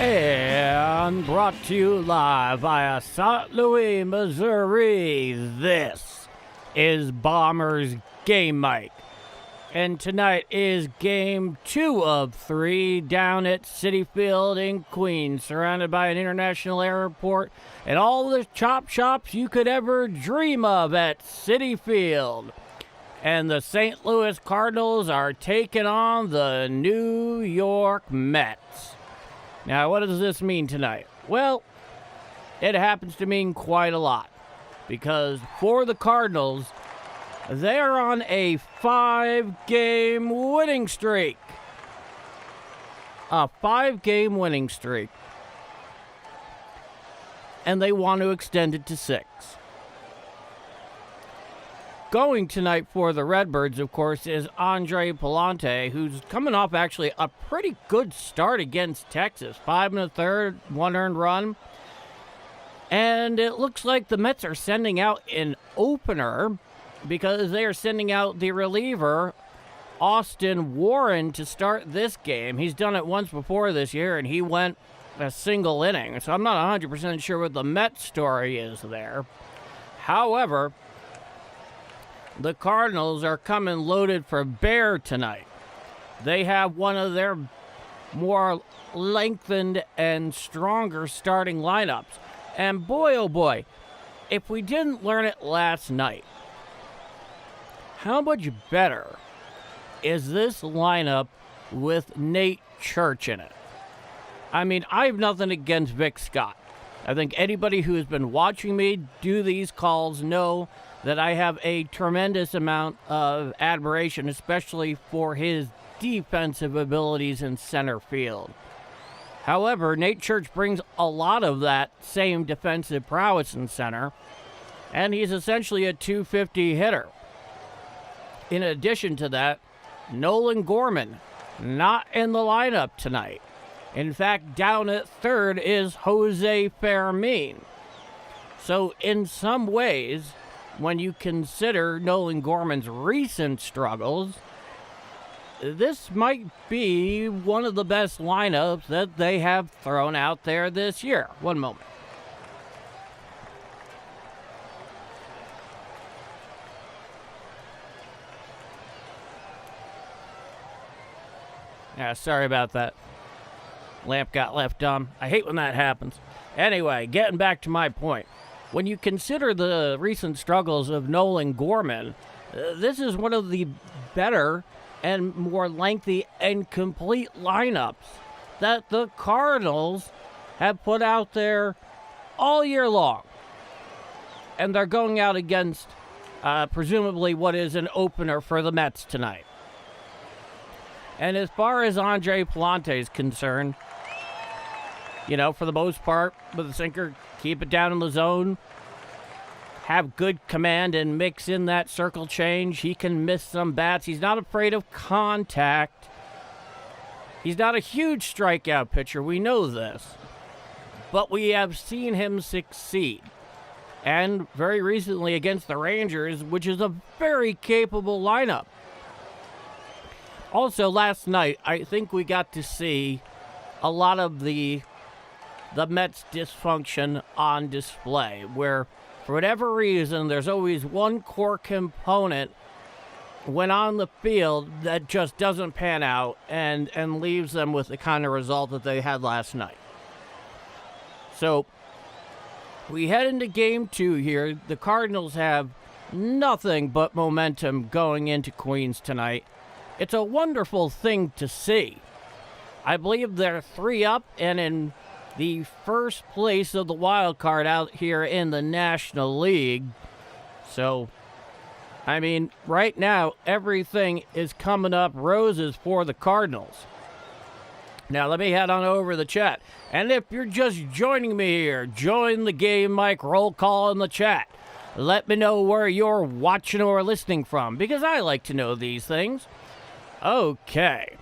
And brought to you live via St. Louis, Missouri, this is Bombers Game Mic. And tonight is game 2 of 3 down at Citi Field in Queens, surrounded by an international airport and all the chop shops you could ever dream of at Citi Field. And the St. Louis Cardinals are taking on the New York Mets. Now, what does this mean tonight? Well, it happens to mean quite a lot, because for the Cardinals, they're on a 5-game winning streak. A 5-game winning streak. And they want to extend it to 6. Going tonight for the Redbirds, of course, is Andre Pallante, who's coming off actually a pretty good start against Texas. 5 1/3, 1 earned run. And it looks like the Mets are sending out an opener because they are sending out the reliever, Austin Warren, to start this game. He's done it once before this year, and he went a single inning. So I'm not 100% sure what the Mets story is there. However, the Cardinals are coming loaded for bear tonight. They have one of their more lengthened and stronger starting lineups. And boy, oh boy, if we didn't learn it last night, how much better is this lineup with Nate Church in it? I mean, I have nothing against Vic Scott. I think anybody who has been watching me do these calls know that I have a tremendous amount of admiration, especially for his defensive abilities in center field. However, Nate Church brings a lot of that same defensive prowess in center, and he's essentially a .250 hitter. In addition to that, Nolan Gorman, not in the lineup tonight. In fact, down at third is Jose Fermin. So in some ways, when you consider Nolan Gorman's recent struggles, this might be one of the best lineups that they have thrown out there this year. One moment. Yeah, sorry about that. Lamp got left on. I hate when that happens. Anyway, getting back to my point. When you consider the recent struggles of Nolan Gorman, this is one of the better and more lengthy and complete lineups that the Cardinals have put out there all year long. And they're going out against presumably what is an opener for the Mets tonight. And as far as Andre Pallante is concerned, you know, for the most part, with the sinker, keep it down in the zone, have good command and mix in that circle change. He can miss some bats. He's not afraid of contact. He's not a huge strikeout pitcher. We know this. But we have seen him succeed. And very recently against the Rangers, which is a very capable lineup. Also, last night, I think we got to see a lot of the Mets' dysfunction on display, where for whatever reason, there's always one core component when on the field that just doesn't pan out and leaves them with the kind of result that they had last night. So, we head into game 2 here. The Cardinals have nothing but momentum going into Queens tonight. It's a wonderful thing to see. I believe they're 3 up and in the first place of the wild card out here in the National League. So, I mean, right now, everything is coming up roses for the Cardinals. Now, let me head on over to the chat. And if you're just joining me here, join the Game Mic roll call in the chat. Let me know where you're watching or listening from, because I like to know these things. Okay.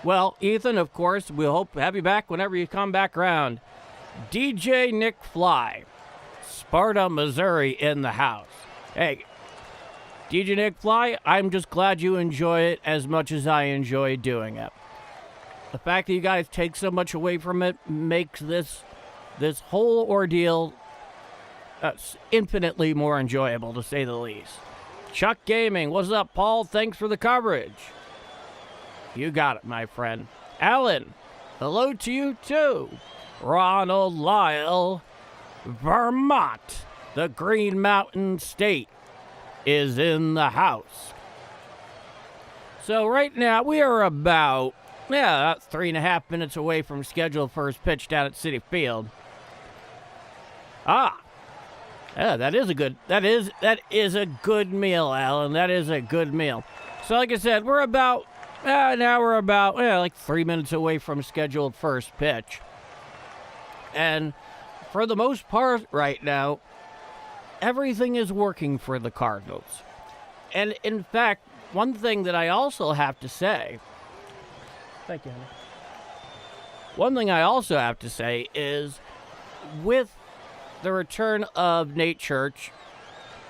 Well, Ethan, of course, we'll hope to have you back whenever you come back around. DJ Nick Fly, Sparta, Missouri in the house. Hey, DJ Nick Fly, I'm just glad you enjoy it as much as I enjoy doing it. The fact that you guys take so much away from it makes this whole ordeal infinitely more enjoyable, to say the least. Chuck Gaming, what's up, Paul? Thanks for the coverage. You got it, my friend. Alan, hello to you, too. Ronald Lyle, Vermont, the Green Mountain State, is in the house. So right now, we are about 3.5 minutes away from scheduled first pitch down at Citi Field. Yeah, that is a good meal, Alan. That is a good meal. So like I said, we're about like 3 minutes away from scheduled first pitch. And for the most part right now, everything is working for the Cardinals. And in fact, one thing that I also have to say, thank you, honey. One thing I also have to say is with the return of Nate Church,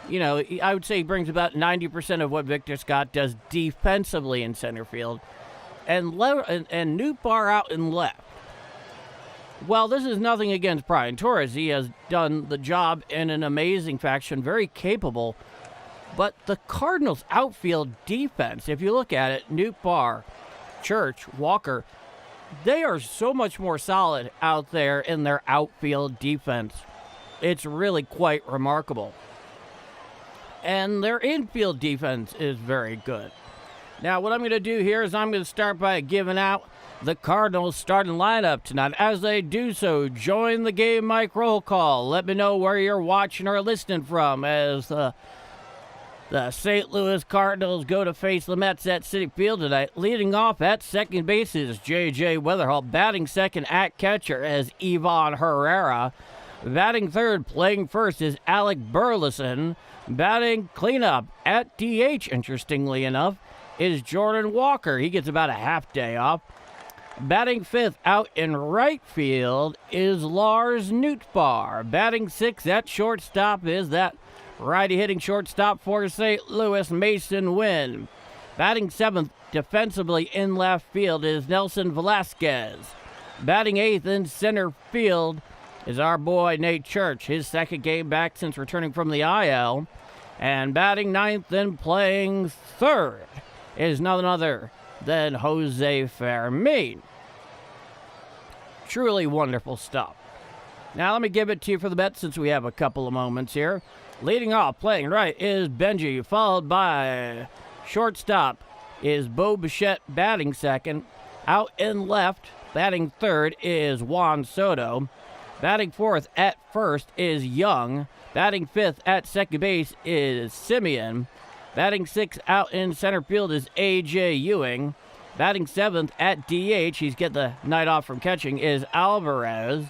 I would say he brings about 90% of what Victor Scott does defensively in center field, and Nootbaar out in left. Well, this is nothing against Brian Torres. He has done the job in an amazing fashion, very capable. But the Cardinals' outfield defense, if you look at it, Nootbaar, Church, Walker, they are so much more solid out there in their outfield defense. It's really quite remarkable. And their infield defense is very good. Now, what I'm going to do here is I'm going to start by giving out the Cardinals starting lineup tonight. As they do so, join the Game Mic roll call. Let me know where you're watching or listening from as the St. Louis Cardinals go to face the Mets at Citi Field tonight. Leading off at second base is J.J. Weatherall. Batting second at catcher is Ivan Herrera. Batting third, playing first, is Alec Burleson. Batting cleanup at DH, interestingly enough, is Jordan Walker. He gets about a half day off. Batting fifth out in right field is Lars Nootbaar. Batting sixth at shortstop is that righty hitting shortstop for St. Louis, Mason Wynn. Batting seventh defensively in left field is Nelson Velasquez. Batting eighth in center field is our boy Nate Church, his second game back since returning from the IL. And batting ninth and playing third is none other than Jose Fermin. Truly wonderful stuff. Now let me give it to you for the Mets since we have a couple of moments here. Leading off, playing right, is Benji, followed by shortstop is Bo Bichette batting second. Out in left, batting third is Juan Soto. Batting fourth at first is Young. Batting fifth at second base is Simeon. Batting sixth out in center field is A.J. Ewing. Batting seventh at DH, he's getting the night off from catching, is Alvarez.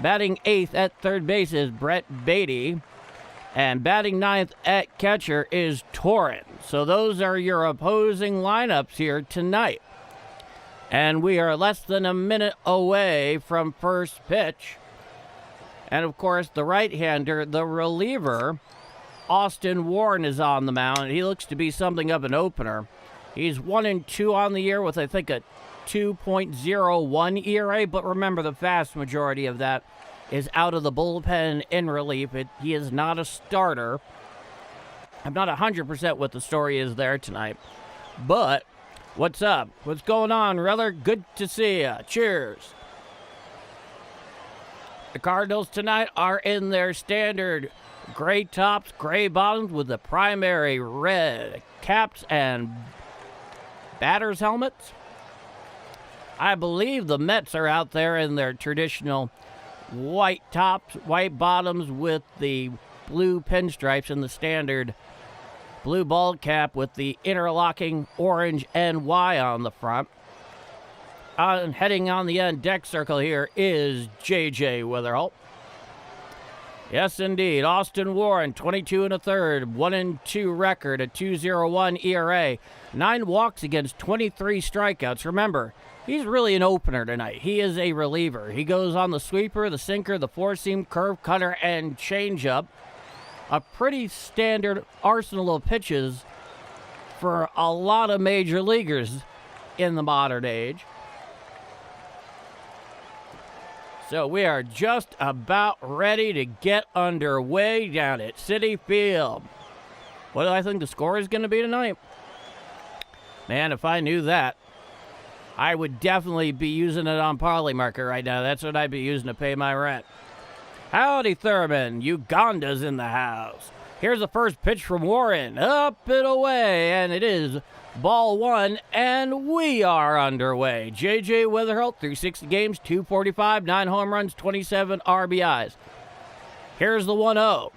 Batting eighth at third base is Brett Beatty. And batting ninth at catcher is Torrin. So those are your opposing lineups here tonight. And we are less than a minute away from first pitch. And, of course, the right-hander, the reliever, Austin Warren, is on the mound. He looks to be something of an opener. He's 1-2 on the year with, I think, a 2.01 ERA. But remember, the vast majority of that is out of the bullpen in relief. He is not a starter. I'm not 100% what the story is there tonight. But what's up? What's going on, brother? Good to see you. Cheers. The Cardinals tonight are in their standard gray tops, gray bottoms with the primary red caps and batters helmets. I believe the Mets are out there in their traditional white tops, white bottoms with the blue pinstripes and the standard blue ball cap with the interlocking orange NY on the front. Heading on the end deck circle here is J.J. Weatherall. Yes, indeed. Austin Warren, 22 1/3, 1-2 record, a 2.01 ERA, 9 walks against 23 strikeouts. Remember, he's really an opener tonight. He is a reliever. He goes on the sweeper, the sinker, the four-seam, curve, cutter, and changeup. A pretty standard arsenal of pitches for a lot of major leaguers in the modern age. So we are just about ready to get underway down at Citi Field. What do I think the score is going to be tonight? Man, if I knew that, I would definitely be using it on Parlay Market right now. That's what I'd be using to pay my rent. Howdy, Thurman. Uganda's in the house. Here's the first pitch from Warren. Up and away, and it is ball one, and we are underway. J.J. Weatherholt through 60 games, 245, 9 home runs, 27 RBIs. Here's the 1-0.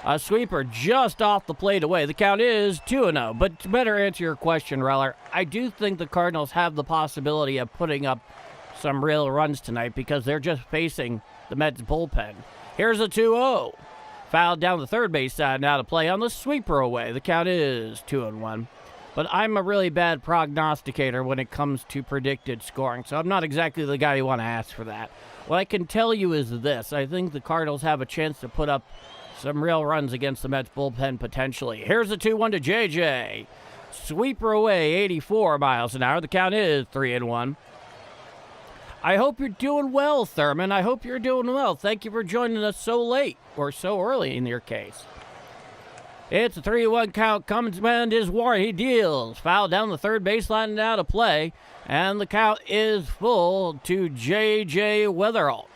A sweeper just off the plate away. The count is 2-0. But to better answer your question, Reller, I do think the Cardinals have the possibility of putting up some real runs tonight because they're just facing the Mets bullpen. Here's a 2-0. Fouled down the third base side, now to play on the sweeper away. The count is 2-1. But I'm a really bad prognosticator when it comes to predicted scoring, so I'm not exactly the guy you want to ask for that. What I can tell you is this. I think the Cardinals have a chance to put up some real runs against the Mets bullpen potentially. Here's a 2-1 to JJ. Sweeper away, 84 miles an hour. The count is 3-1. I hope you're doing well, Thurman. I hope you're doing well. Thank you for joining us so late, or so early in your case. It's a 3-1 count. Comes and is Warren. He deals. Foul down the third baseline and out of play. And the count is full to J.J. Weatherholt.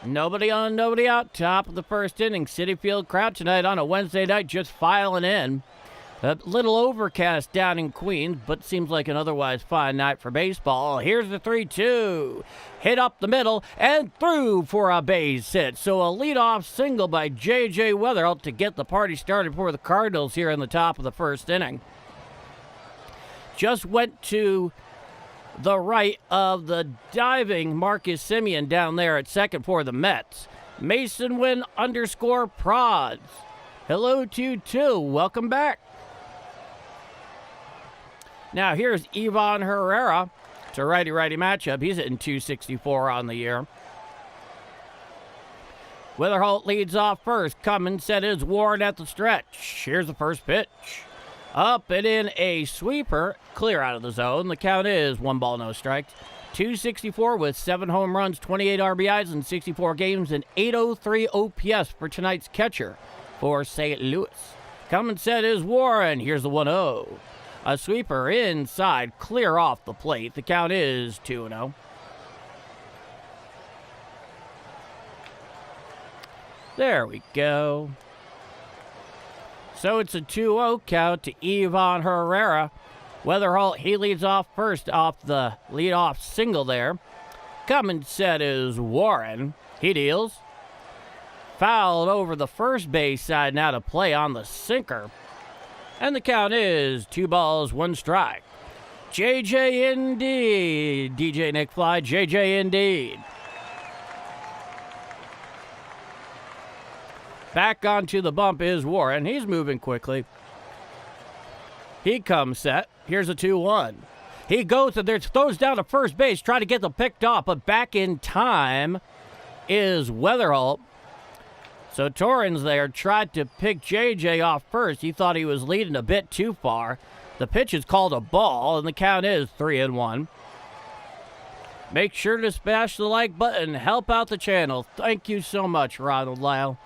Nobody on, nobody out. Top of the first inning. Citi Field crowd tonight on a Wednesday night just filing in. A little overcast down in Queens, but seems like an otherwise fine night for baseball. Here's the 3-2. Hit up the middle and through for a base hit. So a leadoff single by J.J. Weatherholt to get the party started for the Cardinals here in the top of the first inning. Just went to the right of the diving Marcus Semien down there at second for the Mets. Mason Wynn _prods. Hello to you too. Welcome back. Now, here's Ivan Herrera. It's a righty-righty matchup. He's hitting 264 on the year. Weatherholt leads off first. Cummins set his Warren at the stretch. Here's the first pitch. Up and in a sweeper. Clear out of the zone. The count is 1 ball, no strikes. 264 with 7 home runs, 28 RBIs in 64 games, and 803 OPS for tonight's catcher for St. Louis. Cummins set his Warren. Here's the 1-0. A sweeper inside, clear off the plate. The count is 2-0. There we go. So it's a 2-0 count to Ivan Herrera. Weatherholt, he leads off first off the leadoff single there. Cummins set is Warren. He deals. Fouled over the first base side, now to play on the sinker. And the count is 2 balls, 1 strike. JJ indeed. DJ Nick Fly, JJ indeed. Back onto the bump is Warren. He's moving quickly. He comes set. Here's a 2-1. He goes and throws down to first base, trying to get them picked off, but back in time is Weatherholt. So Torrens there tried to pick JJ off first. He thought he was leading a bit too far. The pitch is called a ball, and the count is 3-1. Make sure to smash the like button. Help out the channel. Thank you so much, Ronald Lyle.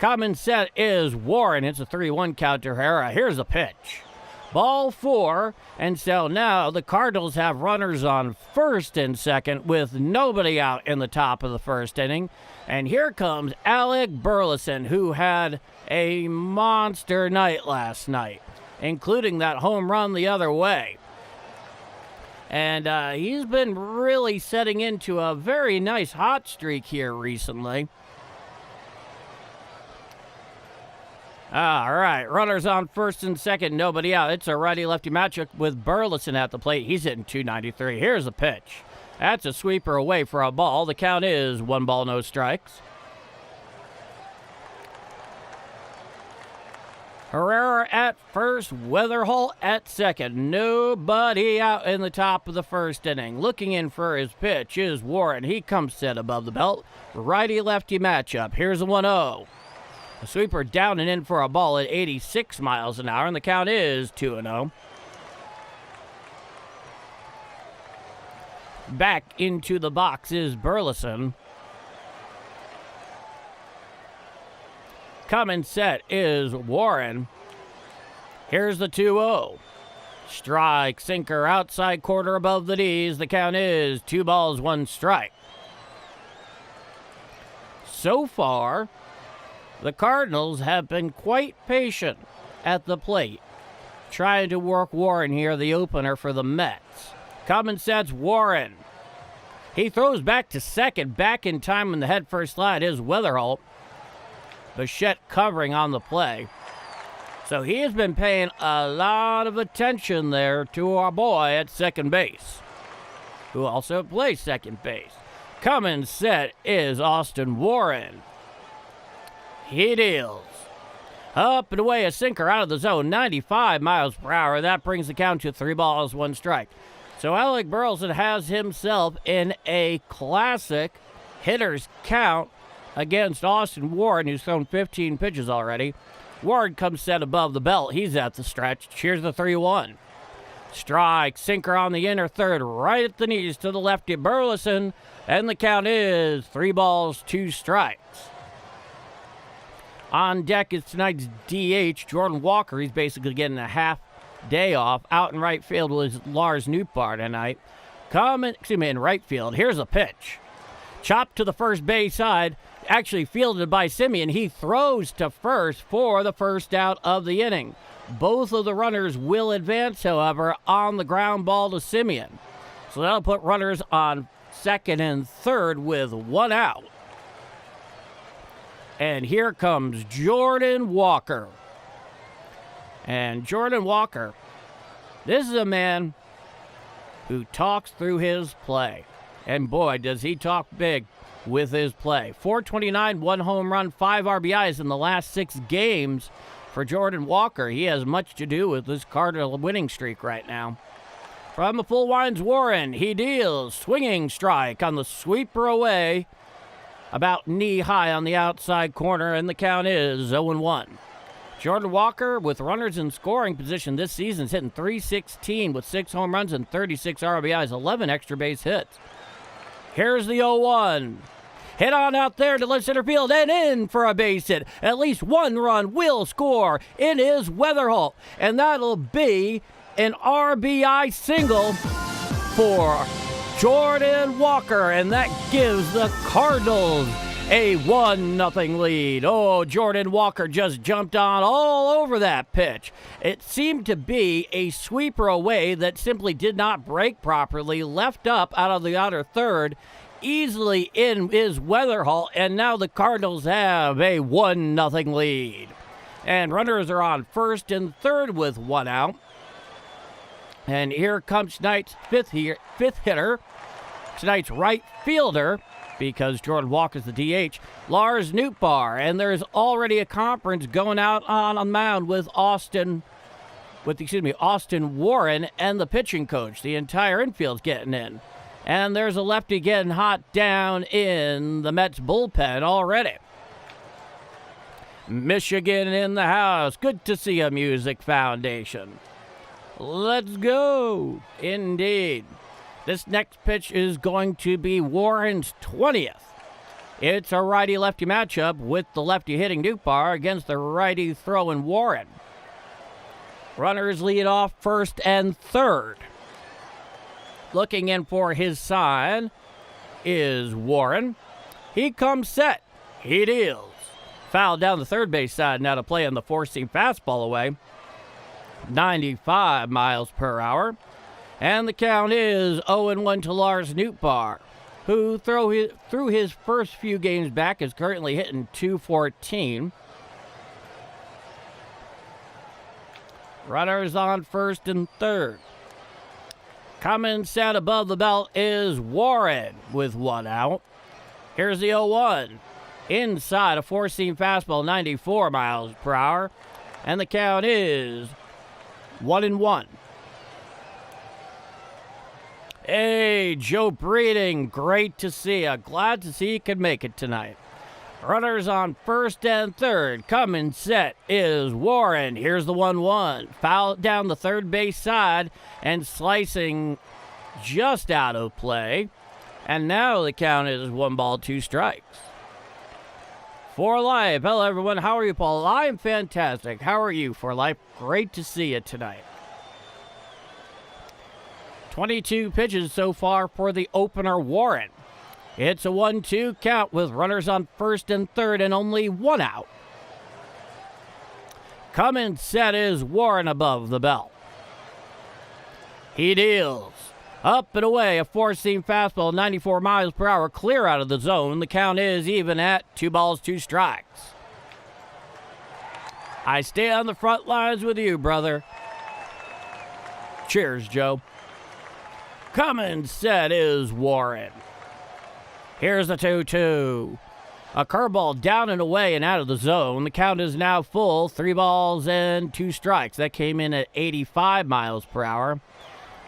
Common set is Warren. It's a 3-1 count to Herrera. Here's a pitch. Ball 4, and so now the Cardinals have runners on first and second with nobody out in the top of the first inning. And here comes Alec Burleson, who had a monster night last night, including that home run the other way. And he's been really setting into a very nice hot streak here recently. All right, runners on first and second, nobody out. It's a righty-lefty matchup with Burleson at the plate. He's hitting 293. Here's a pitch. That's a sweeper away for a ball. The count is 1 ball, no strikes. Herrera at first, Weatherholt at second. Nobody out in the top of the first inning. Looking in for his pitch is Warren. He comes set above the belt. Righty-lefty matchup. Here's a 1-0. A sweeper down and in for a ball at 86 miles an hour, and the count is 2-0. Back into the box is Burleson. Coming set is Warren. Here's the 2-0. Strike, sinker, outside quarter above the knees. The count is 2 balls, 1 strike. So far, the Cardinals have been quite patient at the plate, trying to work Warren here, the opener for the Mets. Coming sets Warren. He throws back to second, back in time when the head first slide is Weatherholt. Bichette covering on the play. So he has been paying a lot of attention there to our boy at second base, who also plays second base. Coming set is Austin Warren. He deals. Up and away, a sinker out of the zone, 95 miles per hour. That brings the count to 3 balls, 1 strike. So Alec Burleson has himself in a classic hitter's count against Austin Warren, who's thrown 15 pitches already. Warren comes set above the belt. He's at the stretch. Here's the 3-1. Strike, sinker on the inner third, right at the knees to the lefty Burleson, and the count is 3 balls, 2 strikes. On deck is tonight's DH, Jordan Walker. He's basically getting a half day off. Out in right field was Lars Nootbaar tonight. In right field. Here's a pitch. Chopped to the first base side. Actually fielded by Simeon. He throws to first for the first out of the inning. Both of the runners will advance, however, on the ground ball to Simeon. So that'll put runners on second and third with 1 out. And here comes Jordan Walker. And Jordan Walker, this is a man who talks through his play. And boy, does he talk big with his play. 429, 1 home run, 5 RBIs in the last 6 games for Jordan Walker. He has much to do with this Cardinal winning streak right now. From the full winds, Warren, he deals. Swinging strike on the sweeper away. About knee high on the outside corner, and the count is 0-1. Jordan Walker, with runners in scoring position this season, is hitting .316 with 6 home runs and 36 RBIs, 11 extra base hits. Here's the 0-1. Hit on out there to left center field and in for a base hit. At least 1 run will score. It is Weatherholt, and that'll be an RBI single for Jordan Walker, and that gives the Cardinals a 1-0 lead. Oh, Jordan Walker just jumped on all over that pitch. It seemed to be a sweeper away that simply did not break properly, left up out of the outer third. Easily in is Weatherholt, and now the Cardinals have a 1-0 lead. And runners are on first and third with 1 out. And here comes tonight's fifth hitter, tonight's right fielder, because Jordan Walker's the DH, Lars Nootbaar. And there's already a conference going out on a mound with Austin Warren and the pitching coach. The entire infield's getting in. And there's a lefty getting hot down in the Mets bullpen already. Michigan in the house. Good to see a Music Foundation. Let's go. Indeed. This next pitch is going to be Warren's 20th. It's a righty-lefty matchup with the lefty hitting Nootbaar against the righty throwing Warren. Runners lead off first and third. Looking in for his side is Warren. He comes set. He deals. Foul down the third base side. Now to play on the four-seam fastball away. 95 miles per hour. And the count is 0-1 to Lars Nootbaar, who through his first few games back is currently hitting .214. Runners on first and third. Coming set above the belt is Warren with 1 out. Here's the 0-1. Inside a four-seam fastball, 94 miles per hour. And the count is 1-1. Hey, Joe Breeding, great to see you. Glad to see you could make it tonight. Runners on first and third. Coming set is Warren. Here's the 1-1. Foul down the third base side and slicing just out of play. And now the count is 1 ball, 2 strikes. For Life. Hello, everyone. How are you, Paul? I am fantastic. How are you, For Life? Great to see you tonight. 22 pitches so far for the opener, Warren. It's a 1-2 count with runners on first and third and only 1 out. Coming set is Warren above the belt. He deals. Up and away, a 4-seam fastball, 94 miles per hour, clear out of the zone. The count is even at 2 balls, 2 strikes. I stay on the front lines with you, brother. Cheers, Joe. Coming set is Warren. Here's the 2-2. A curveball down and away and out of the zone. The count is now full, 3 balls and 2 strikes. That came in at 85 miles per hour.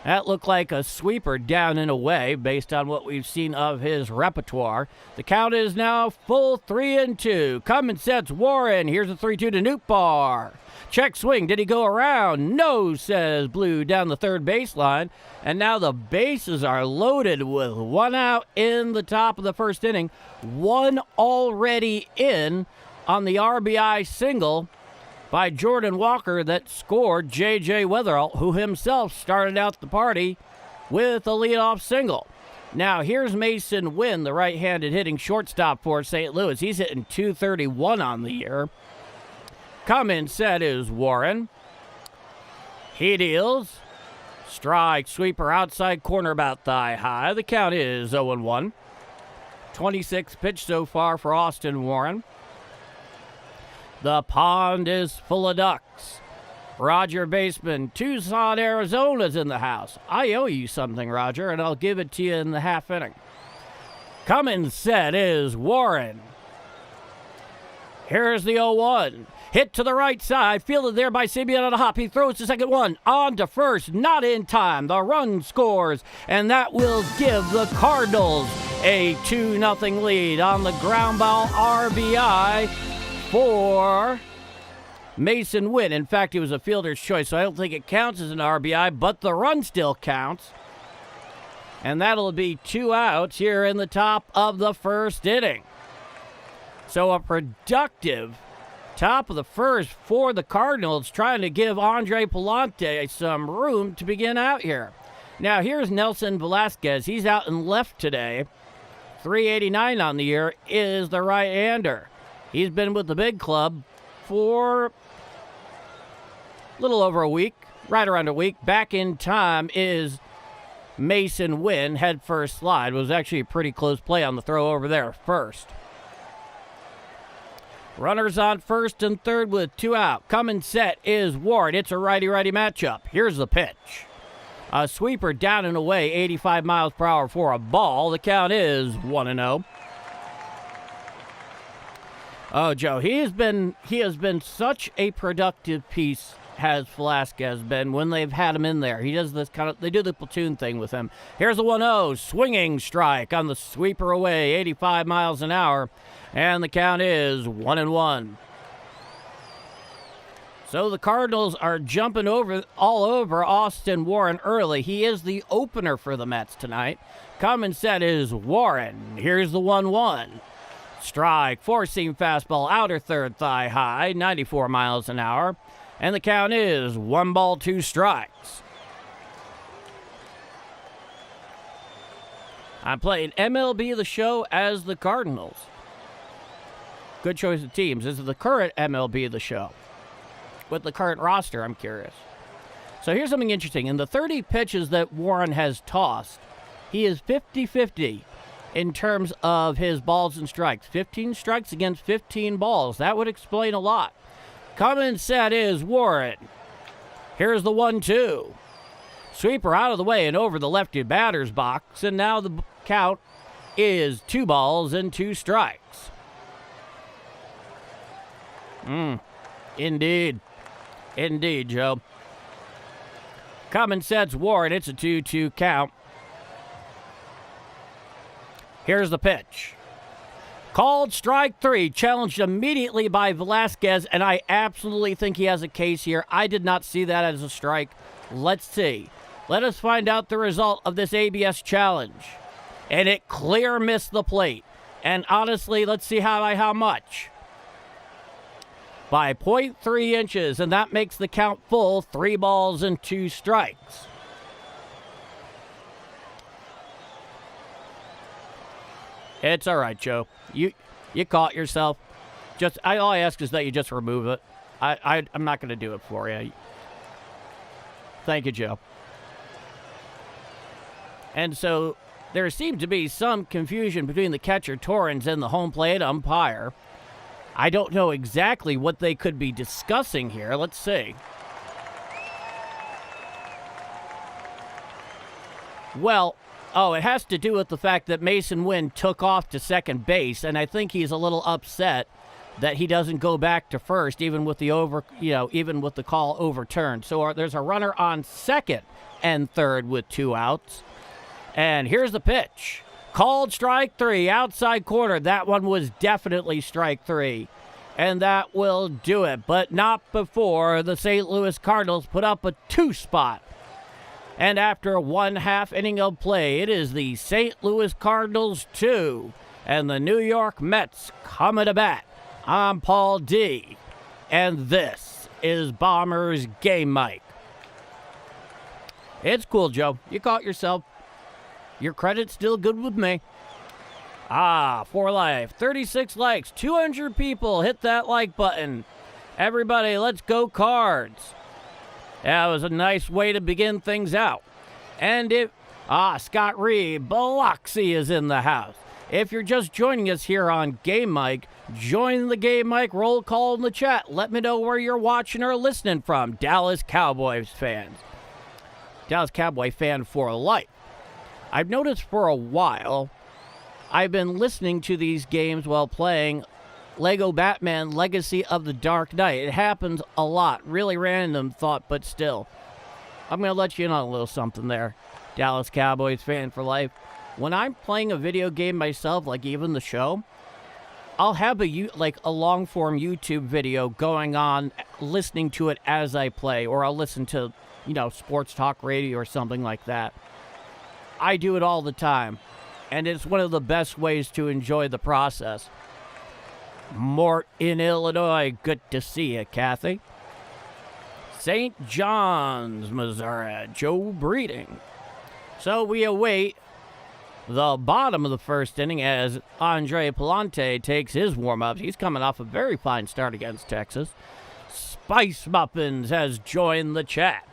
That looked like a sweeper down and away based on what we've seen of his repertoire. The count is now full, 3-2. Coming sets Warren. Here's a 3-2 to Nootbaar. Check swing. Did he go around? No, says Blue down the third baseline. And now the bases are loaded with 1 out in the top of the first inning. 1 already in on the RBI single by Jordan Walker that scored J.J. Weatherall, who himself started out the party with a leadoff single. Now, here's Mason Wynn, the right-handed hitting shortstop for St. Louis. He's hitting .231 on the year. Coming set is Warren. He deals. Strike, sweeper, outside corner about thigh high. The count is 0-1. 26 pitch so far for Austin Warren. The pond is full of ducks. Roger Baseman, Tucson, Arizona's in the house. I owe you something, Roger, and I'll give it to you in the half inning. Coming set is Warren. Here's the 0-1. Hit to the right side, fielded there by Sabian on a hop. He throws the second one on to first, not in time. The run scores, and that will give the Cardinals a 2-0 lead on the ground ball RBI for Mason Wynn. In fact, he was a fielder's choice, so I don't think it counts as an RBI, but the run still counts. And that'll be 2 outs here in the top of the first inning. So a productive top of the first for the Cardinals, trying to give Andre Pallante some room to begin out here. Now, here's Nelson Velasquez. He's out in left today. .389 on the year is the right-hander. He's been with the big club for a little over a week, right around a week. Back in time is Mason Wynn. Head first slide. Was actually a pretty close play on the throw over there first. Runners on first and third with 2 out. Coming set is Ward. It's a righty-righty matchup. Here's the pitch. A sweeper down and away, 85 miles per hour for a ball. The count is 1-0. Oh, Joe, he has been such a productive piece, has Velasquez been, when they've had him in there. He does this they do the platoon thing with him. Here's the 1-0, swinging strike on the sweeper away, 85 miles an hour, and the count is 1-1. So the Cardinals are jumping all over Austin Warren early. He is the opener for the Mets tonight. Coming set is Warren. Here's the 1-1. Strike, 4-seam fastball, outer third thigh high, 94 miles an hour. And the count is 1 ball, 2 strikes. I'm playing MLB The Show as the Cardinals. Good choice of teams. This is the current MLB The Show. With the current roster, I'm curious. So here's something interesting. In the 30 pitches that Warren has tossed, he is 50-50 in terms of his balls and strikes. 15 strikes against 15 balls. That would explain a lot. Coming set is Warren. Here's the 1-2. Sweeper out of the way and over the lefty batter's box. And now the count is 2 balls and 2 strikes. Indeed. Indeed, Joe. Coming sets Warren. It's a 2-2 count. Here's the pitch. Called strike 3, challenged immediately by Velasquez, and I absolutely think he has a case here. I did not see that as a strike. Let's see. Let us find out the result of this ABS challenge. And it clear missed the plate. And honestly, let's see how much. By 0.3 inches, and that makes the count full, 3 balls and 2 strikes. It's all right, Joe. You caught yourself. All I ask is that you just remove it. I'm not going to do it for you. Thank you, Joe. And so there seemed to be some confusion between the catcher, Torrens, and the home plate umpire. I don't know exactly what they could be discussing here. Let's see. Well, it has to do with the fact that Mason Wynn took off to second base, and I think he's a little upset that he doesn't go back to first, even with the call overturned. So there's a runner on second and third with 2 outs. And here's the pitch. Called strike 3, outside corner. That one was definitely strike 3. And that will do it, but not before the St. Louis Cardinals put up a 2 spot. And after 1/2 inning of play, it is the St. Louis Cardinals 2 and the New York Mets coming to bat. I'm Paul D. And this is Bombers Game Mike. It's cool, Joe. You caught yourself. Your credit's still good with me. For life. 36 likes. 200 people hit that like button. Everybody, let's go Cards. That was a nice way to begin things out. And Scott Reed, Biloxi is in the house. If you're just joining us here on Game Mike, join the Game Mike roll call in the chat. Let me know where you're watching or listening from. Dallas Cowboys fans. Dallas Cowboy fan for life. I've noticed for a while, I've been listening to these games while playing Lego Batman Legacy of the Dark Knight. It happens a lot. Really random thought, but still. I'm going to let you in on a little something there. Dallas Cowboys fan for life. When I'm playing a video game myself, like even the show, I'll have a long-form YouTube video going on, listening to it as I play, or I'll listen to, sports talk radio or something like that. I do it all the time, and it's one of the best ways to enjoy the process. Mort in Illinois, good to see you, Kathy. St. John's, Missouri, Joe Breeding. So we await the bottom of the first inning as Andre Pallante takes his warm-ups. He's coming off a very fine start against Texas. Spice Muffins has joined the chat.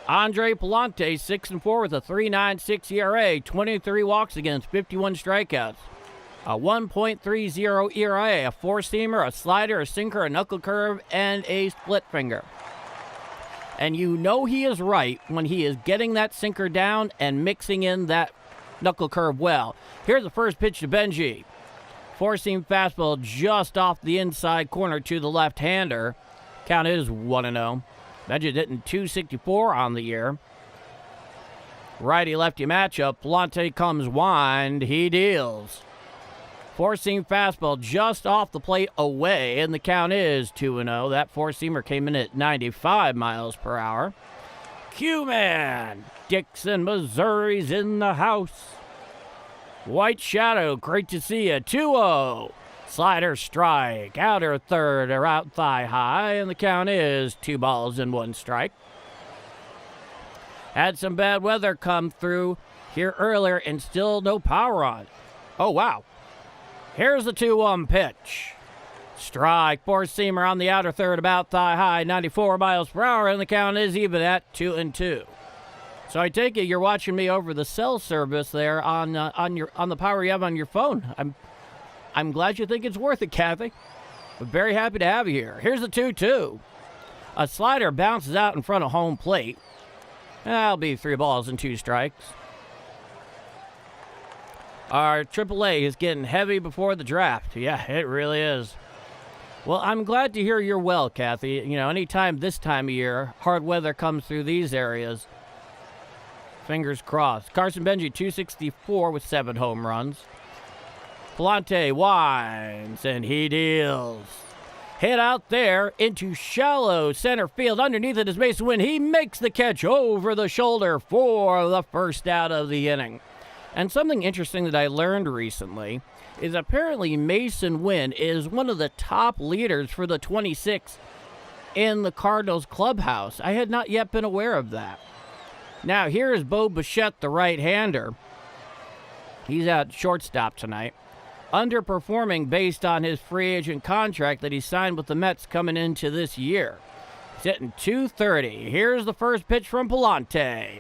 Andre Pallante, 6-4 with a 3.96 ERA, 23 walks against 51 strikeouts, a 1.30 ERA, a four-seamer, a slider, a sinker, a knuckle-curve, and a split finger. And you know he is right when he is getting that sinker down and mixing in that knuckle-curve well. Here's the first pitch to Benji. Four-seam fastball just off the inside corner to the left-hander. Count is 1-0. Benji hitting .264 on the year. Righty-lefty matchup. Pallante comes wind. He deals. Four-seam fastball just off the plate away, and the count is 2-0. That four-seamer came in at 95 miles per hour. Q-Man. Dixon, Missouri's in the house. White Shadow, great to see you. 2-0. Slider strike, outer third or out thigh high, and the count is 2-1 strike. Had some bad weather come through here earlier and still no power on. Oh, wow. Here's the 2-1 pitch. Strike, four-seamer on the outer third, about thigh high, 94 miles per hour, and the count is even at 2-2. So I take it you're watching me over the cell service there on the power you have on your phone. I'm glad you think it's worth it, Kathy. We're very happy to have you here. Here's the 2-2. A slider bounces out in front of home plate. That'll be 3-2 strikes. Our AAA is getting heavy before the draft. Yeah, it really is. Well, I'm glad to hear you're well, Kathy. Anytime this time of year, hard weather comes through these areas. Fingers crossed. Carson Benji, 264 with 7 home runs. Pallante winds, and he deals. Hit out there into shallow center field. Underneath it is Mason Wynn. He makes the catch over the shoulder for the first out of the inning. And something interesting that I learned recently is apparently Mason Wynn is one of the top leaders for the 26 in the Cardinals clubhouse. I had not yet been aware of that. Now, here is Bo Bichette, the right-hander. He's at shortstop tonight. Underperforming based on his free agent contract that he signed with the Mets coming into this year. He's hitting .230. Here's the first pitch from Pallante.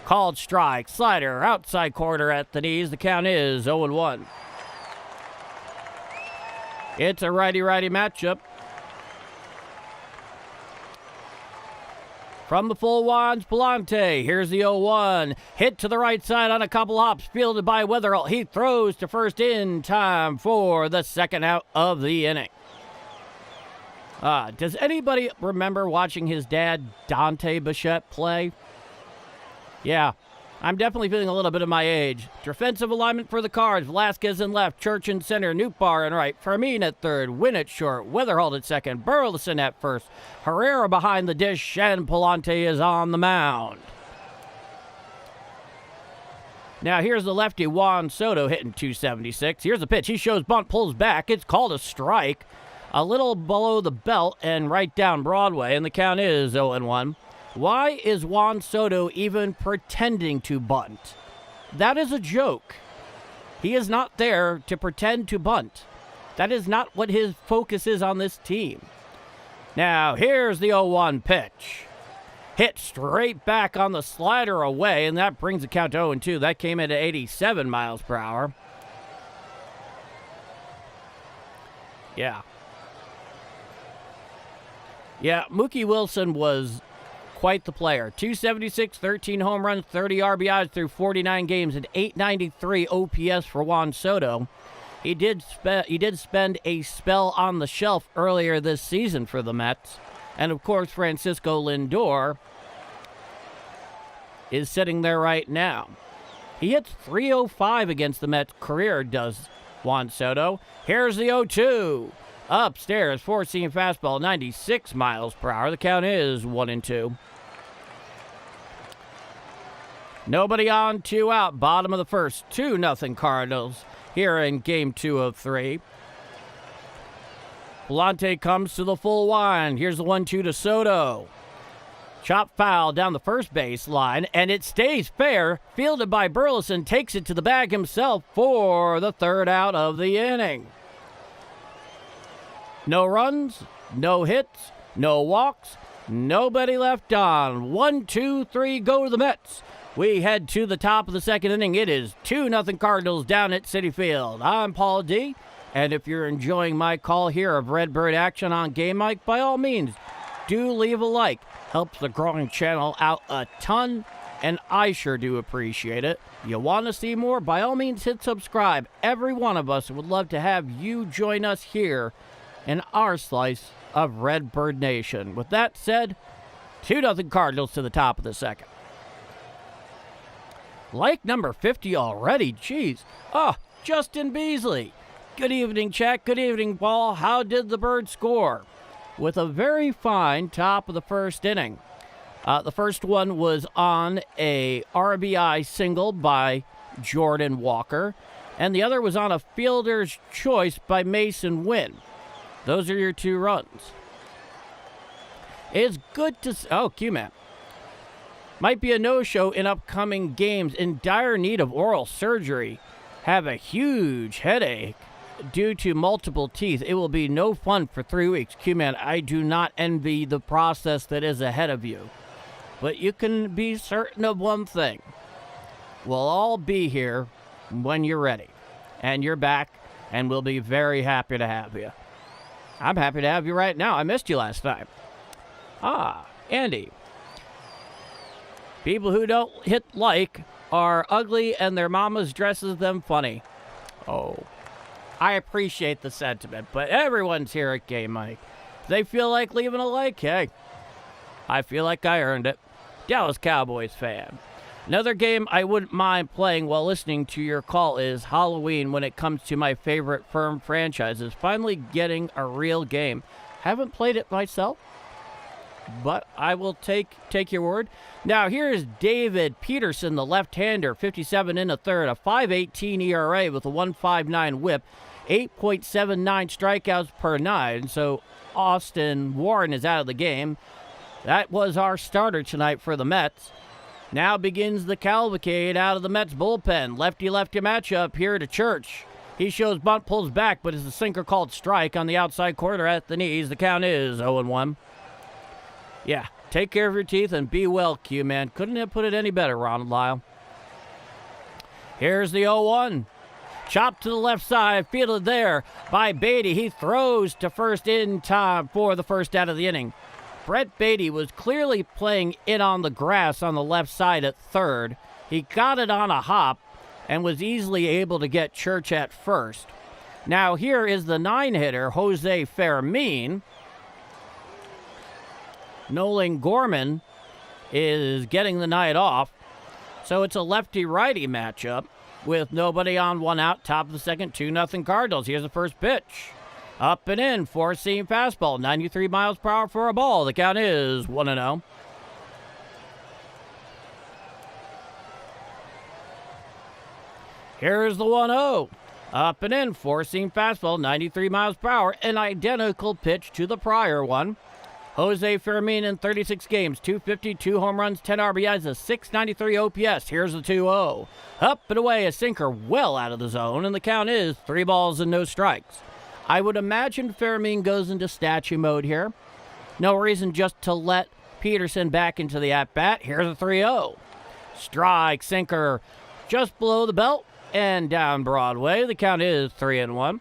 Called strike, slider, outside corner at the knees. The count is 0-1. It's a righty-righty matchup. From the full wands, Pallante. Here's the 0-1. Hit to the right side on a couple hops. Fielded by Wetherell. He throws to first in time for the second out of the inning. Does anybody remember watching his dad, Dante Bichette, play? Yeah, I'm definitely feeling a little bit of my age. Defensive alignment for the Cards. Velasquez in left, Church in center, Newbar in right, Fermin at third, Wynn at short, Weatherhold at second, Burleson at first, Herrera behind the dish, and Pallante is on the mound. Now here's the lefty Juan Soto hitting .276. Here's the pitch. He shows bunt, pulls back. It's called a strike. A little below the belt and right down Broadway, and the count is 0-1. Why is Juan Soto even pretending to bunt? That is a joke. He is not there to pretend to bunt. That is not what his focus is on this team. Now, here's the 0-1 pitch. Hit straight back on the slider away, and that brings the count to 0-2. That came in at 87 miles per hour. Yeah, Mookie Wilson was quite the player. .276, 13 home runs, 30 RBIs through 49 games, and .893 OPS for Juan Soto. He did spend a spell on the shelf earlier this season for the Mets. And, of course, Francisco Lindor is sitting there right now. He hits .305 against the Mets career, does Juan Soto. Here's the 0-2. Upstairs, four-seam fastball, 96 miles per hour. The count is 1-2. Nobody on, 2 out. Bottom of the first, 2-0 Cardinals here in game 2 of 3. Pallante comes to the full wind. Here's the 1-2 to Soto. Chop foul down the first base line, and it stays fair. Fielded by Burleson, takes it to the bag himself for the third out of the inning. No runs, no hits, no walks, nobody left on. 1, 2, 3, go to the Mets. We head to the top of the second inning. It is 2-0 Cardinals down at Citi Field. I'm Paul D., and if you're enjoying my call here of Redbird action on Game Mike, by all means, do leave a like. Helps the growing channel out a ton, and I sure do appreciate it. You want to see more? By all means, hit subscribe. Every one of us would love to have you join us here in our slice of Redbird Nation. With that said, 2-0 Cardinals to the top of the second. Like number 50 already, jeez. Oh, Justin Beasley. Good evening, chat. Good evening, Paul. How did the Birds score? With a very fine top of the first inning. The first one was on a RBI single by Jordan Walker, and the other was on a fielder's choice by Mason Wynn. Those are your 2 runs. It's good to... Oh, Q-Man. Might be a no-show in upcoming games. In dire need of oral surgery. Have a huge headache due to multiple teeth. It will be no fun for 3 weeks. Q-Man, I do not envy the process that is ahead of you. But you can be certain of one thing. We'll all be here when you're ready. And you're back, and we'll be very happy to have you. I'm happy to have you right now. I missed you last time. Andy. People who don't hit like are ugly and their mamas dresses them funny. Oh, I appreciate the sentiment, but everyone's here at Game Mike. If they feel like leaving a like, hey, I feel like I earned it. Dallas Cowboys fan. Another game I wouldn't mind playing while listening to your call is Halloween when it comes to my favorite firm franchises. Finally getting a real game. Haven't played it myself, but I will take your word. Now, here is David Peterson, the left-hander, 57 in the third, a 5.18 ERA with a 1.59 whip, 8.79 strikeouts per nine. So Austin Warren is out of the game. That was our starter tonight for the Mets. Now begins the cavalcade out of the Mets bullpen. Lefty-lefty matchup here to Church. He shows bunt, pulls back, but it's a sinker called strike on the outside corner at the knees. The count is 0-1. Yeah, take care of your teeth and be well, Q, man. Couldn't have put it any better, Ronald Lyle. Here's the 0-1. Chopped to the left side, fielded there by Beatty. He throws to first in time for the first out of the inning. Brett Beatty was clearly playing in on the grass on the left side at third. He got it on a hop and was easily able to get Church at first. Now here is the 9-hitter, Jose Fermin. Nolan Gorman is getting the night off. So it's a lefty-righty matchup with nobody on, one out, top of the second, 2-0 Cardinals. Here's the first pitch. Up and in, four-seam fastball, 93 miles per hour for a ball. The count is 1-0. Here's the 1-0. Up and in, four-seam fastball, 93 miles per hour, an identical pitch to the prior one. Jose Fermin in 36 games, 250, 2 home runs, 10 RBIs, a 693 OPS. Here's the 2-0. Up and away, a sinker well out of the zone, and the count is 3 balls and no strikes. I would imagine Fermin goes into statue mode here. No reason just to let Peterson back into the at-bat. Here's a 3-0. Strike, sinker, just below the belt and down Broadway. The count is 3-1.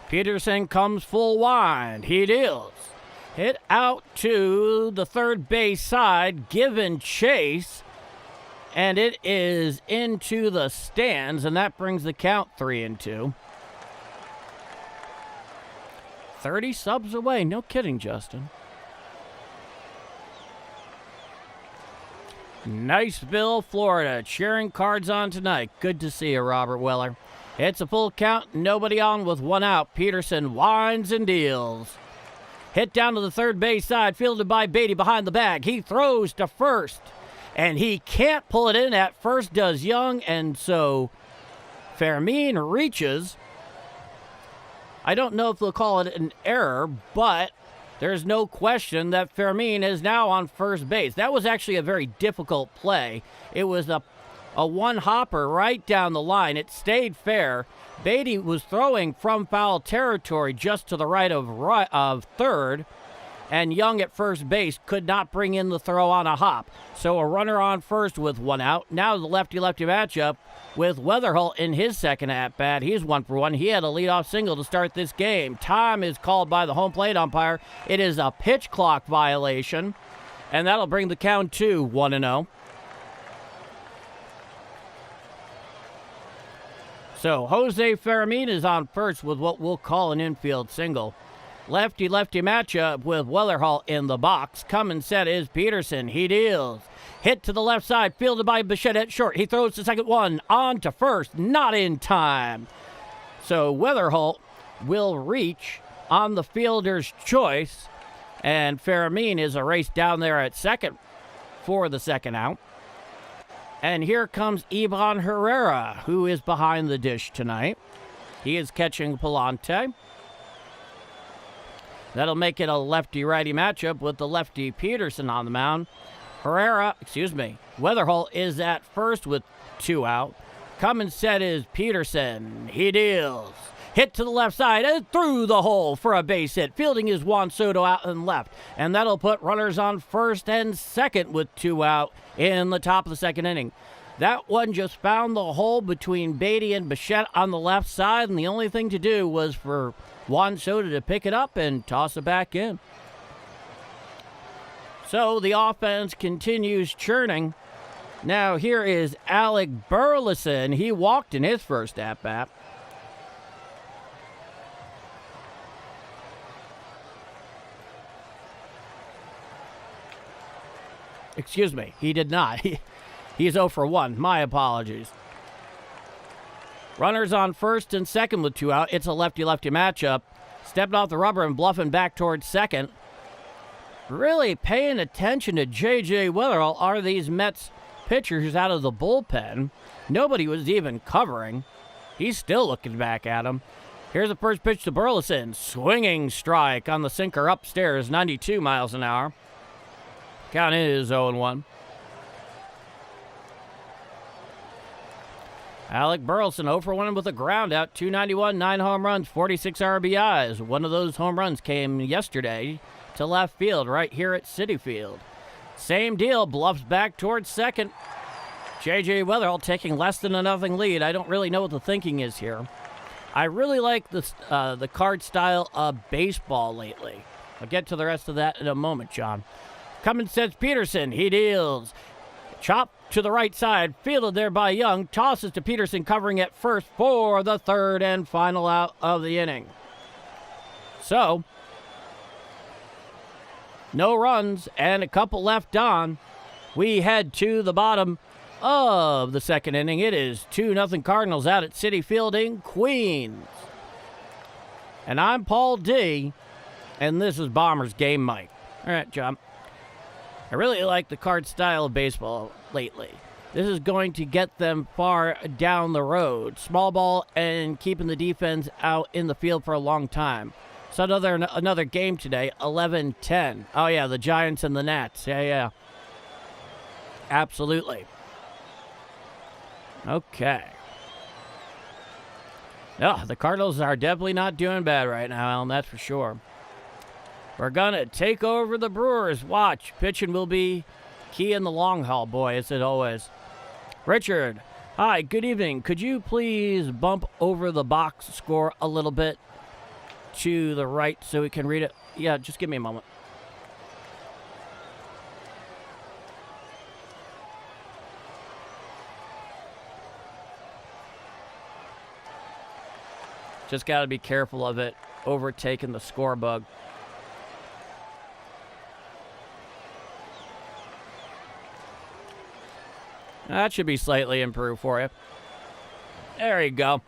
Peterson comes full wind. He deals. Hit out to the third base side, given chase. And it is into the stands, and that brings the count 3-2. 30 subs away. No kidding, Justin. Niceville, Florida. Cheering cards on tonight. Good to see you, Robert Weller. It's a full count. Nobody on with one out. Peterson winds and deals. Hit down to the third base side. Fielded by Beatty behind the bag. He throws to first. And he can't pull it in. At first does Young, and so Fermin reaches. I don't know if they'll call it an error, but there's no question that Fermin is now on first base. That was actually a very difficult play. It was a one-hopper right down the line. It stayed fair. Beatty was throwing from foul territory just to the right of third, and Young at first base could not bring in the throw on a hop. So a runner on first with one out. Now the lefty-lefty matchup with Weatherholt in his second at-bat. He's 1 for 1. He had a leadoff single to start this game. Time is called by the home plate umpire. It is a pitch clock violation, and that'll bring the count to 1-0. So Jose Fermin is on first with what we'll call an infield single. Lefty-lefty matchup with Weatherholt in the box. Coming set is Peterson. He deals. Hit to the left side, fielded by Bichette at short. He throws the second one on to first, not in time. So Weatherholt will reach on the fielder's choice, and Fermin is erased down there at second for the second out. And here comes Ivan Herrera, who is behind the dish tonight. He is catching Pallante. That'll make it a lefty-righty matchup with the lefty Peterson on the mound. Weatherholt is at first with 2 out. Coming set is Peterson. He deals. Hit to the left side and through the hole for a base hit. Fielding is Juan Soto out and left. And that'll put runners on first and second with 2 out in the top of the second inning. That one just found the hole between Beatty and Bichette on the left side, and the only thing to do was for Juan Soto to pick it up and toss it back in. So the offense continues churning. Now here is Alec Burleson. He walked in his first at-bat. Excuse me, he did not. He's 0 for 1. My apologies. Runners on first and second with 2 out. It's a lefty-lefty matchup. Stepping off the rubber and bluffing back towards second. Really paying attention to J.J. Wetherall are these Mets pitchers out of the bullpen. Nobody was even covering. He's still looking back at him. Here's the first pitch to Burleson. Swinging strike on the sinker upstairs, 92 miles an hour. Count is 0-1. Alec Burleson 0 for 1 with a ground out, 291, 9 home runs, 46 RBIs. One of those home runs came yesterday to left field right here at Citi Field. Same deal, bluffs back towards second. J.J. Wetherall taking less than a nothing lead. I don't really know what the thinking is here. I really like the card style of baseball lately. I'll get to the rest of that in a moment, John. Cummins sets Peterson. He deals. Chop to the right side, fielded there by Young. Tosses to Peterson, covering at first for the third and final out of the inning. So, no runs and a couple left on. We head to the bottom of the second inning. It is 2-0 Cardinals out at Citi Field in Queens. And I'm Paul D, and this is Bombers Game Mike. All right, John. I really like the card style of baseball lately. This is going to get them far down the road. Small ball and keeping the defense out in the field for a long time. So another game today, 11-10. Oh, yeah, the Giants and the Nats. Yeah. Absolutely. Okay. No, the Cardinals are definitely not doing bad right now, Alan, that's for sure. We're going to take over the Brewers. Watch. Pitching will be key in the long haul, boy, as it always. Richard, hi, good evening. Could you please bump over the box score a little bit to the right so we can read it? Yeah, just give me a moment. Just got to be careful of it overtaking the score bug. That should be slightly improved for you. There you go.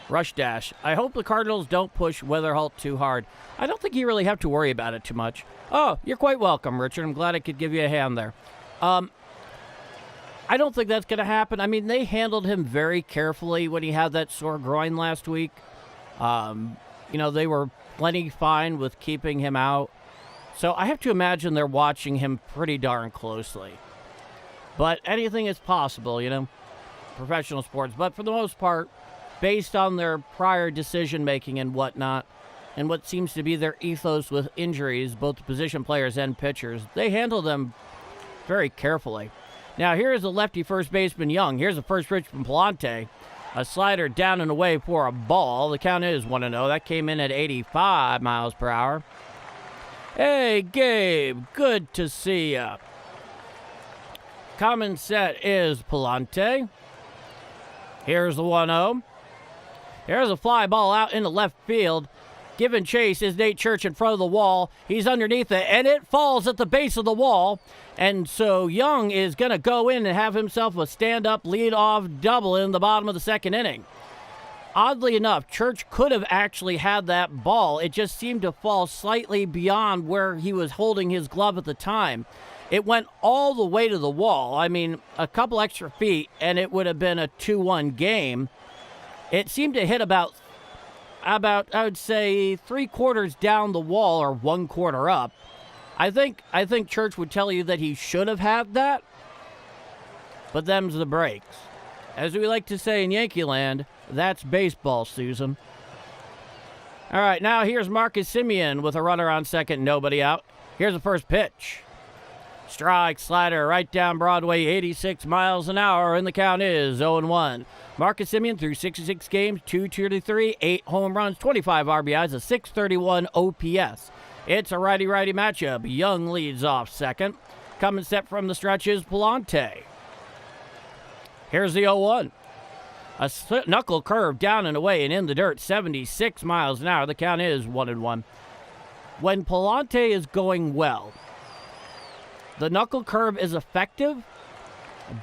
Rush dash. I hope the Cardinals don't push Wetherall too hard. I don't think you really have to worry about it too much. Oh, you're quite welcome, Richard. I'm glad I could give you a hand there. I don't think that's going to happen. I mean, they handled him very carefully when he had that sore groin last week. They were plenty fine with keeping him out. So I have to imagine they're watching him pretty darn closely. But anything is possible, professional sports. But for the most part, based on their prior decision-making and whatnot, and what seems to be their ethos with injuries, both position players and pitchers, they handle them very carefully. Now, here's the lefty first baseman, Young. Here's the first pitch from Pallante. A slider down and away for a ball. The count is 1-0. That came in at 85 miles per hour. Hey, Gabe, good to see ya. Common set is Pallante. Here's the 1-0. Here's a fly ball out into left field. Giving chase is Nate Church in front of the wall. He's underneath it, and it falls at the base of the wall. And so Young is going to go in and have himself a stand-up lead-off double in the bottom of the second inning. Oddly enough, Church could have actually had that ball. It just seemed to fall slightly beyond where he was holding his glove at the time. It went all the way to the wall. I mean, a couple extra feet, and it would have been a 2-1 game. It seemed to hit about I would say 3/4 down the wall or 1/4 up. I think Church would tell you that he should have had that, but them's the breaks. As we like to say in Yankee land, that's baseball, Susan. All right, now here's Marcus Semien with a runner on second, nobody out. Here's the first pitch. Strike, slider, right down Broadway, 86 miles an hour, and the count is 0-1. Marcus Semien through 66 games, 233, 8 home runs, 25 RBIs, a 631 OPS. It's a righty-righty matchup. Young leads off second. Coming set from the stretch is Pallante. Here's the 0-1. A knuckle curve down and away and in the dirt, 76 miles an hour. The count is 1-1. When Pallante is going well, the knuckle curve is effective,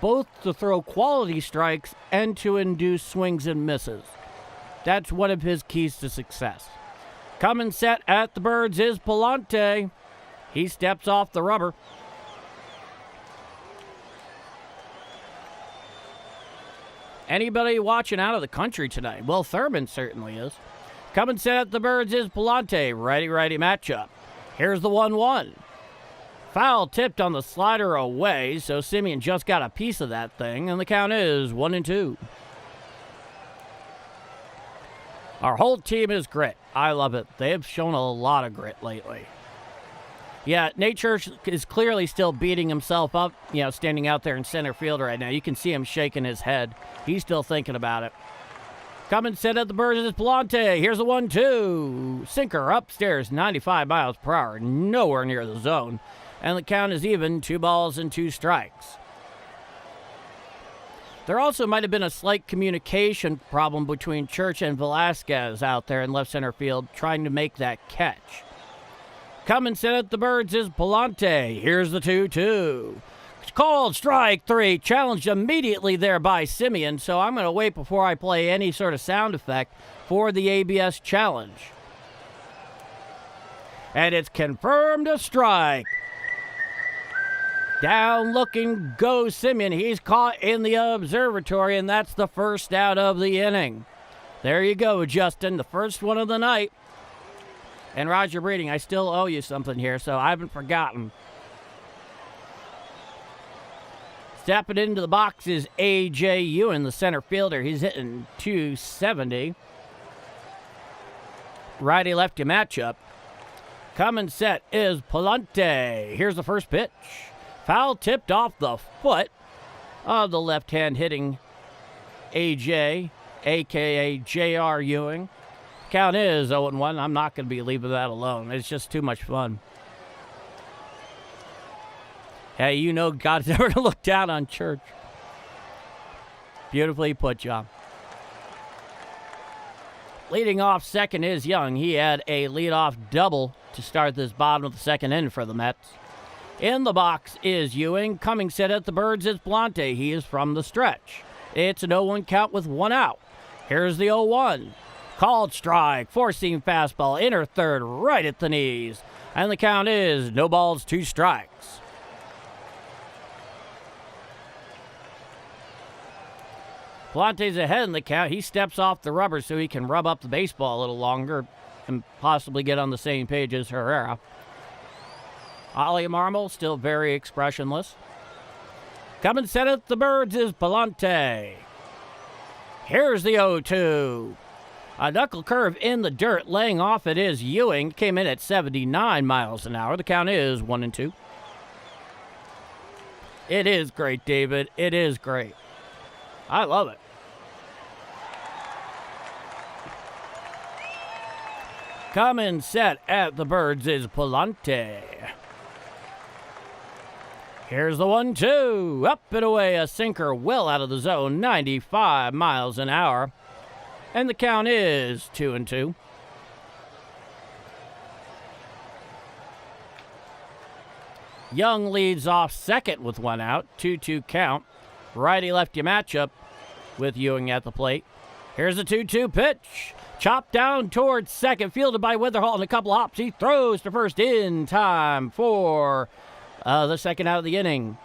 both to throw quality strikes and to induce swings and misses. That's one of his keys to success. Coming set at the Birds is Pallante. He steps off the rubber. Anybody watching out of the country tonight? Well, Thurman certainly is. Coming set at the Birds is Pallante. Righty-righty matchup. Here's the 1-1. Foul tipped on the slider away, so Semien just got a piece of that thing, and the count is 1-2. Our whole team is grit. I love it. They have shown a lot of grit lately. Yeah, Nate Church is clearly still beating himself up, standing out there in center field right now. You can see him shaking his head. He's still thinking about it. Coming set at the Birds is Pallante. Here's the 1-2. Sinker upstairs, 95 miles per hour, nowhere near the zone. And the count is even, 2 balls and 2 strikes. There also might have been a slight communication problem between Church and Velasquez out there in left center field trying to make that catch. Coming set at the Birds is Pallante. Here's the 2-2. Called strike 3, challenged immediately there by Semien, so I'm going to wait before I play any sort of sound effect for the ABS challenge. And it's confirmed a strike. Down looking goes Semien. He's caught in the observatory, and that's the first out of the inning. There you go, Justin, the first one of the night. And Roger Breeding, I still owe you something here, so I haven't forgotten. Stepping into the box is A.J. Ewan, the center fielder. He's hitting .270. Righty-lefty matchup. Coming set is Pallante. Here's the first pitch. Foul tipped off the foot of the left-hand hitting A.J., a.k.a. J.R. Ewing. Count is 0-1. I'm not going to be leaving that alone. It's just too much fun. Hey, God's never going to look down on Church. Beautifully put, John. Leading off second is Young. He had a leadoff double to start this bottom of the second inning for the Mets. In the box is Ewing. Coming set at the Birds is Pallante. He is from the stretch. It's an 0-1 count with 1 out. Here's the 0-1. Called strike, four-seam fastball, inner third, right at the knees. And the count is no balls, 2 strikes. Pallante's ahead in the count. He steps off the rubber so he can rub up the baseball a little longer and possibly get on the same page as Herrera. Ollie Marmol still very expressionless. Coming set at the Birds is Pallante. Here's the 0-2. A knuckle curve in the dirt, laying off it is Ewing. Came in at 79 miles an hour. The count is 1-2. It is great, David. It is great. I love it. Coming set at the Birds is Pallante. Here's the 1-2. Up and away, a sinker well out of the zone, 95 miles an hour. And the count is 2-2. Young leads off second with 1 out, 2-2 count. Righty-lefty matchup with Ewing at the plate. Here's the 2-2 pitch. Chopped down towards second, fielded by Witherhall in a couple hops. He throws to first in time for the second out of the inning.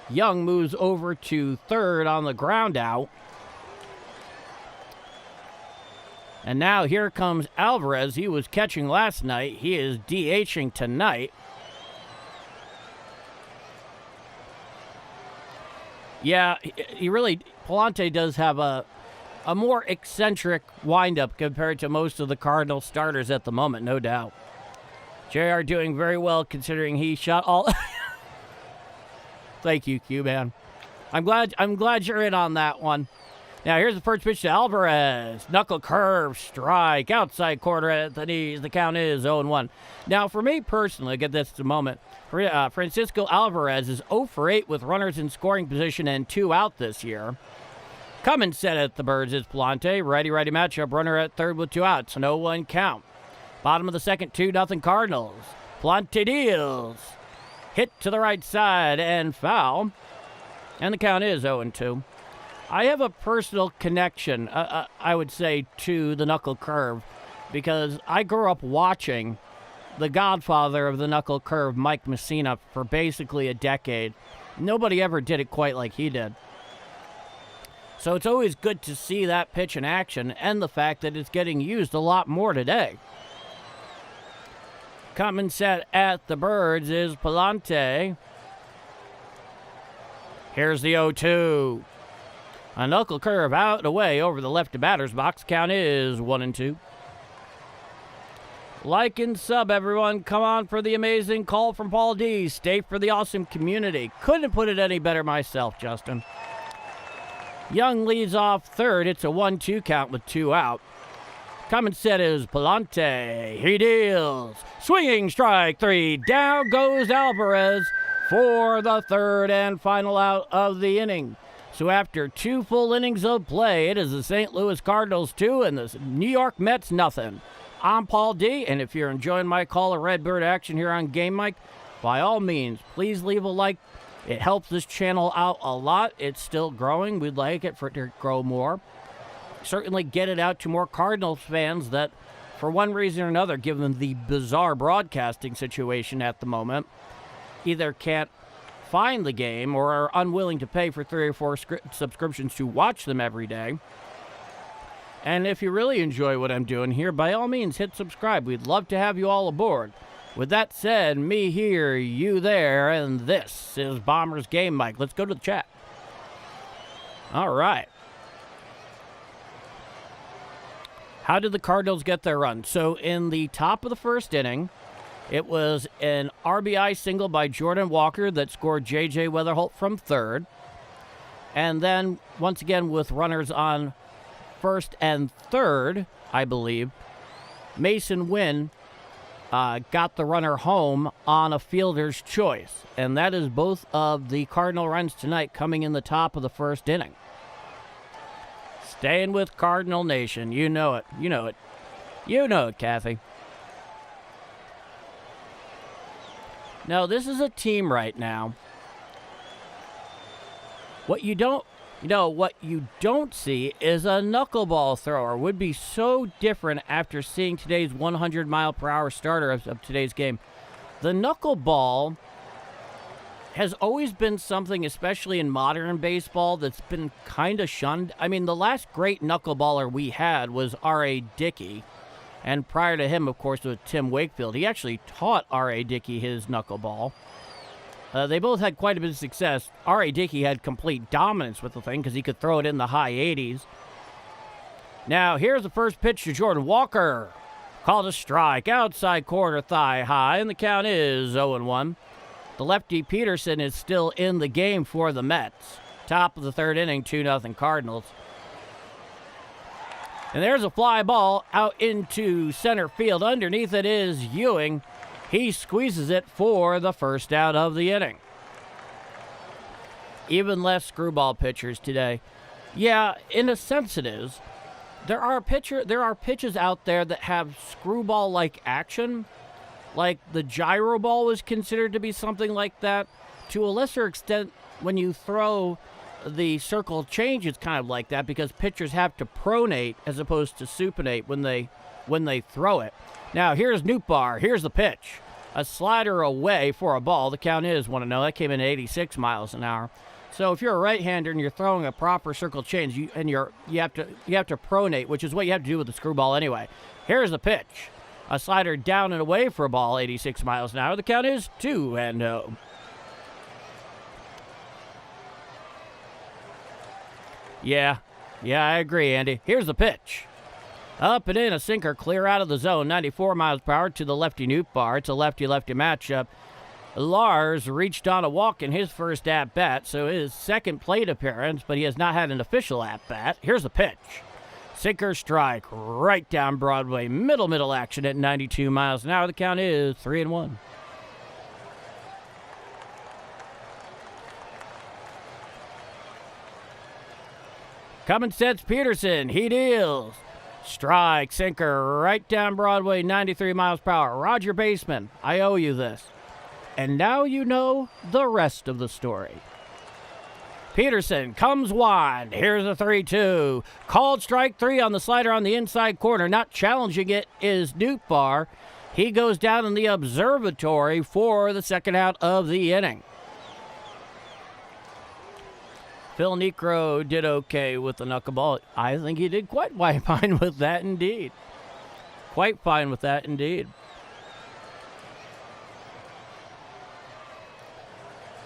Young moves over to third on the ground out. And now here comes Alvarez. He was catching last night. He is DHing tonight. Yeah, Pallante does have a more eccentric windup compared to most of the Cardinals starters at the moment, no doubt. JR doing very well considering he shot all... Thank you, Q-Man. I'm glad you're in on that one. Now, here's the first pitch to Alvarez. Knuckle-curve strike, outside corner at the knees. The count is 0-1. Now, for me personally, get this in a moment. Francisco Alvarez is 0 for 8 with runners in scoring position and 2 out this year. Coming set at the Birds is Pallante. Righty-righty matchup, runner at third with 2 outs. An 0-1 count. Bottom of the second, 2-0 Cardinals. Pallante deals. Hit to the right side and foul. And the count is 0-2. I have a personal connection, I would say, to the knuckle-curve because I grew up watching the godfather of the knuckle-curve, Mike Messina, for basically a decade. Nobody ever did it quite like he did. So it's always good to see that pitch in action and the fact that it's getting used a lot more today. Coming set at the Birds is Pallante. Here's the 0-2. A knuckle curve out and away over the left batter's box. Count is 1-2. Like and sub, everyone. Come on for the amazing call from Paul D. Stay for the awesome community. Couldn't put it any better myself, Justin. Young leads off third. It's a 1-2 count with 2 out. Coming set is Pallante. He deals. Swinging strike 3. Down goes Alvarez for the third and final out of the inning. So after 2 full innings of play, it is the St. Louis Cardinals 2 and the New York Mets nothing. I'm Paul D, and if you're enjoying my call of Redbird action here on Game Mike, by all means, please leave a like. It helps this channel out a lot. It's still growing. We'd like it for it to grow more. Certainly get it out to more Cardinals fans that, for one reason or another, given the bizarre broadcasting situation at the moment, either can't find the game or are unwilling to pay for 3 or 4 subscriptions to watch them every day. And if you really enjoy what I'm doing here, by all means, hit subscribe. We'd love to have you all aboard. With that said, me here, you there, and this is Bombers Game Mike. Let's go to the chat. All right. How did the Cardinals get their run? So in the top of the first inning, it was an RBI single by Jordan Walker that scored J.J. Weatherholt from third. And then, once again, with runners on first and third, I believe, Mason Wynn got the runner home on a fielder's choice. And that is both of the Cardinal runs tonight coming in the top of the first inning. Staying with Cardinal Nation. You know it. You know it. You know it, Kathy. Now, this is a team right now. What you don't see is a knuckleball thrower. Would be so different after seeing today's 100-mile-per-hour starter of today's game. The knuckleball has always been something, especially in modern baseball, that's been kind of shunned. I mean, the last great knuckleballer we had was R.A. Dickey. And prior to him, of course, was Tim Wakefield. He actually taught R.A. Dickey his knuckleball. They both had quite a bit of success. R.A. Dickey had complete dominance with the thing because he could throw it in the high 80s. Now, here's the first pitch to Jordan Walker. Called a strike, outside corner, thigh high, and the count is 0-1. The lefty Peterson is still in the game for the Mets. Top of the third inning, 2-0 Cardinals. And there's a fly ball out into center field. Underneath it is Ewing. He squeezes it for the first out of the inning. Even less screwball pitchers today. Yeah, in a sense it is. There are pitches out there that have screwball-like action. Like the gyro ball was considered to be something like that. To a lesser extent, when you throw the circle change, it's kind of like that because pitchers have to pronate as opposed to supinate when they throw it. Now, here's Nootbaar. Here's the pitch. A slider away for a ball. The count is 1-0. That came in at 86 miles an hour. So if you're a right-hander and you're throwing a proper circle change, you have to pronate, which is what you have to do with the screwball anyway. Here's the pitch. A slider down and away for a ball, 86 miles an hour. The count is 2-0. Yeah, I agree, Andy. Here's the pitch. Up and in, a sinker clear out of the zone, 94 miles per hour to the lefty Nootbaar. It's a lefty-lefty matchup. Lars reached on a walk in his first at-bat, so his second plate appearance, but he has not had an official at-bat. Here's the pitch. Sinker strike right down Broadway. Middle action at 92 miles an hour. The count is 3-1. Coming sets Peterson. He deals. Strike, sinker, right down Broadway, 93 miles per hour. Roger Baseman, I owe you this. And now you know the rest of the story. Peterson comes wide. Here's a 3-2. Called strike 3 on the slider on the inside corner. Not challenging it is Nootbaar. He goes down in the observatory for the second out of the inning. Phil Niekro did okay with the knuckleball. I think he did quite fine with that indeed. Quite fine with that indeed.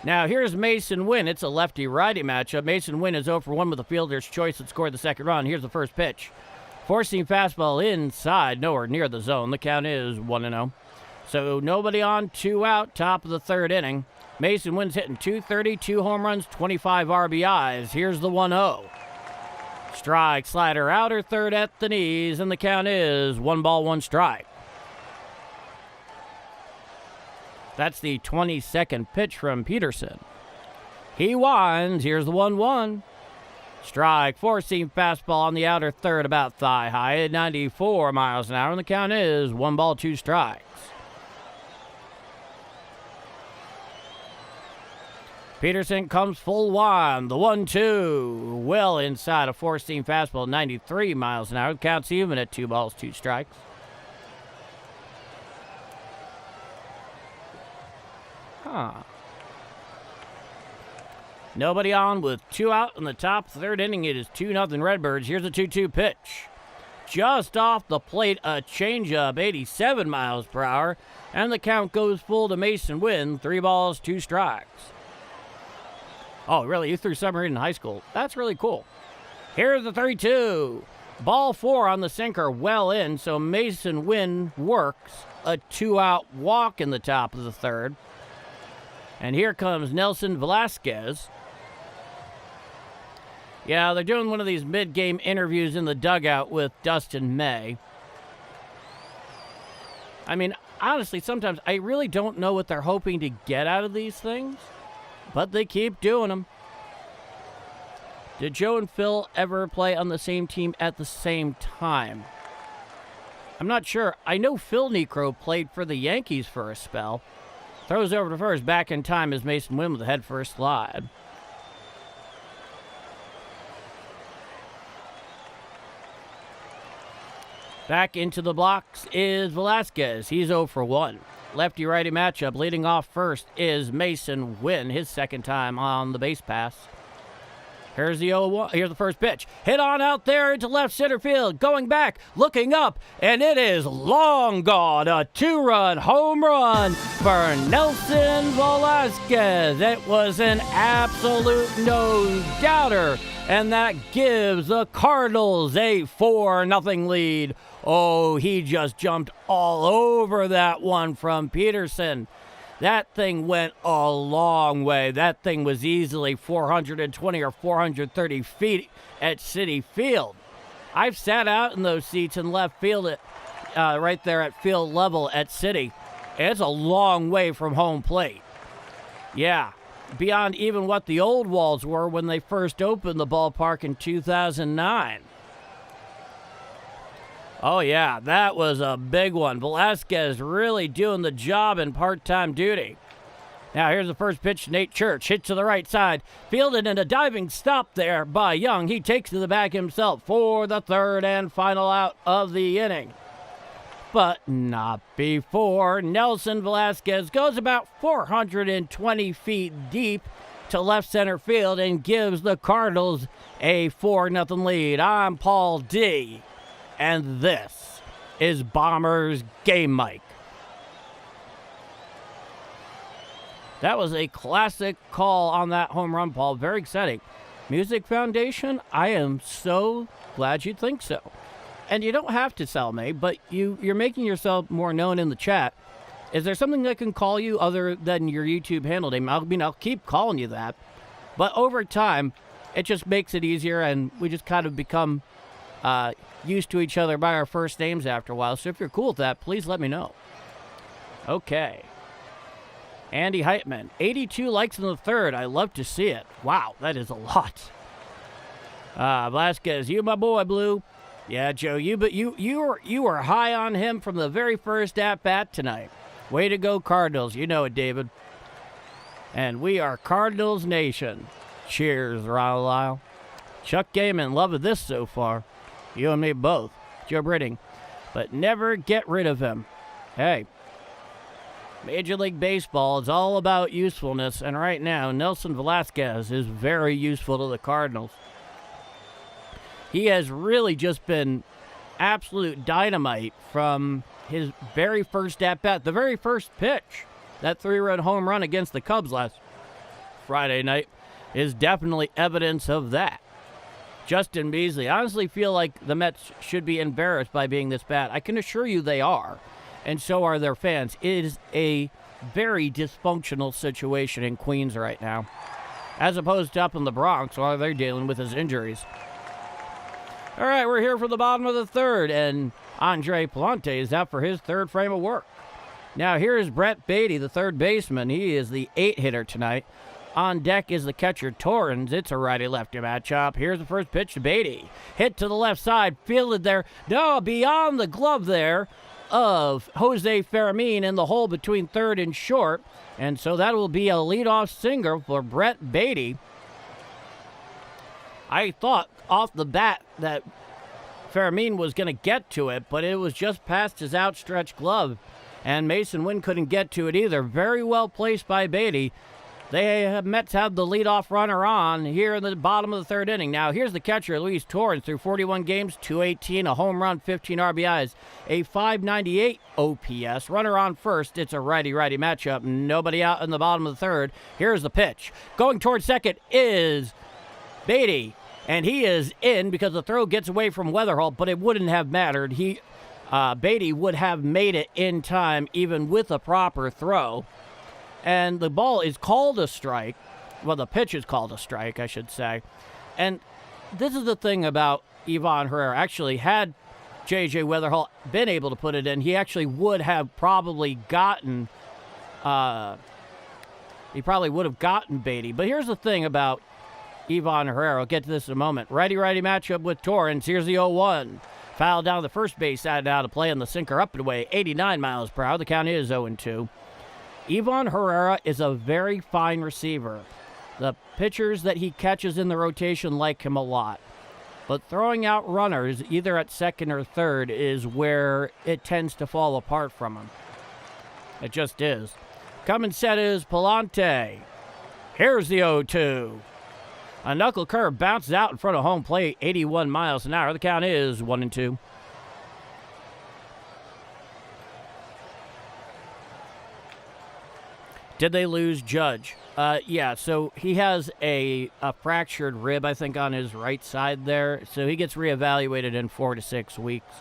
Now, here's Mason Wynn. It's a lefty-righty matchup. Mason Wynn is 0 for 1 with the fielder's choice that scored the second run. Here's the first pitch. Four-seam fastball inside, nowhere near the zone. The count is 1-0. So nobody on, 2 out, top of the third inning. Mason Wynn's hitting .230, 2 home runs, 25 RBIs. Here's the 1-0. Strike, slider, outer third at the knees, and the count is 1 ball, 1 strike. That's the 22nd pitch from Peterson. He winds. Here's the 1-1. Strike, four-seam fastball on the outer third, about thigh high at 94 miles an hour, and the count is 1 ball, 2 strikes. Peterson comes full wind. The 1-2, well inside a four-seam fastball, 93 miles an hour. The count's even at 2 balls, 2 strikes. Nobody on with 2 out in the top third inning. It is 2-0 Redbirds. Here's a 2-2 pitch. Just off the plate, a changeup, 87 miles per hour, and the count goes full to Mason Wynn. 3 balls, 2 strikes. Oh, really? You threw submarine in high school? That's really cool. Here's the 3-2. Ball 4 on the sinker, well in, so Mason Wynn works a 2-out walk in the top of the third. And here comes Nelson Velasquez. Yeah, they're doing one of these mid-game interviews in the dugout with Dustin May. I mean, honestly, sometimes I really don't know what they're hoping to get out of these things, but they keep doing them. Did Joe and Phil ever play on the same team at the same time? I'm not sure. I know Phil Niekro played for the Yankees for a spell. Throws over to first. Back in time is Mason Wynn with a head first slide. Back into the blocks is Velasquez. He's 0 for 1. Lefty-righty matchup. Leading off first is Mason Wynn, his second time on the base pass. Here's the 0-1. Here's the first pitch. Hit on out there into left center field. Going back, looking up, and it is long gone. A 2-run home run for Nelson Velasquez. It was an absolute no-doubter, and that gives the Cardinals a 4-0 lead. Oh, he just jumped all over that one from Peterson. That thing went a long way. That thing was easily 420 or 430 feet at Citi Field. I've sat out in those seats in left field right there at field level at Citi. It's a long way from home plate. Yeah, beyond even what the old walls were when they first opened the ballpark in 2009. Oh, yeah, that was a big one. Velasquez really doing the job in part-time duty. Now, here's the first pitch. Nate Church hit to the right side. Fielded in a diving stop there by Young. He takes to the back himself for the third and final out of the inning. But not before Nelson Velasquez goes about 420 feet deep to left center field and gives the Cardinals a 4-0 lead. I'm Paul D., and this is Bombers Game Mike. That was a classic call on that home run, Paul. Very exciting. Music Foundation, I am so glad you think so. And you don't have to sell me, but you're making yourself more known in the chat. Is there something that can call you other than your YouTube handle name? I mean, I'll keep calling you that. But over time, it just makes it easier, and we just kind of become used to each other by our first names after a while. So if you're cool with that, please let me know. Okay. Andy Heitman, 82 likes in the third. I love to see it. Wow, that is a lot. Velasquez, you my boy, Blue. Yeah, Joe, you were high on him from the very first at-bat tonight. Way to go, Cardinals. You know it, David. And we are Cardinals Nation. Cheers, Lyle. Chuck Gaiman, loving this so far. You and me both. Joe Britting. But never get rid of him. Hey, Major League Baseball is all about usefulness, and right now, Nelson Velasquez is very useful to the Cardinals. He has really just been absolute dynamite from his very first at-bat, the very first pitch. That 3-run home run against the Cubs last Friday night is definitely evidence of that. Justin Beasley, I honestly feel like the Mets should be embarrassed by being this bad. I can assure you they are, and so are their fans. It is a very dysfunctional situation in Queens right now, as opposed to up in the Bronx, while they're dealing with his injuries. All right, we're here for the bottom of the third, and Andre Pallante is out for his third frame of work. Now, here is Brett Beatty, the third baseman. He is the 8-hitter tonight. On deck is the catcher, Torrens. It's a righty-lefty matchup. Here's the first pitch to Beatty. Hit to the left side, fielded there. No, beyond the glove there of Jose Fermin in the hole between third and short. And so that will be a leadoff single for Brett Beatty. I thought off the bat that Fermin was going to get to it, but it was just past his outstretched glove. And Mason Wynn couldn't get to it either. Very well placed by Beatty. Mets have the leadoff runner on here in the bottom of the third inning. Now, here's the catcher, Luis Torrens, through 41 games, 218, a home run, 15 RBIs, a 598 OPS. Runner on first. It's a righty-righty matchup. Nobody out in the bottom of the third. Here's the pitch. Going towards second is Beatty, and he is in because the throw gets away from Weatherholt, but it wouldn't have mattered. Beatty would have made it in time even with a proper throw. And the ball is called a strike. Well, the pitch is called a strike, I should say. And this is the thing about Ivan Herrera. Actually, had J.J. Weatherholt been able to put it in, he actually would have probably gotten Beatty. But here's the thing about Ivan Herrera. I'll get to this in a moment. Righty-righty matchup with Torrens. Here's the 0-1. Foul down the first base side now to play, and the sinker up and away. 89 miles per hour. The count is 0-2. Ivan Herrera is a very fine receiver. The pitchers that he catches in the rotation like him a lot. But throwing out runners, either at second or third, is where it tends to fall apart from him. It just is. Coming set is Pallante. Here's the 0-2. A knuckle curve bounces out in front of home plate, 81 miles an hour. The count is 1-2. Did they lose Judge? Yeah, so he has a fractured rib, I think, on his right side there. So he gets reevaluated in 4 to 6 weeks.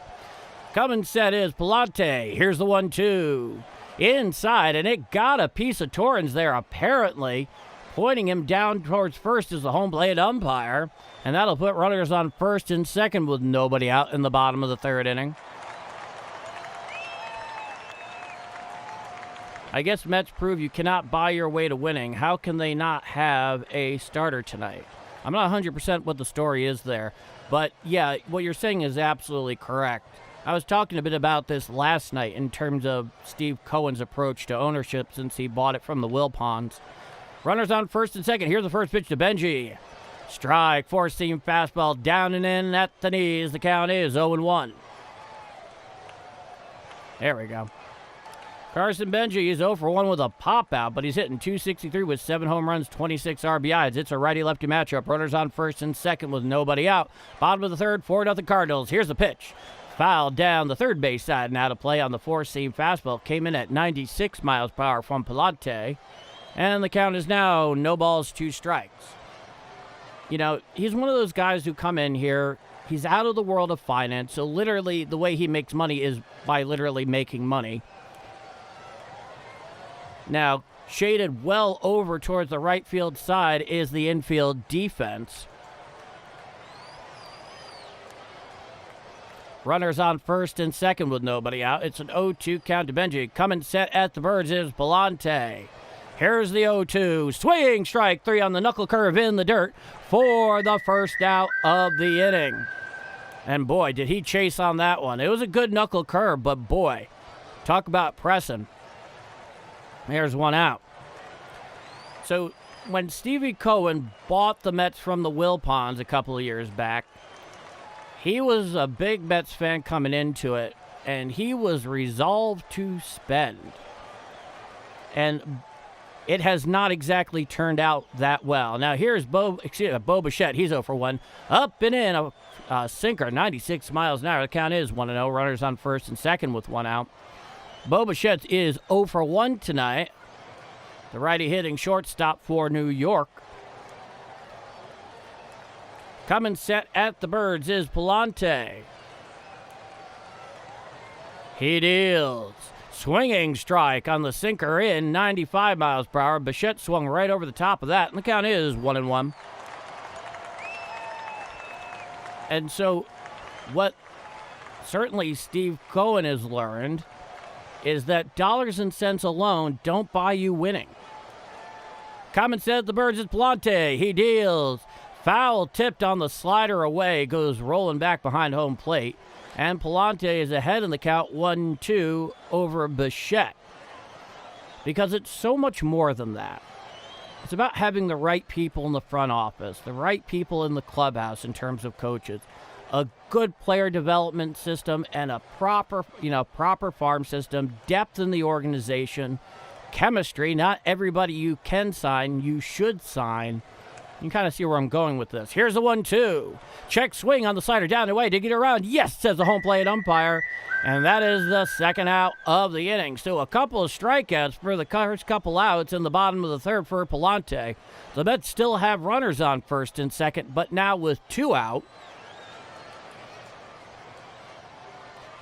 Coming set is Pallante. Here's the 1-2. Inside, and it got a piece of Torrens there, apparently. Pointing him down towards first is the home plate umpire. And that'll put runners on first and second with nobody out in the bottom of the third inning. I guess Mets prove you cannot buy your way to winning. How can they not have a starter tonight? I'm not 100% what the story is there. But, yeah, what you're saying is absolutely correct. I was talking a bit about this last night in terms of Steve Cohen's approach to ownership since he bought it from the Wilpons. Runners on first and second. Here's the first pitch to Benji. Strike, four-seam fastball down and in at the knees. The count is 0-1. There we go. Carson Benji is 0 for 1 with a pop-out, but he's hitting .263 with 7 home runs, 26 RBIs. It's a righty-lefty matchup. Runners on first and second with nobody out. Bottom of the third, 4-0 Cardinals. Here's the pitch. Foul down the third base side. Now to play on the four-seam fastball. Came in at 96 miles per hour from Pallante. And the count is now no balls, 2 strikes. You know, he's one of those guys who come in here. He's out of the world of finance, so literally the way he makes money is by literally making money. Now, shaded well over towards the right field side is the infield defense. Runners on first and second with nobody out. It's an 0-2 count to Benji. Coming set at the Birds is Pallante. Here's the 0-2. Swing strike 3 on the knuckle curve in the dirt for the first out of the inning. And boy, did he chase on that one. It was a good knuckle curve, but boy, talk about pressing. There's one out. So when Stevie Cohen bought the Mets from the Wilpons a couple of years back, he was a big Mets fan coming into it, and he was resolved to spend. And it has not exactly turned out that well. Now here's Bo Bichette. He's 0 for 1. Up and in, a sinker, 96 miles an hour. The count is 1-0. Runners on first and second with 1 out. Bo Bichette is 0 for 1 tonight. The righty hitting shortstop for New York. Coming set at the Birds is Pallante. He deals. Swinging strike on the sinker in 95 miles per hour. Bichette swung right over the top of that, and the count is 1-1. And so what certainly Steve Cohen has learned is that dollars and cents alone don't buy you winning. Coming set at the Birds is Pallante. He deals. Foul tipped on the slider away. Goes rolling back behind home plate. And Pallante is ahead in the count 1-2 over Bichette. Because it's so much more than that. It's about having the right people in the front office, the right people in the clubhouse in terms of coaches, a good player development system, and a proper farm system, depth in the organization, chemistry. Not everybody you can sign, you should sign. You can kind of see where I'm going with this. Here's the 1-2. Check swing on the slider down the way to get around. Yes, says the home plate umpire. And that is the second out of the inning. So a couple of strikeouts for the first couple outs in the bottom of the third for Pallante. The Mets still have runners on first and second, but now with 2 out.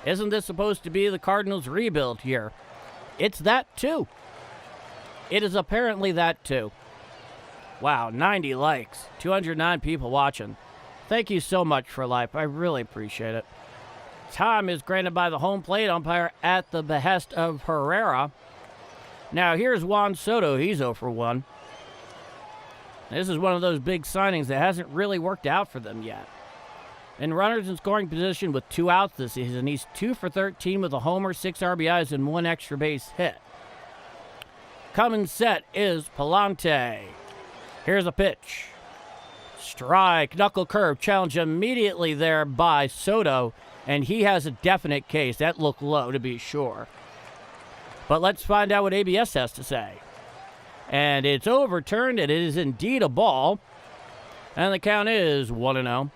Isn't this supposed to be the Cardinals' rebuild year? It's that too. It is apparently that too. Wow, 90 likes, 209 people watching. Thank you so much for life. I really appreciate it. Time is granted by the home plate umpire at the behest of Herrera. Now here's Juan Soto. He's 0 for 1. This is one of those big signings that hasn't really worked out for them yet. In runners in scoring position with 2 outs this season, he's 2 for 13 with a homer, 6 RBIs, and 1 extra base hit. Coming set is Pallante. Here's a pitch. Strike, knuckle curve, challenge immediately there by Soto, and he has a definite case. That looked low, to be sure. But let's find out what ABS has to say. And it's overturned. It is indeed a ball. And the count is 1-0.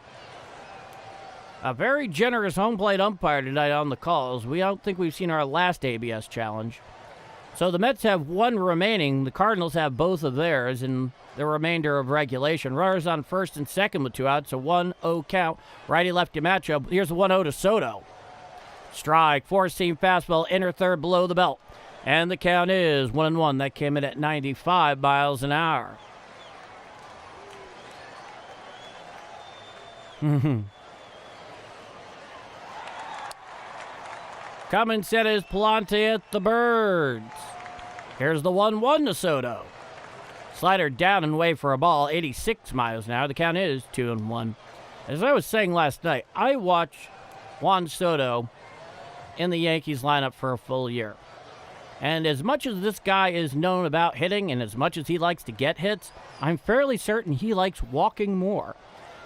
A very generous home plate umpire tonight on the calls. We don't think we've seen our last ABS challenge. So the Mets have 1 remaining. The Cardinals have both of theirs in the remainder of regulation. Runners on first and second with 2 outs. A 1-0 count. Righty-lefty matchup. Here's a 1-0 to Soto. Strike. Four-seam fastball. Inner third below the belt. And the count is 1-1. That came in at 95 miles an hour. Coming set is Pallante at the Birds. Here's the 1-1 to Soto. Slider down and away for a ball, 86 miles an hour. The count is 2-1. As I was saying last night, I watched Juan Soto in the Yankees lineup for a full year. And as much as this guy is known about hitting and as much as he likes to get hits, I'm fairly certain he likes walking more.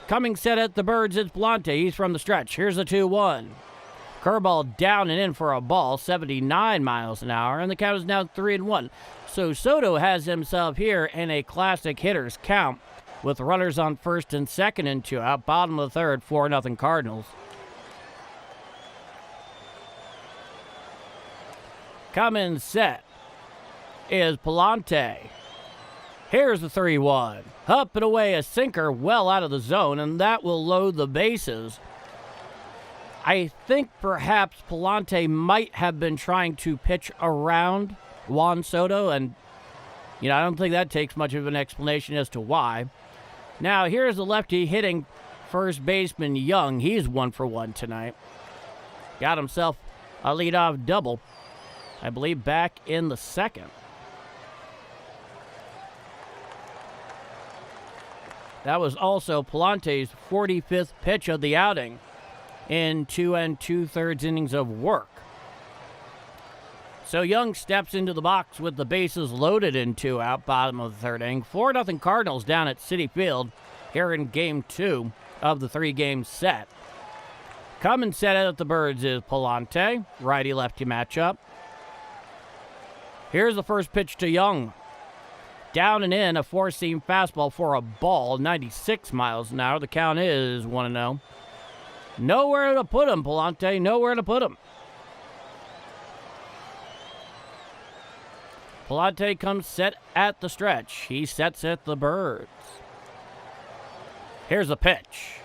Coming set at the Birds, it's Pallante. He's from the stretch. Here's the 2-1. Curveball down and in for a ball, 79 miles an hour, and the count is now 3-1. So Soto has himself here in a classic hitter's count with runners on first and second and 2 out. Bottom of the third, 4-0 Cardinals. Coming set is Pallante. Here's the 3-1. Up and away, a sinker well out of the zone, and that will load the bases. I think perhaps Pallante might have been trying to pitch around Juan Soto, and I don't think that takes much of an explanation as to why. Now, here's the lefty hitting first baseman Young. He's 1 for 1 tonight. Got himself a leadoff double, I believe, back in the second. That was also Pallante's 45th pitch of the outing in 2 2/3 innings of work. So Young steps into the box with the bases loaded in 2 out, bottom of the 3rd inning. 4-0 Cardinals down at Citi Field here in Game 2 of the 3-game set. Coming set at the Birds is Pallante, righty-lefty matchup. Here's the first pitch to Young. Down and in, a 4-seam fastball for a ball, 96 miles an hour. The count is 1-0. Nowhere to put him, Pallante, nowhere to put him. Pallante comes set at the stretch. He sets at the Birds. Here's a pitch.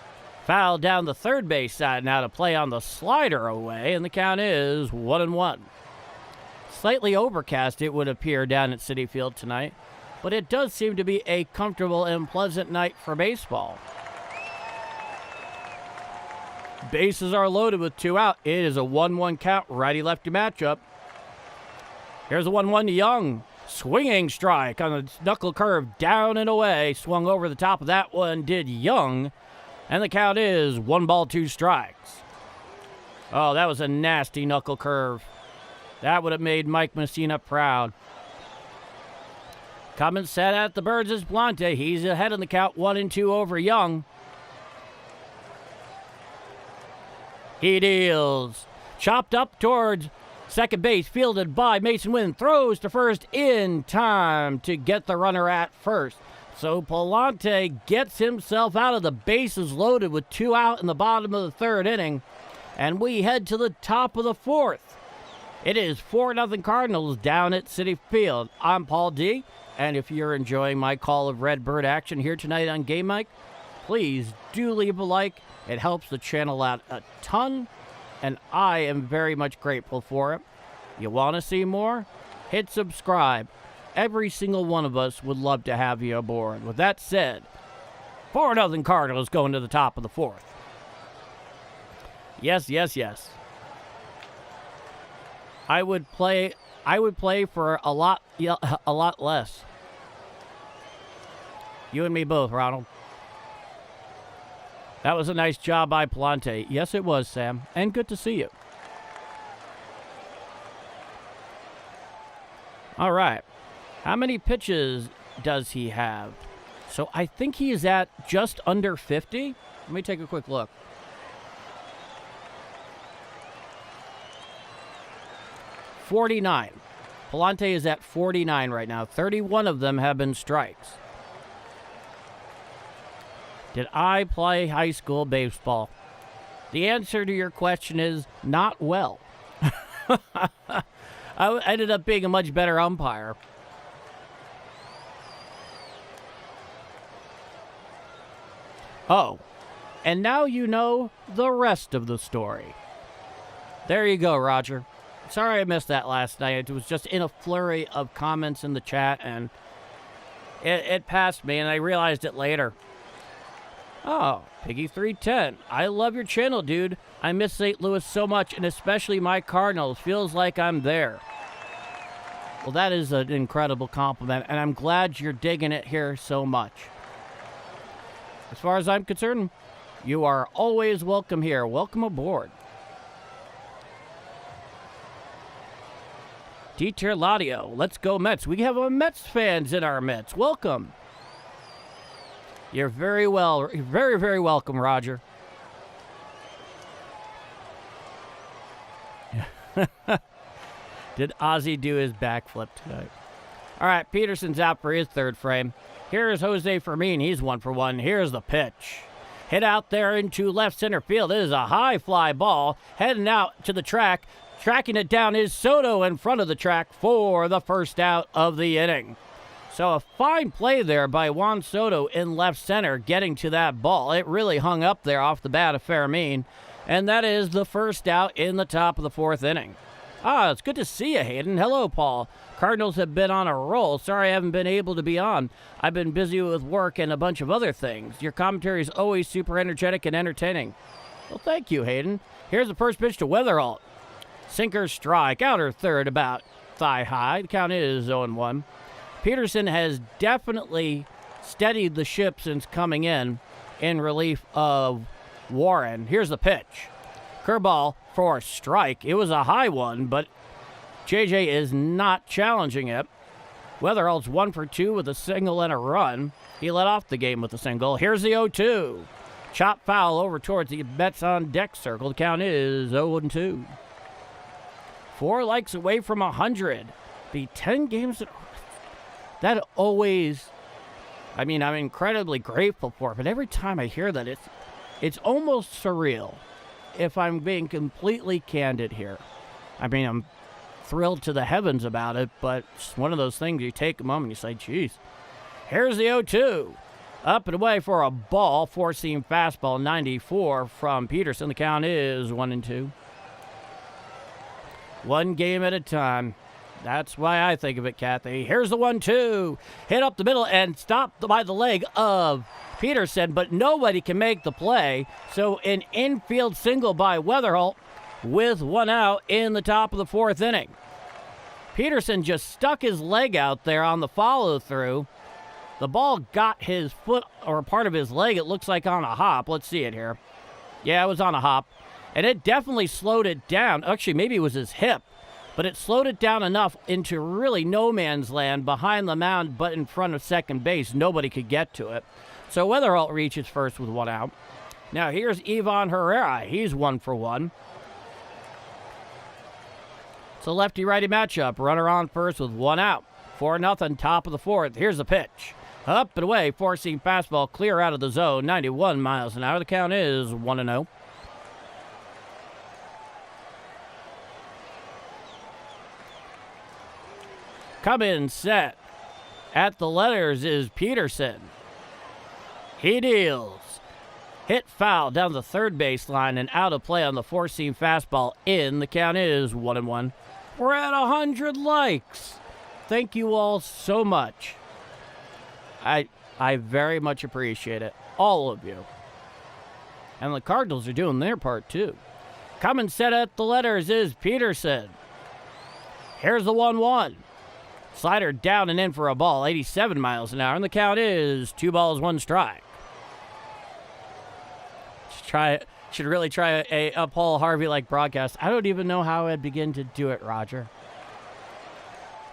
Foul down the third base side now to play on the slider away, and the count is 1-1. Slightly overcast, it would appear, down at Citi Field tonight, but it does seem to be a comfortable and pleasant night for baseball. Bases are loaded with 2 out. It is a 1-1 count, righty-lefty matchup. Here's a 1-1 to Young. Swinging strike on the knuckle curve, down and away. Swung over the top of that one, did Young. And the count is 1-2 strikes. Oh, that was a nasty knuckle curve. That would have made Mike Messina proud. Coming set at the Birds is Pallante. He's ahead in the count, 1-2 over Young. He deals. Chopped up towards second base, fielded by Mason Wynn. Throws to first in time to get the runner at first. So Pallante gets himself out of the bases loaded with 2 out in the bottom of the 3rd inning. And we head to the top of the 4th. It is 4-0 Cardinals down at Citi Field. I'm Paul D. And if you're enjoying my call of Redbird action here tonight on Game Mike, please do leave a like. It helps the channel out a ton, and I am very much grateful for it. You want to see more? Hit subscribe. Every single one of us would love to have you aboard. With that said, 4-0 Cardinals going to the top of the 4th. Yes, yes, yes. I would play for a lot less. You and me both, Ronald. That was a nice job by Pallante. Yes, it was, Sam. And good to see you. All right. How many pitches does he have? So I think he is at just under 50. Let me take a quick look. .49. Pallante is at 49 right now. 31 of them have been strikes. Did I play high school baseball? The answer to your question is not well. I ended up being a much better umpire. Oh, and now you know the rest of the story. There you go, Roger. Sorry I missed that last night. It was just in a flurry of comments in the chat, and it passed me, and I realized it later. Oh, Piggy 310. I love your channel, dude. I miss St. Louis so much, and especially my Cardinals. Feels like I'm there. Well, that is an incredible compliment, and I'm glad you're digging it here so much. As far as I'm concerned, you are always welcome here. Welcome aboard. Dieter Ladio, let's go Mets. We have a Mets fans in our Mets. Welcome. You're very welcome, Roger. Did Ozzy do his backflip tonight? All right, Peterson's out for his 3rd frame. Here's Jose Fermin. He's 1 for 1. Here's the pitch. Hit out there into left center field. It is a high fly ball. Heading out to the track. Tracking it down is Soto in front of the track for the first out of the inning. So a fine play there by Juan Soto in left center, getting to that ball. It really hung up there off the bat of Fermin. And that is the first out in the top of the 4th inning. It's good to see you, Hayden. Hello, Paul. Cardinals have been on a roll. Sorry I haven't been able to be on. I've been busy with work and a bunch of other things. Your commentary is always super energetic and entertaining. Well, thank you, Hayden. Here's the first pitch to Weatherall. Sinker strike, outer third, about thigh high. The count is 0-1. Peterson has definitely steadied the ship since coming in relief of Warren. Here's the pitch. Curveball for a strike. It was a high one, but JJ is not challenging it. Weatherall's 1 for 2 with a single and a run. He led off the game with a single. Here's the 0-2. Chop foul over towards the Mets on deck circle. The count is 0-2. 4 likes away from 100. The 10 games that always, I'm incredibly grateful for it, but every time I hear that, it's almost surreal, if I'm being completely candid here. I'm thrilled to the heavens about it, but it's one of those things you take a moment and you say, geez. Here's the 0-2. Up and away for a ball, four-seam fastball, 94 from Peterson. The count is 1-2. One game at a time. That's why I think of it, Kathy. Here's the 1-2. Hit up the middle and stopped by the leg of Peterson, but nobody can make the play. So an infield single by Weatherall with 1 out in the top of the 4th inning. Peterson just stuck his leg out there on the follow-through. The ball got his foot or part of his leg, it looks like, on a hop. Let's see it here. Yeah, it was on a hop. And it definitely slowed it down. Actually, maybe it was his hip. But it slowed it down enough into really no man's land behind the mound, but in front of second base. Nobody could get to it. So Weatherall reaches first with 1 out. Now here's Ivan Herrera. He's 1 for 1. It's a lefty-righty matchup. Runner on first with 1 out. 4-0, top of the 4th. Here's the pitch. Up and away, four-seam fastball, clear out of the zone, 91 miles an hour. The count is 1-0. Come in set. At the letters is Peterson. He deals. Hit foul down the third baseline and out of play on the four-seam fastball in. The count is 1-1. We're at 100 likes. Thank you all so much. I very much appreciate it. All of you. And the Cardinals are doing their part, too. Coming set at the letters is Peterson. Here's the 1-1. Slider down and in for a ball, 87 miles an hour, and the count is 2 balls, 1 strike. Should really try a Paul Harvey-like broadcast. I don't even know how I'd begin to do it, Roger.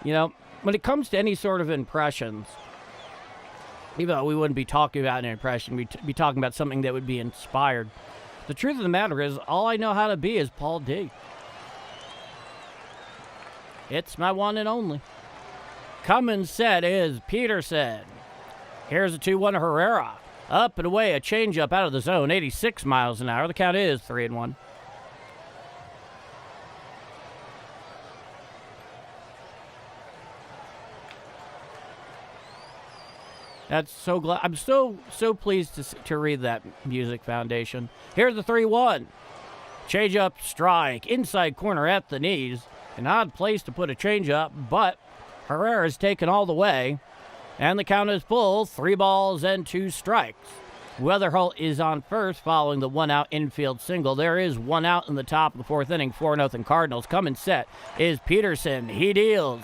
You know, when it comes to any sort of impressions, even though we wouldn't be talking about an impression, we'd be talking about something that would be inspired. The truth of the matter is, all I know how to be is Paul D. It's my one and only. Coming set is Peterson. Here's a 2-1 Herrera. Up and away, a changeup out of the zone, 86 miles an hour. The count is 3-1. That's so glad. I'm so pleased to read that, Music Foundation. Here's the 3-1. Changeup strike, inside corner at the knees. An odd place to put a changeup, but Herrera's taken all the way. And the count is full, 3 balls and 2 strikes. Weatherall is on first following the 1-out infield single. There is 1 out in the top of the 4th inning, 4-0 Cardinals. Coming set is Peterson. He deals.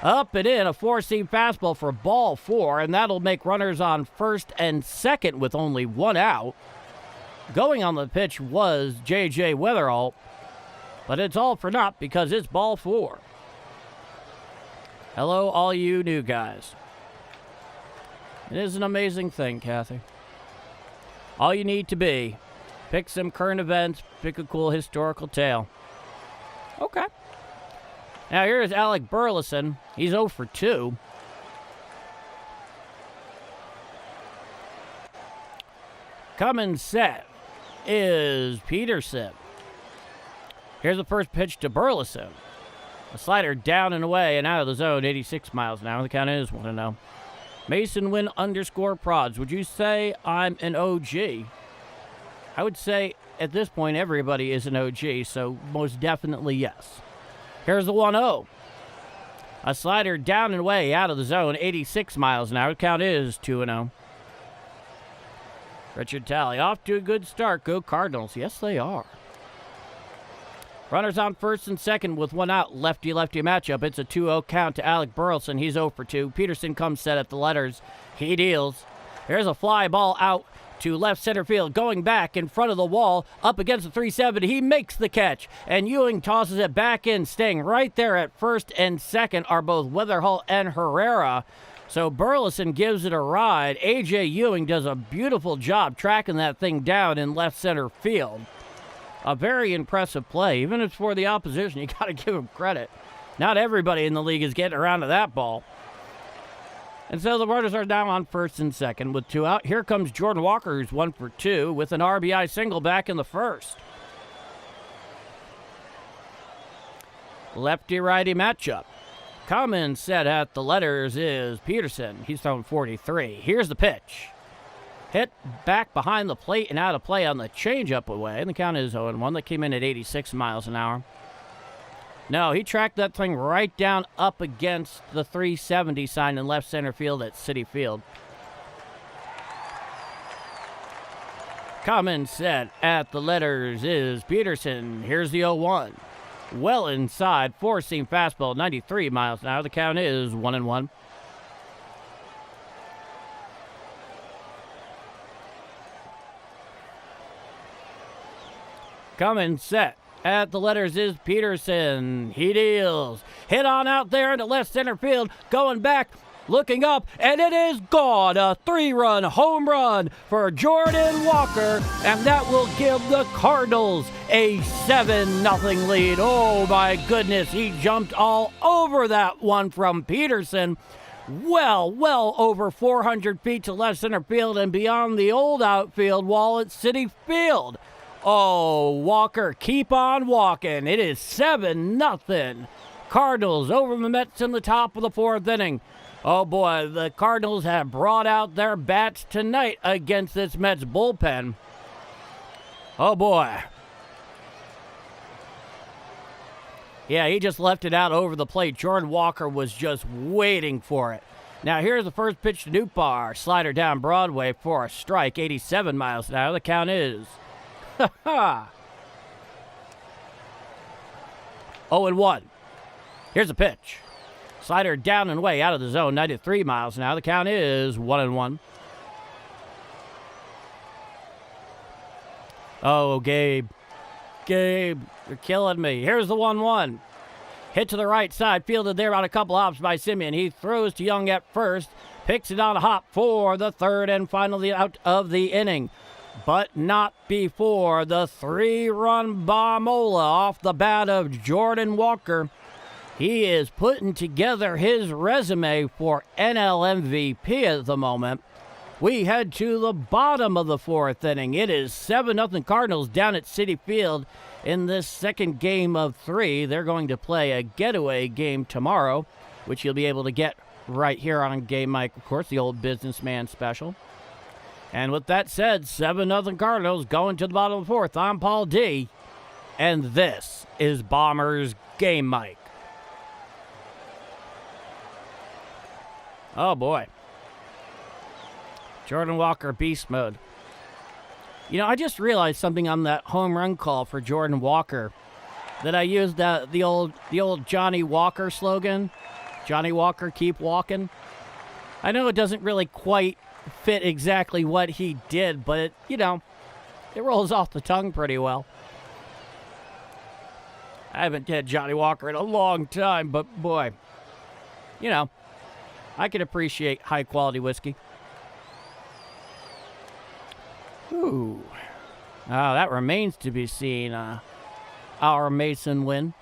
Up and in, a four-seam fastball for ball 4, and that'll make runners on first and second with only 1 out. Going on the pitch was J.J. Weatherall, but it's all for naught because it's ball 4. Hello, all you new guys. It is an amazing thing, Kathy. All you need to be, pick some current events, pick a cool historical tale. Okay. Now here's Alec Burleson. He's 0 for 2. Coming set is Peterson. Here's the first pitch to Burleson. A slider down and away and out of the zone, 86 miles an hour. The count is 1-0. Mason Wynn _prods. Would you say I'm an OG? I would say at this point everybody is an OG, so most definitely yes. Here's the 1-0. A slider down and away out of the zone, 86 miles an hour. The count is 2-0. Richard Talley off to a good start. Go Cardinals. Yes, they are. Runners on first and second with 1 out. Lefty-lefty matchup. It's a 2-0 count to Alec Burleson. He's 0 for 2. Peterson comes set at the letters. He deals. Here's a fly ball out to left center field, going back in front of the wall, up against the 370. He makes the catch, and Ewing tosses it back in, staying right there at first and second are both Weatherhull and Herrera. So Burleson gives it a ride. A.J. Ewing does a beautiful job tracking that thing down in left center field. A very impressive play. Even if it's for the opposition, you got to give him credit. Not everybody in the league is getting around to that ball. And so the runners are down on first and second with 2 out. Here comes Jordan Walker, who's 1 for 2 with an RBI single back in the first. Lefty-righty matchup. Coming set at the letters is Peterson. He's thrown 43. Here's the pitch. Hit back behind the plate and out of play on the changeup away. And the count is 0-1. That came in at 86 miles an hour. No, he tracked that thing right down up against the 370 sign in left center field at Citi Field. Coming set at the letters is Peterson. Here's the 0-1. Well inside, four-seam fastball, 93 miles an hour. The count is 1-1. Coming set at the letters is Peterson. He deals. Hit on out there into left center field. Going back, looking up, and it is gone. A 3-run home run for Jordan Walker, and that will give the Cardinals a 7-0 lead. Oh, my goodness. He jumped all over that one from Peterson. Well over 400 feet to left center field and beyond the old outfield wall at Citi Field. Oh, Walker, keep on walking. It is 7-0. Cardinals over the Mets in the top of the 4th inning. Oh, boy, the Cardinals have brought out their bats tonight against this Mets bullpen. Oh, boy. Yeah, he just left it out over the plate. Jordan Walker was just waiting for it. Now, here's the first pitch to Nootbaar. Slider down Broadway for a strike, 87 miles an hour. The count is 0-1. Here's a pitch. Slider down and away out of the zone, 93 miles an hour. The count is 1-1. Oh, Gabe. Gabe, you're killing me. Here's the 1-1. Hit to the right side, fielded there on a couple hops by Simeon. He throws to Young at first, picks it on a hop for the 3rd and final out of the inning. But not before the 3-run bombola off the bat of Jordan Walker. He is putting together his resume for NL MVP at the moment. We head to the bottom of the 4th inning. It is 7-0 Cardinals down at Citi Field in this second game of 3. They're going to play a getaway game tomorrow, which you'll be able to get right here on Game Mike, of course, the old businessman special. And with that said, 7-0 Cardinals going to the bottom of the 4th. I'm Paul D, and this is Bombers Game Mike. Oh, boy. Jordan Walker, beast mode. You know, I just realized something on that home run call for Jordan Walker, that I used the old Johnny Walker slogan. Johnny Walker, keep walking. I know it doesn't really quite fit exactly what he did, but it rolls off the tongue pretty well. I haven't had Johnny Walker in a long time, but boy, I can appreciate high quality whiskey. Ooh. Oh, that remains to be seen. Our Mason win.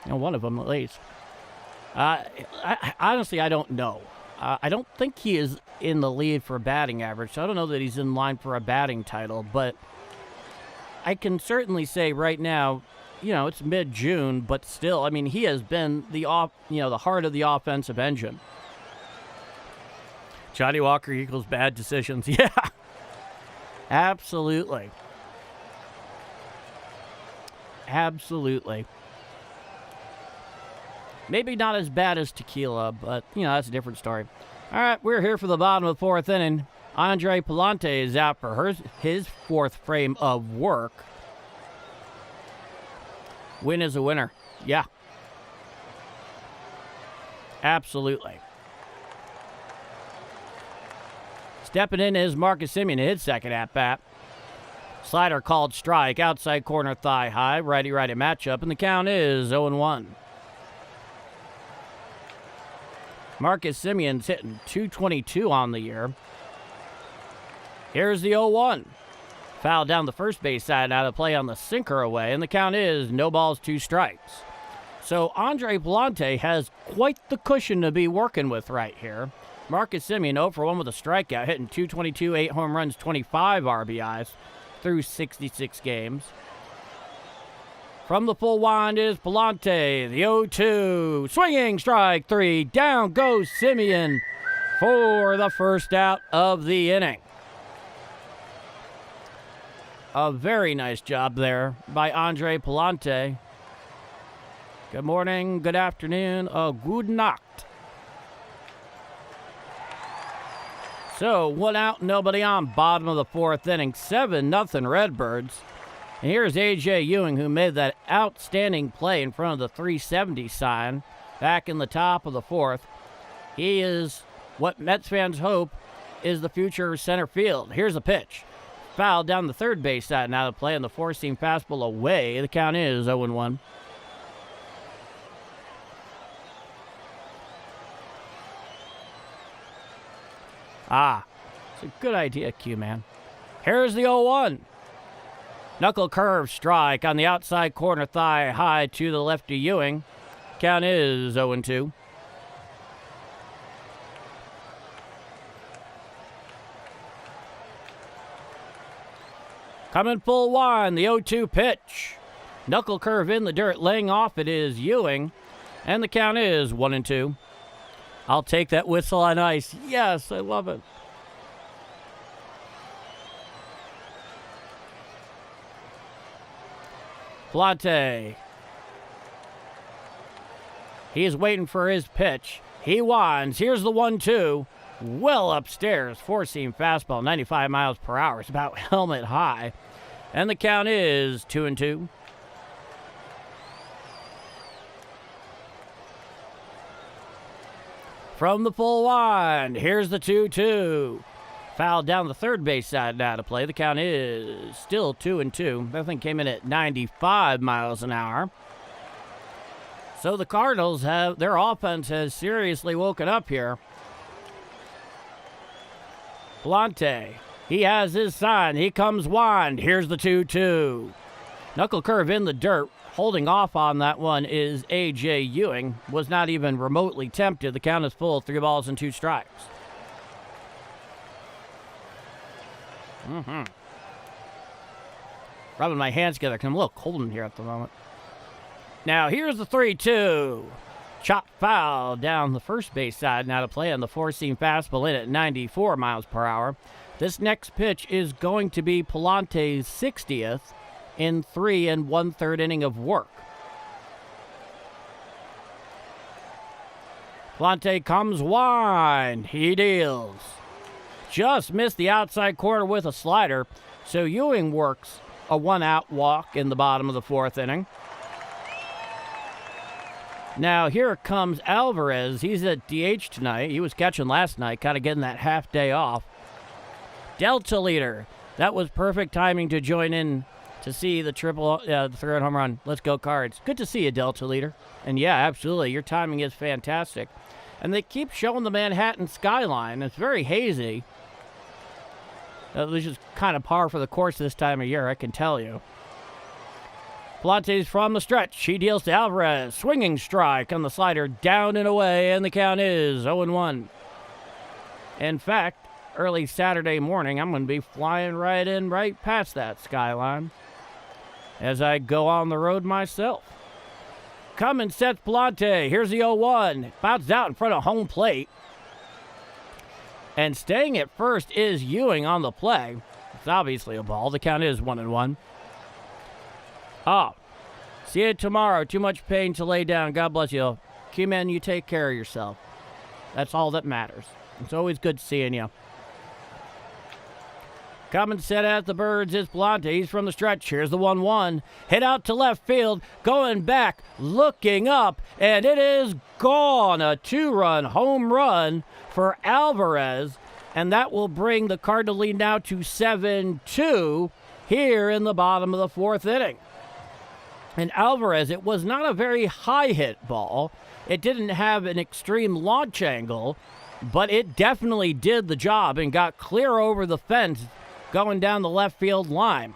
One of them at least. Honestly, I don't know. I don't think he is in the lead for batting average, so I don't know that he's in line for a batting title, but I can certainly say right now, it's mid-June, but still, I mean, he has been the heart of the offensive engine. Johnny Walker equals bad decisions. Yeah, absolutely. Maybe not as bad as tequila, but, that's a different story. All right, we're here for the bottom of the 4th inning. Andre Pallante is out for his 4th frame of work. Win is a winner. Yeah. Absolutely. Stepping in is Marcus Semien to hit second at bat. Slider called strike, outside corner thigh high, righty-righty matchup, and the count is 0-1. Marcus Semien's hitting .222 on the year. Here's the 0-1. Foul down the first base side, out of play on the sinker away, and the count is no balls, 2 strikes. So Andre Pallante has quite the cushion to be working with right here. Marcus Semien 0 for 1 with a strikeout, hitting .222, 8 home runs, 25 RBIs through 66 games. From the full wind is Pallante, the 0-2. Swinging strike 3. Down goes Semien for the first out of the inning. A very nice job there by Andre Pallante. Good morning, good afternoon, good Nacht. So, 1 out, nobody on, bottom of the 4th inning, 7-0 Redbirds. And here's A.J. Ewing, who made that outstanding play in front of the 370 sign back in the top of the 4th. He is what Mets fans hope is the future center field. Here's a pitch. Foul down the third base side, now to play on the 4-seam fastball away. The count is 0-1. It's a good idea, Q-Man. Here's the 0-1. Knuckle-curve strike on the outside corner thigh high to the lefty Ewing. Count is 0-2. Coming full wind, the 0-2 pitch. Knuckle-curve in the dirt, laying off it is Ewing. And the count is 1-2. I'll take that whistle on ice. Yes, I love it. Pallante. He's waiting for his pitch. He winds. Here's the 1-2. Well upstairs. 4-seam fastball, 95 miles per hour. It's about helmet high. And the count is 2-2. From the full wind, here's the 2-2. Foul down the third base side now to play. The count is still 2-2. That thing came in at 95 miles an hour. So the Cardinals their offense has seriously woken up here. Pallante, he has his sign. He comes wind. Here's the 2-2. Knuckle curve in the dirt. Holding off on that one is A.J. Ewing. Was not even remotely tempted. The count is full. 3 balls and 2 strikes. Rubbing my hands together because I'm a little cold in here at the moment. Now here's the 3-2. Chop foul down the first base side. Now to play on the 4-seam fastball in at 94 miles per hour. This next pitch is going to be Pallante's 60th. In 3 1/3 inning of work. Pallante comes wide. He deals. Just missed the outside corner with a slider. So Ewing works a 1-out walk in the bottom of the 4th inning. Now here comes Alvarez. He's at DH tonight. He was catching last night, kind of getting that half day off. Delta leader. That was perfect timing to join in to see the the third home run. Let's go Cards. Good to see you, Delta leader. And yeah, absolutely, your timing is fantastic. And they keep showing the Manhattan skyline. It's very hazy. This is kind of par for the course this time of year, I can tell you. Pallante's from the stretch. He deals to Alvarez. Swinging strike on the slider, down and away, and the count is 0-1. In fact, early Saturday morning, I'm going to be flying right past that skyline as I go on the road myself. Coming sets Pallante. Here's the 0-1. Bounced out in front of home plate. And staying at first is Ewing on the play. It's obviously a ball. The count is 1-1. See you tomorrow. Too much pain to lay down. God bless you. Q-Man, you take care of yourself. That's all that matters. It's always good seeing you. Coming set at the Birds is Pallante. He's from the stretch. Here's the 1-1. Hit out to left field. Going back. Looking up. And it is gone. A 2-run home run for Alvarez. And that will bring the Cardinal lead now to 7-2 here in the bottom of the fourth inning. And Alvarez, it was not a very high hit ball. It didn't have an extreme launch angle, but it definitely did the job and got clear over the fence going down the left field line.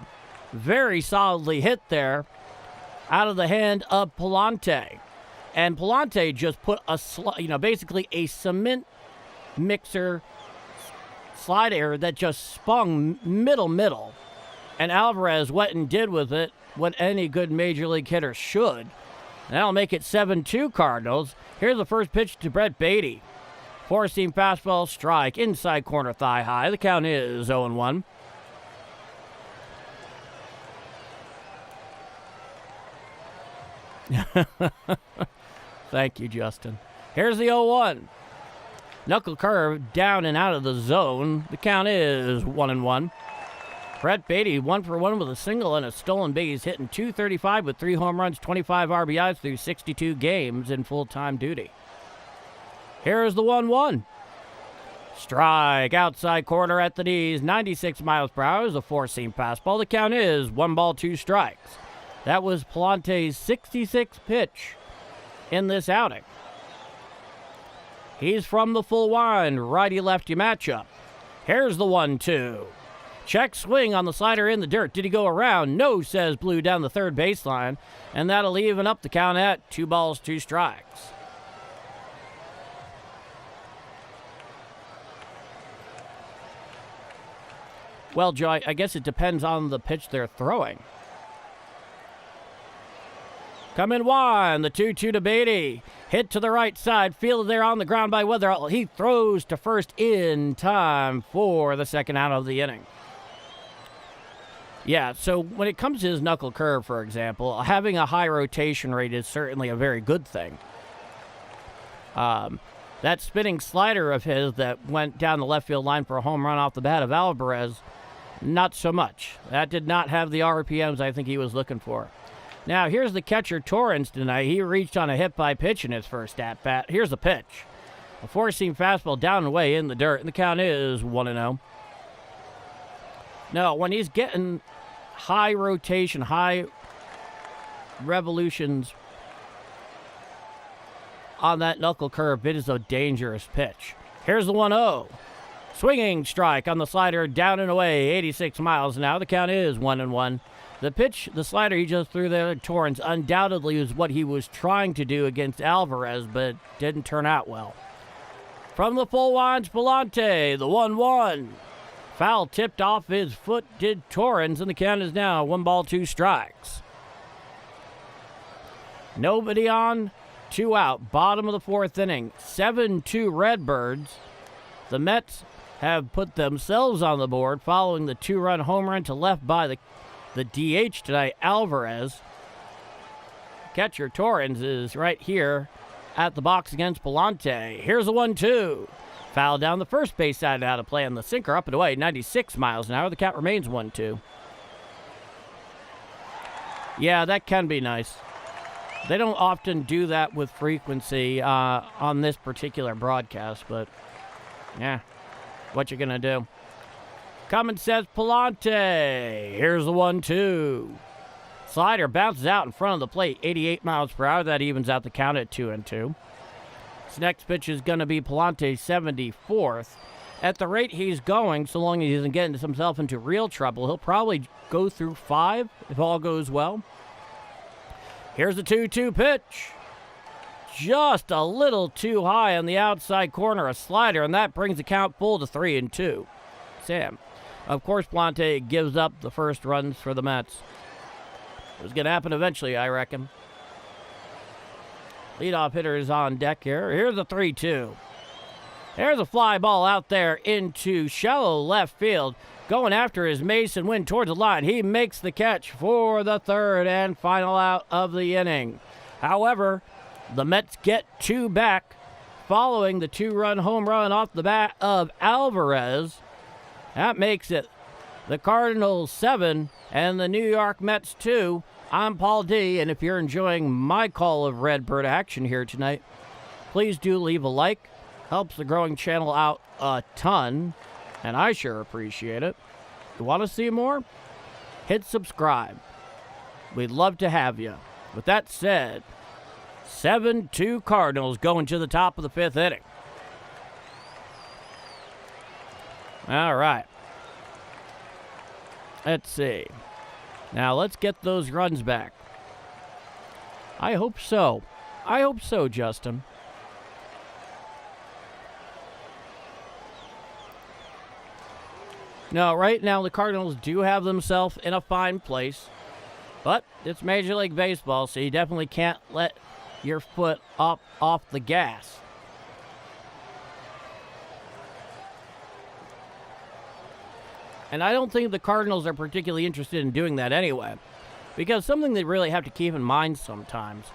Very solidly hit there out of the hand of Pallante. And Pallante just put basically a cement mixer slider that just spun middle. And Alvarez went and did with it what any good major league hitter should. That'll make it 7-2 Cardinals. Here's the first pitch to Brett Beatty. Four-seam fastball, strike, inside corner, thigh high. The count is 0-1. Thank you, Justin. Here's the 0-1. Knuckle curve down and out of the zone. The count is 1-1. Brett Beatty 1 for 1 with a single and a stolen base, hitting .235 with 3 home runs, 25 RBIs through 62 games in full-time duty. Here's the 1-1. Strike, outside corner at the knees, 96 miles per hour is a four-seam fastball. The count is 1 ball, 2 strikes. That was Pallante's 66th pitch in this outing. He's from the full wind, righty-lefty matchup. Here's the 1-2. Check swing on the slider in the dirt. Did he go around? No, says Blue down the third baseline. And that'll even up the count at 2 balls, 2 strikes. Well, Joe, I guess it depends on the pitch they're throwing. Coming one, the 2-2 to Beatty. Hit to the right side, fielded there on the ground by Weatherall. He throws to first in time for the second out of the inning. Yeah, so when it comes to his knuckle curve, for example, having a high rotation rate is certainly a very good thing. That spinning slider of his that went down the left field line for a home run off the bat of Alvarez, not so much. That did not have the RPMs I think he was looking for. Now, here's the catcher Torrens tonight. He reached on a hit-by-pitch in his first at-bat. Here's the pitch. A four-seam fastball down and away in the dirt, and the count is 1-0. No, when he's getting high rotation, high revolutions on that knuckle curve, it is a dangerous pitch. Here's the 1-0. Swinging strike on the slider, down and away, 86 miles an hour. The count is 1-1. The pitch, the slider he just threw there, Torrens, undoubtedly was what he was trying to do against Alvarez, but didn't turn out well. From the full winds, Pallante, the 1-1. Foul tipped off his foot, did Torrens, and the count is now 1 ball, 2 strikes. Nobody on, 2 out. Bottom of the fourth inning, 7-2 Redbirds. The Mets have put themselves on the board following the 2-run home run to left by the DH tonight, Alvarez. Catcher Torrens is right here at the box against Pallante. Here's a 1-2. Foul down the first base side out of play on the sinker, up and away, 96 miles an hour. The count remains 1-2. Yeah, that can be nice. They don't often do that with frequency on this particular broadcast, but yeah, what you gonna do? Coming says Pallante. Here's the 1-2. Slider bounces out in front of the plate, 88 miles per hour. That evens out the count at 2-2. This next pitch is going to be Pallante's 74th. At the rate he's going, so long as he doesn't get himself into real trouble, he'll probably go through 5 if all goes well. Here's the 2-2 pitch. Just a little too high on the outside corner, a slider, and that brings the count full to 3-2. Sam. Of course, Pallante gives up the first runs for the Mets. It was going to happen eventually, I reckon. Leadoff hitter is on deck here. Here's a 3-2. There's a fly ball out there into shallow left field. Going after his Mason Wynn towards the line. He makes the catch for the third and final out of the inning. However, the Mets get 2 back following the 2-run home run off the bat of Alvarez. That makes it the Cardinals 7 and the New York Mets 2. I'm Paul D, and if you're enjoying my call of Redbird action here tonight, please do leave a like, Helps the growing channel out a ton, and I sure appreciate it. You want to see more? Hit subscribe. We'd love to have you. With that said, 7-2 Cardinals going to the top of the 5th inning. All right. Let's see. Now let's get those runs back. I hope so. I hope so, Justin. No, right now the Cardinals do have themselves in a fine place, but it's Major League Baseball, so you definitely can't let your foot up off the gas. And I don't think the Cardinals are particularly interested in doing that anyway, because something they really have to keep in mind sometimes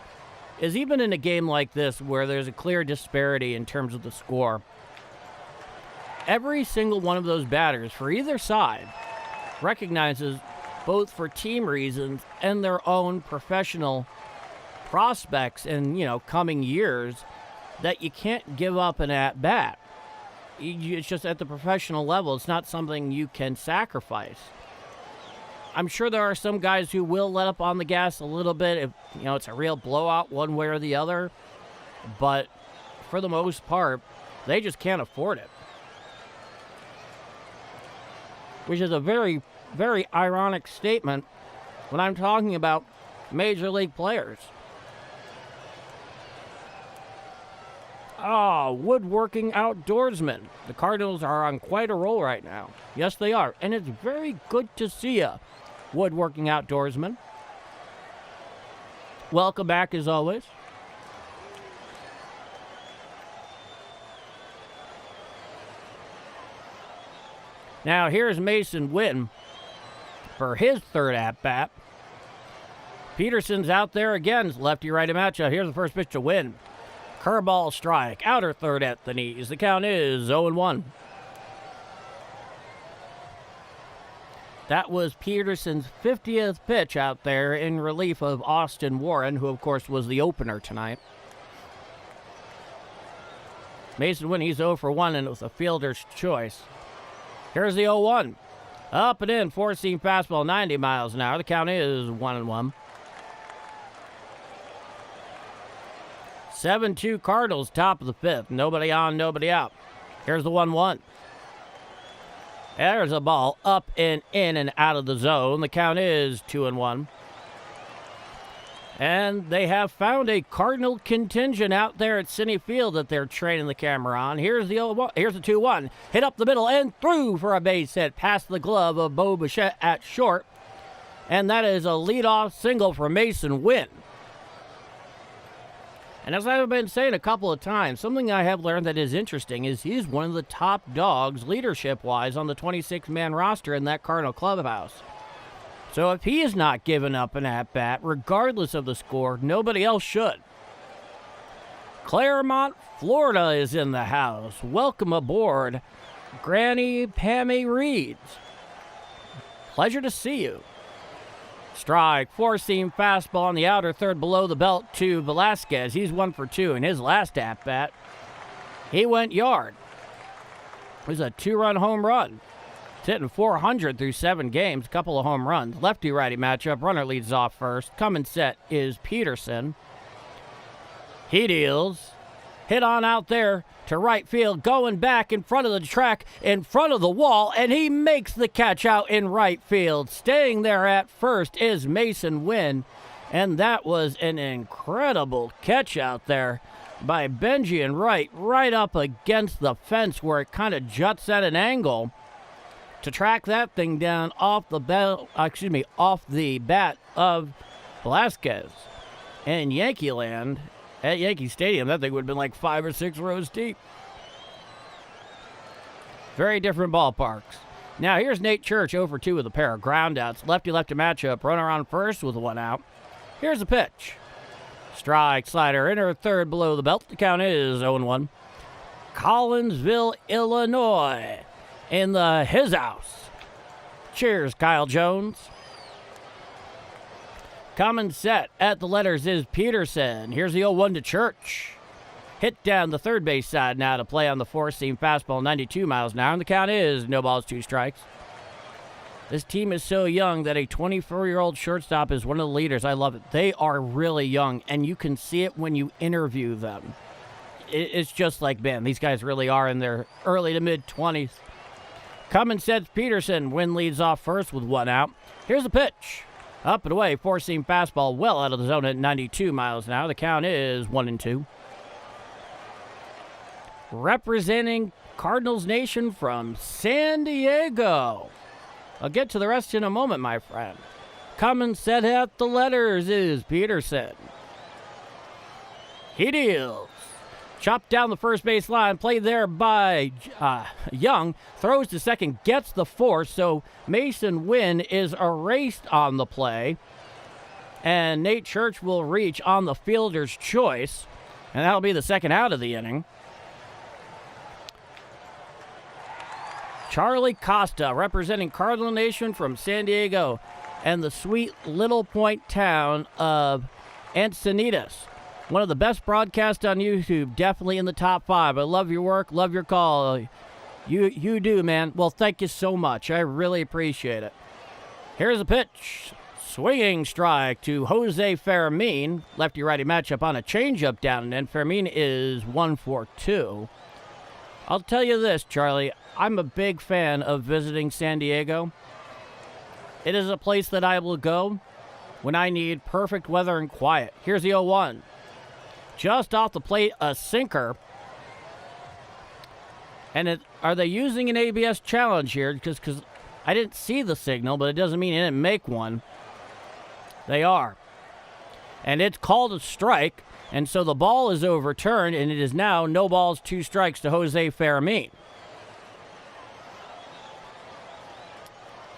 is even in a game like this where there's a clear disparity in terms of the score, every single one of those batters for either side recognizes, both for team reasons and their own professional prospects in, coming years, that you can't give up an at-bat. It's just at the professional level, it's not something you can sacrifice. I'm sure there are some guys who will let up on the gas a little bit if, it's a real blowout one way or the other. But for the most part, they just can't afford it. Which is a very, very ironic statement when I'm talking about Major League players. Woodworking outdoorsmen. The Cardinals are on quite a roll right now. Yes, they are. And it's very good to see you, woodworking outdoorsmen. Welcome back as always. Now here's Mason Witten for his third at-bat. Peterson's out there again. Lefty-righty matchup. Here's the first pitch to Witten. Curveball strike. Outer third at the knees. The count is 0-1. That was Peterson's 50th pitch out there in relief of Austin Warren, who, of course, was the opener tonight. Mason Witten, he's 0 for 1, and it was a fielder's choice. Here's the 0-1. Up and in, four-seam fastball, 90 miles an hour. The count is 1-1. 7-2 Cardinals, top of the 5th. Nobody on, nobody out. Here's the 1-1. There's a ball up and in and out of the zone. The count is 2-1. And they have found a Cardinal contingent out there at Citi Field that they're training the camera on. Here's the 0-1. Here's the 2-1. Hit up the middle and through for a base hit past the glove of Bo Bichette at short. And that is a leadoff single for Mason Witten. And as I've been saying a couple of times, something I have learned that is interesting is he's one of the top dogs leadership-wise on the 26-man roster in that Cardinal clubhouse. So if he is not giving up an at-bat, regardless of the score, nobody else should. Claremont, Florida is in the house. Welcome aboard, Granny Pammy Reeds. Pleasure to see you. Strike, four-seam fastball on the outer third below the belt to Velasquez. He's 1 for 2 in his last at-bat. He went yard. It was a 2-run home run. It's hitting 400 through 7 games, a couple of home runs. Lefty-righty matchup, runner leads off first. Coming set is Peterson. He deals. Hit on out there to right field, going back in front of the track, in front of the wall, and he makes the catch out in right field. Staying there at first is Mason Witten, and that was an incredible catch out there by Benji and right up against the fence where it kind of juts at an angle to track that thing down off the bat of Velasquez. And Yankee Land, at Yankee Stadium, that thing would have been like 5 or 6 rows deep. Very different ballparks. Now here's Nate Church 0 for 2 with a pair of groundouts. Lefty-lefty matchup, runner on first with 1 out. Here's the pitch. Strike, slider, inner third below the belt. The count is 0-1. Collinsville, Illinois, in his house. Cheers, Kyle Jones. Coming set at the letters is Peterson. Here's the 0-1 to Church. Hit down the third base side now to play on the four-seam fastball, 92 miles an hour, and the count is no balls, 2 strikes. This team is so young that a 24-year-old shortstop is one of the leaders. I love it. They are really young, and you can see it when you interview them. It's just like, man, these guys really are in their early to mid-20s. Cummins sets Peterson. Wynn leads off first with 1 out. Here's the pitch. Up and away, four-seam fastball well out of the zone at 92 miles an hour. The count is 1-2. Representing Cardinals Nation from San Diego. I'll get to the rest in a moment, my friend. Cummins set out the letters is Peterson. He deals. Chopped down the first base line, played there by Young. Throws to second, gets the force, so Mason Wynn is erased on the play. And Nate Church will reach on the fielder's choice. And that'll be the second out of the inning. Charlie Costa, representing Cardinal Nation from San Diego and the sweet little point town of Encinitas. One of the best broadcasts on YouTube, definitely in the top 5. I love your work, love your call. You do, man. Well, thank you so much. I really appreciate it. Here's a pitch. Swinging strike to Jose Fermin. Lefty-righty matchup on a changeup down and in. Fermin is 1-for-2. I'll tell you this, Charlie. I'm a big fan of visiting San Diego. It is a place that I will go when I need perfect weather and quiet. Here's the 0-1. Just off the plate, a sinker. And are they using an ABS challenge here? Because I didn't see the signal, but it doesn't mean it didn't make one. They are. And it's called a strike, and so the ball is overturned, and it is now no balls, 2 strikes to Jose Fermin.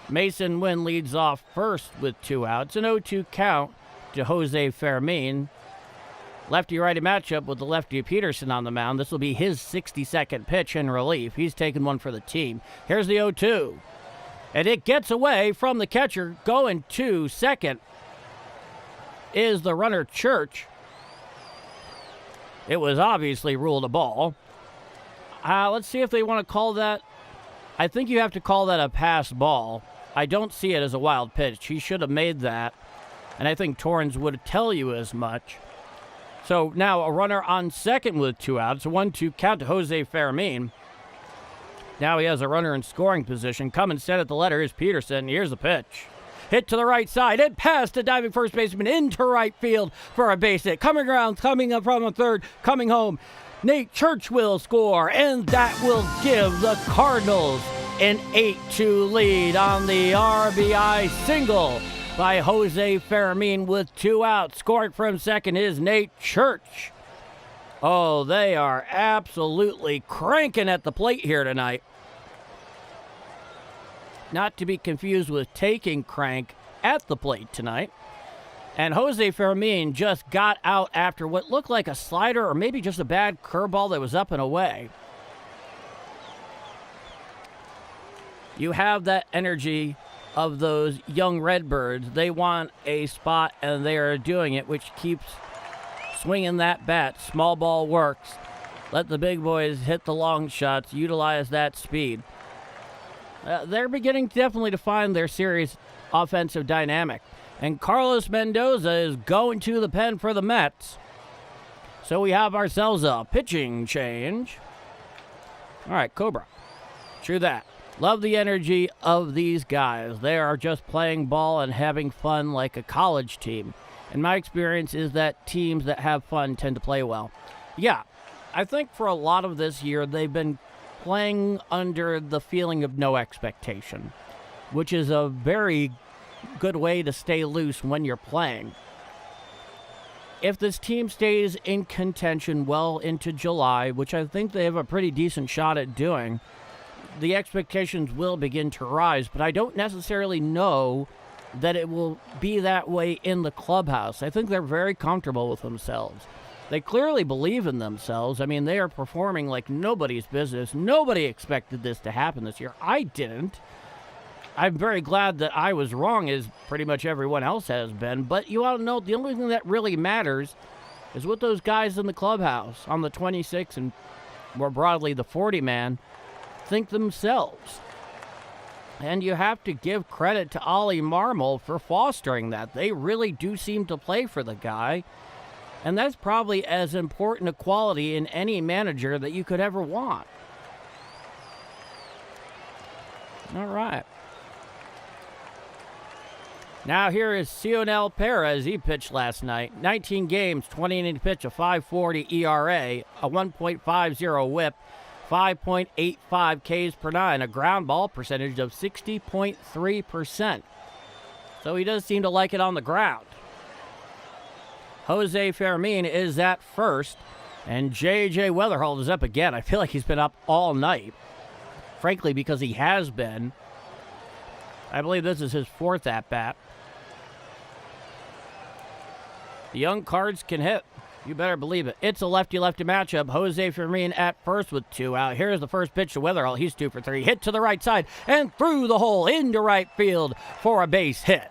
Mason Wynn leads off first with 2 outs. An 0-2 count to Jose Fermin. Lefty-righty matchup with the lefty Peterson on the mound. This will be his 62nd pitch in relief. He's taking one for the team. Here's the 0-2. And it gets away from the catcher. Going to second is the runner Church. It was obviously ruled a ball. Let's see if they want to call that. I think you have to call that a pass ball. I don't see it as a wild pitch. He should have made that. And I think Torrens would tell you as much. So now a runner on second with 2 outs. A 1-2 count to Jose Fermin. Now he has a runner in scoring position. Cummins set at the letter is Peterson. Here's the pitch. Hit to the right side. It passed the diving first baseman into right field for a base hit. Coming around, coming up from the third, coming home. Nate Church will score, and that will give the Cardinals an 8-2 lead on the RBI single by Jose Fermin with 2 outs. Scoring from second is Nate Church. Oh, they are absolutely cranking at the plate here tonight. Not to be confused with taking crank at the plate tonight. And Jose Fermin just got out after what looked like a slider or maybe just a bad curveball that was up and away. You have that energy of those young Redbirds. They want a spot, and they are doing it, which keeps swinging that bat. Small ball works. Let the big boys hit the long shots. Utilize that speed. They're beginning definitely to find their series offensive dynamic. And Carlos Mendoza is going to the pen for the Mets. So we have ourselves a pitching change. All right, Cobra. True that. Love the energy of these guys. They are just playing ball and having fun like a college team. And my experience is that teams that have fun tend to play well. Yeah, I think for a lot of this year, they've been playing under the feeling of no expectation, which is a very good way to stay loose when you're playing. If this team stays in contention well into July, which I think they have a pretty decent shot at doing, the expectations will begin to rise, but I don't necessarily know that it will be that way in the clubhouse. I think they're very comfortable with themselves. They clearly believe in themselves. I mean, they are performing like nobody's business. Nobody expected this to happen this year. I didn't. I'm very glad that I was wrong, as pretty much everyone else has been. But you all know the only thing that really matters is what those guys in the clubhouse on the 26 and more broadly the 40-man think themselves. And you have to give credit to Ollie Marmol for fostering that. They really do seem to play for the guy. And that's probably as important a quality in any manager that you could ever want. All right. Now here is Cionel Perez. He pitched last night. 19 games, 20 innings pitch, a 5.40 ERA, a 1.50 whip, 5.85 Ks per nine, a ground ball percentage of 60.3%. So he does seem to like it on the ground. Jose Fermin is at first, and J.J. Weatherholt is up again. I feel like he's been up all night, frankly, because he has been. I believe this is his fourth at-bat. The young Cards can hit. You better believe it. It's a lefty-lefty matchup. Jose Fermin at first with 2 out. Here's the first pitch to Weatherholt. He's 2 for 3. Hit to the right side and through the hole into right field for a base hit.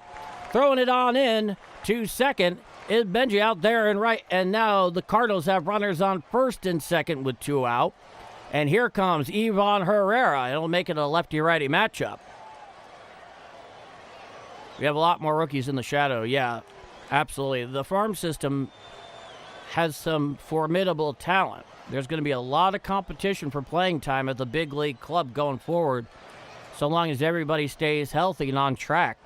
Throwing it on in to second is Benji out there and right. And now the Cardinals have runners on first and second with 2 out. And here comes Ivan Herrera. It'll make it a lefty-righty matchup. We have a lot more rookies in the shadow. Yeah, absolutely. The farm system has some formidable talent. There's going to be a lot of competition for playing time at the big league club going forward, so long as everybody stays healthy and on track.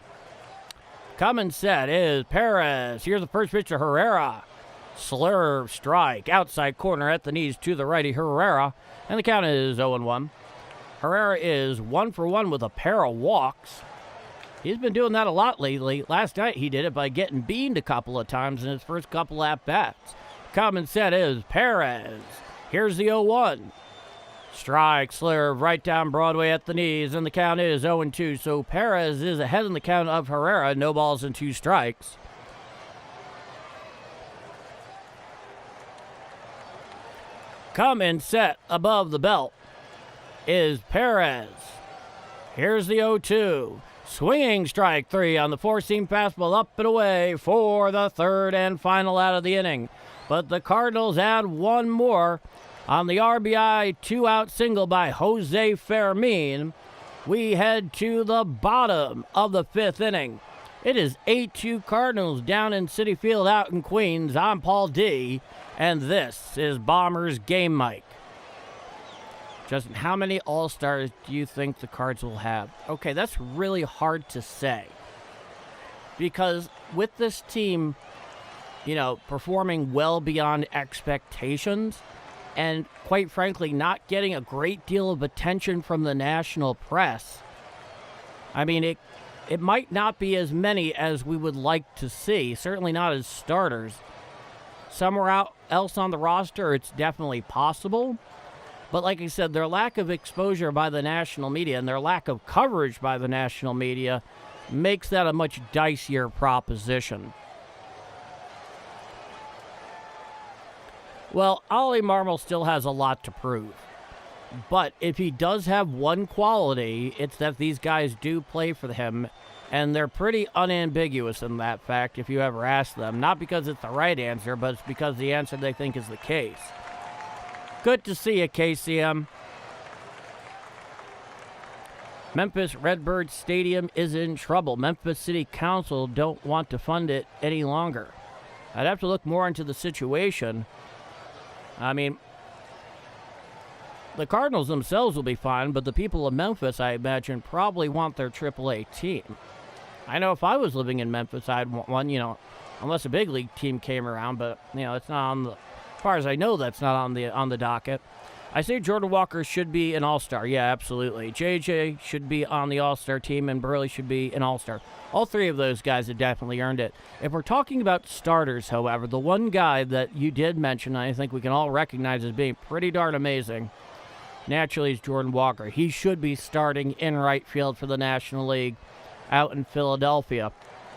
Coming set is Perez. Here's the first pitch to Herrera. Slurve strike. Outside corner at the knees to the righty Herrera. And the count is 0-1. Herrera is 1 for 1 with a pair of walks. He's been doing that a lot lately. Last night he did it by getting beamed a couple of times in his first couple at-bats. Coming set is Perez. Here's the 0-1. Strike, slurve, right down Broadway at the knees, and the count is 0-2. So Perez is ahead in the count of Herrera. No balls and 2 strikes. Coming set above the belt is Perez. Here's the 0-2. Swinging strike 3 on the four-seam fastball up and away for the third and final out of the inning. But the Cardinals add one more on the RBI 2-out single by Jose Fermin. We head to the bottom of the 5th inning. It is 8-2 Cardinals down in Citi Field out in Queens. I'm Paul D, and this is Bombers Game Mic. Justin, how many All-Stars do you think the Cards will have? Okay, that's really hard to say. Because with this team, performing well beyond expectations, and quite frankly, not getting a great deal of attention from the national press, I mean, it might not be as many as we would like to see, certainly not as starters. Somewhere else on the roster, it's definitely possible. But like I said, their lack of exposure by the national media and their lack of coverage by the national media makes that a much dicier proposition. Well, Ollie Marmol still has a lot to prove. But if he does have one quality, it's that these guys do play for him, and they're pretty unambiguous in that fact if you ever ask them. Not because it's the right answer, but it's because the answer they think is the case. Good to see you, KCM. Memphis Redbirds Stadium is in trouble. Memphis City Council don't want to fund it any longer. I'd have to look more into the situation. I mean, the Cardinals themselves will be fine, but the people of Memphis, I imagine, probably want their AAA team. I know if I was living in Memphis, I'd want one, unless a big league team came around, but, it's not on the... As far as I know, that's not on the docket. I say Jordan Walker should be an All-Star. Yeah, absolutely. JJ should be on the All-Star team, and Burley should be an All-Star. All 3 of those guys have definitely earned it. If we're talking about starters, however, the one guy that you did mention, I think we can all recognize as being pretty darn amazing, naturally, is Jordan Walker. He should be starting in right field for the National League out in Philadelphia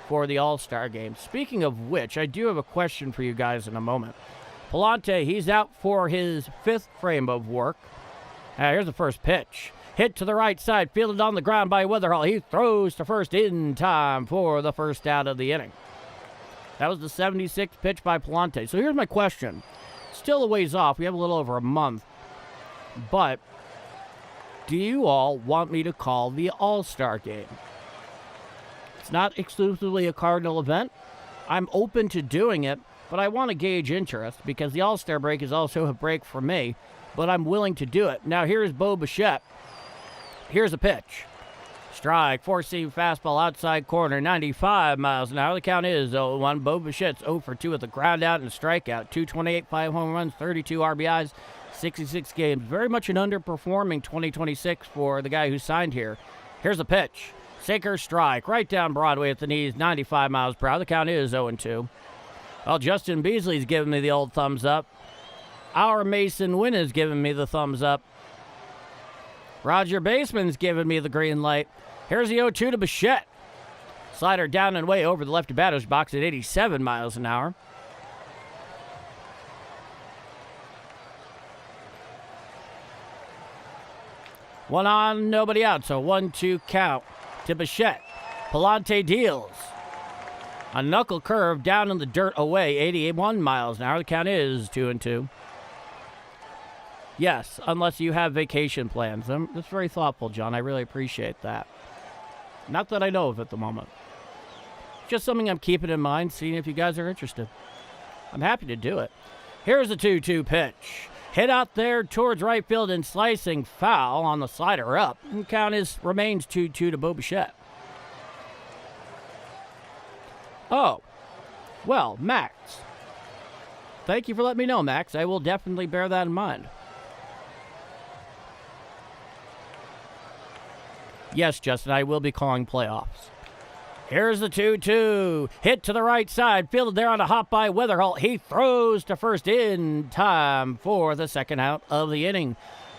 for the All-Star game. Speaking of which, I do have a question for you guys in a moment. Pallante, he's out for his 5th frame of work. Here's the first pitch. Hit to the right side, fielded on the ground by Weatherholt. He throws to first in time for the first out of the inning. That was the 76th pitch by Pallante. So here's my question. Still a ways off. We have a little over a month. But do you all want me to call the All-Star game? It's not exclusively a Cardinal event. I'm open to doing it, but I want to gauge interest because the All-Star break is also a break for me, but I'm willing to do it. Now, here's Bo Bichette. Here's a pitch. Strike, four-seam fastball outside corner, 95 miles an hour. The count is 0-1. Bo Bichette's 0 for 2 with a ground out and a strikeout. 228, 5 home runs, 32 RBIs, 66 games. Very much an underperforming 2026 for the guy who signed here. Here's a pitch. Sinker, strike, right down Broadway at the knees, 95 miles per hour. The count is 0-2. Well, Justin Beasley's giving me the old thumbs up. Our Mason Wynn is giving me the thumbs up. Roger Baseman's giving me the green light. Here's the 0-2 to Bichette. Slider down and way over the lefty batter's box at 87 miles an hour. One on, nobody out, so 1-2 count to Bichette. Pallante deals. A knuckle curve down in the dirt away, 81 miles an hour. The count is 2-2. Yes, unless you have vacation plans. That's very thoughtful, John. I really appreciate that. Not that I know of at the moment. Just something I'm keeping in mind, seeing if you guys are interested. I'm happy to do it. Here's a 2-2 pitch. Hit out there towards right field and slicing foul on the slider up. And count remains 2-2 to Bo Bichette. Oh, well, Max. Thank you for letting me know, Max. I will definitely bear that in mind. Yes, Justin, I will be calling playoffs. Here's the 2-2. Hit to the right side. Fielded there on a hop by Weatherholt. He throws to first in time for the second out of the inning.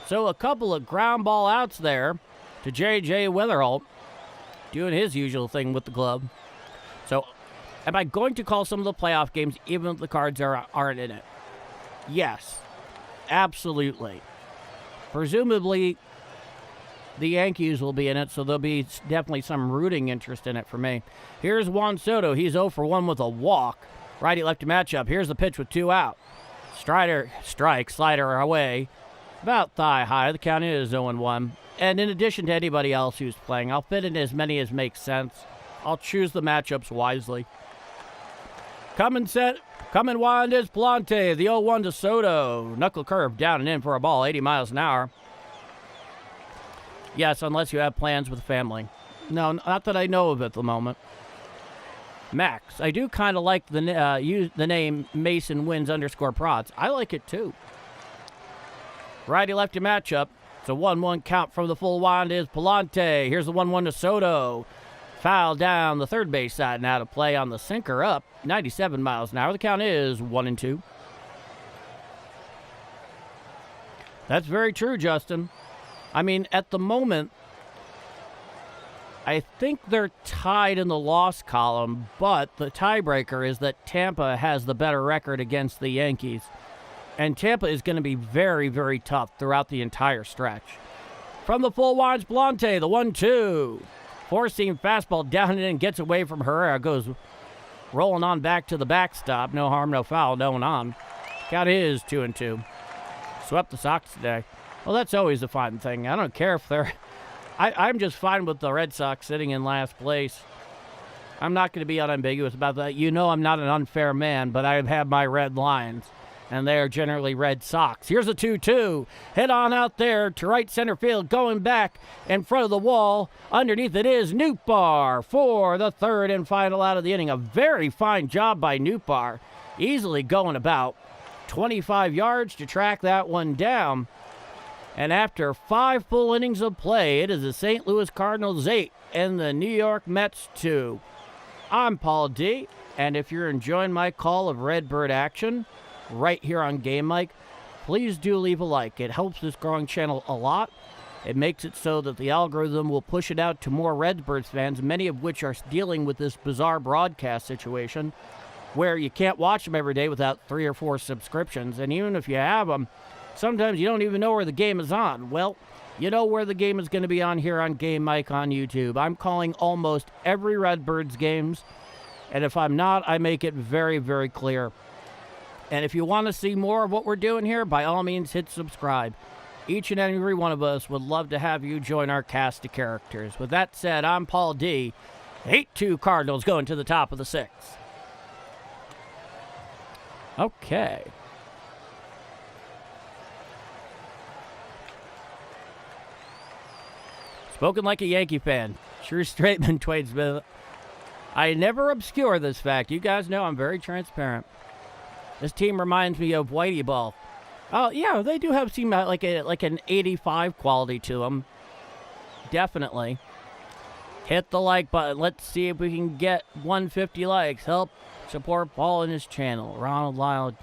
So a couple of ground ball outs there to J.J. Weatherholt, doing his usual thing with the glove. So am I going to call some of the playoff games even if the Cards aren't in it? Yes, absolutely. Presumably, the Yankees will be in it, so there'll be definitely some rooting interest in it for me. Here's Juan Soto. He's 0 for 1 with a walk. Righty-lefty matchup. Here's the pitch with 2 out. Slider away. About thigh high. The count is 0-1. And in addition to anybody else who's playing, I'll fit in as many as makes sense. I'll choose the matchups wisely. Coming wide is Pallante. The 0-1 to Soto. Knuckle curve down and in for a ball, 80 miles an hour. Yes, unless you have plans with family. No, not that I know of at the moment. Max, I do kind of like the name Mason Wins _Prods. I like it too. Righty-lefty matchup. It's a 1-1 count from the full wind is Pallante. Here's the 1-1 to Soto. Foul down the third base side. Now to play on the sinker up. 97 miles an hour. The count is 1-2. That's very true, Justin. I mean, at the moment, I think they're tied in the loss column, but the tiebreaker is that Tampa has the better record against the Yankees. And Tampa is going to be very, very tough throughout the entire stretch. From the full winds, Pallante, the 1-2. Four-seam fastball down and in, gets away from Herrera, goes rolling on back to the backstop. No harm, no foul, no one on. Count is 2-2. Swept the Sox today. Well, that's always a fun thing. I don't care if they're... I'm just fine with the Red Sox sitting in last place. I'm not going to be unambiguous about that. You know I'm not an unfair man, but I have my red lines, and they are generally Red Sox. Here's a 2-2. Hit on out there to right center field, going back in front of the wall. Underneath it is Nootbaar for the third and final out of the inning. A very fine job by Nootbaar. Easily going about 25 yards to track that one down. And after 5 full innings of play, it is the St. Louis Cardinals 8 and the New York Mets 2. I'm Paul D, and if you're enjoying my call of Redbird action right here on Game Mike, please do leave a like. It helps this growing channel a lot. It makes it so that the algorithm will push it out to more Redbirds fans, many of which are dealing with this bizarre broadcast situation where you can't watch them every day without 3 or 4 subscriptions. And even if you have them, sometimes you don't even know where the game is on. Well, you know where the game is going to be on here on Game Mike on YouTube. I'm calling almost every Redbirds games And if I'm not, I make it very, very clear. And if you want to see more of what we're doing here, by all means, hit subscribe. Each and every one of us would love to have you join our cast of characters. With that said, I'm Paul D. 8-2 Cardinals going to the top of the 6th. Okay. Spoken like a Yankee fan. True statement, Twain Smith. I never obscure this fact. You guys know I'm very transparent. This team reminds me of Whitey Ball. Oh, yeah, they do have seem like an 85 quality to them. Definitely. Hit the like button. Let's see if we can get 150 likes. Help support Paul and his channel. Ronald Lyle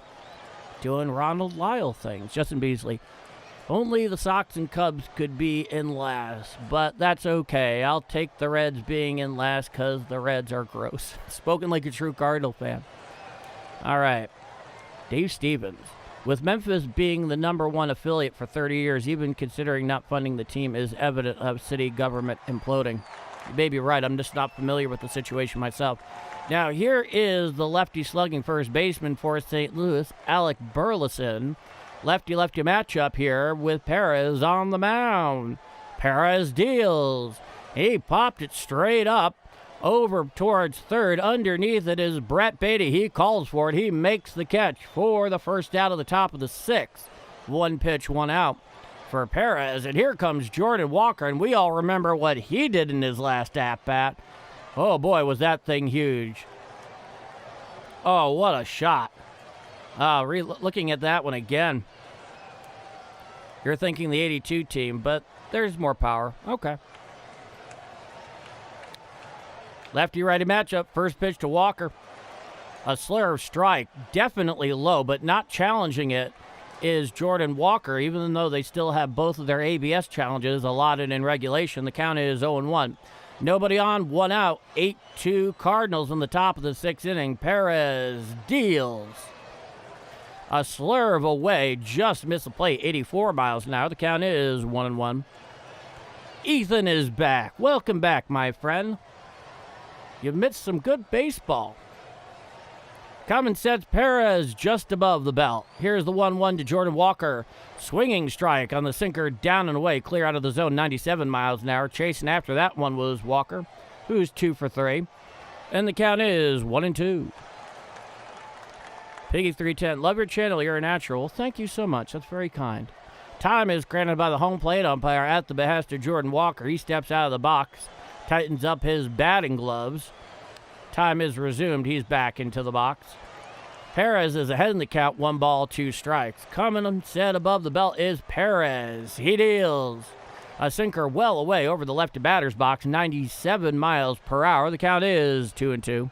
doing Ronald Lyle things. Justin Beasley. Only the Sox and Cubs could be in last, but that's okay. I'll take the Reds being in last because the Reds are gross. Spoken like a true Cardinal fan. All right. Dave Stevens. With Memphis being the #1 affiliate for 30 years, even considering not funding the team is evident of city government imploding. You may be right. I'm just not familiar with the situation myself. Now, here is the lefty slugging first baseman for St. Louis, Alec Burleson. Lefty-lefty matchup here with Perez on the mound. Perez deals. He popped it straight up over towards third. Underneath it is Brett Beatty. He calls for it. He makes the catch for the first out of the top of the 6th. 1 pitch, 1 out for Perez. And here comes Jordan Walker, and we all remember what he did in his last at-bat. Oh, boy, was that thing huge. Oh, what a shot. Looking at that one again. You're thinking the 82 team, but there's more power. Okay. Lefty-righty matchup. First pitch to Walker. A slurve strike. Definitely low, but not challenging it is Jordan Walker, even though they still have both of their ABS challenges allotted in regulation. The count is 0-1. Nobody on, 1 out. 8-2 Cardinals in the top of the 6th inning. Perez deals. A slurve away, just missed the plate, 84 miles an hour. The count is 1-1. Ethan is back. Welcome back, my friend. You've missed some good baseball. Common sense, Perez just above the belt. Here's the 1-1 to Jordan Walker. Swinging strike on the sinker, down and away, clear out of the zone, 97 miles an hour. Chasing after that one was Walker, who's 2 for 3. And the count is 1-2. Piggy 310, love your channel, you're a natural. Thank you so much, that's very kind. Time is granted by the home plate umpire at the behest of Jordan Walker. He steps out of the box, tightens up his batting gloves. Time is resumed, he's back into the box. Perez is ahead in the count, 1 ball, 2 strikes. Coming and set above the belt is Perez. He deals. A sinker well away over the lefty batter's box, 97 miles per hour. The count is 2-2.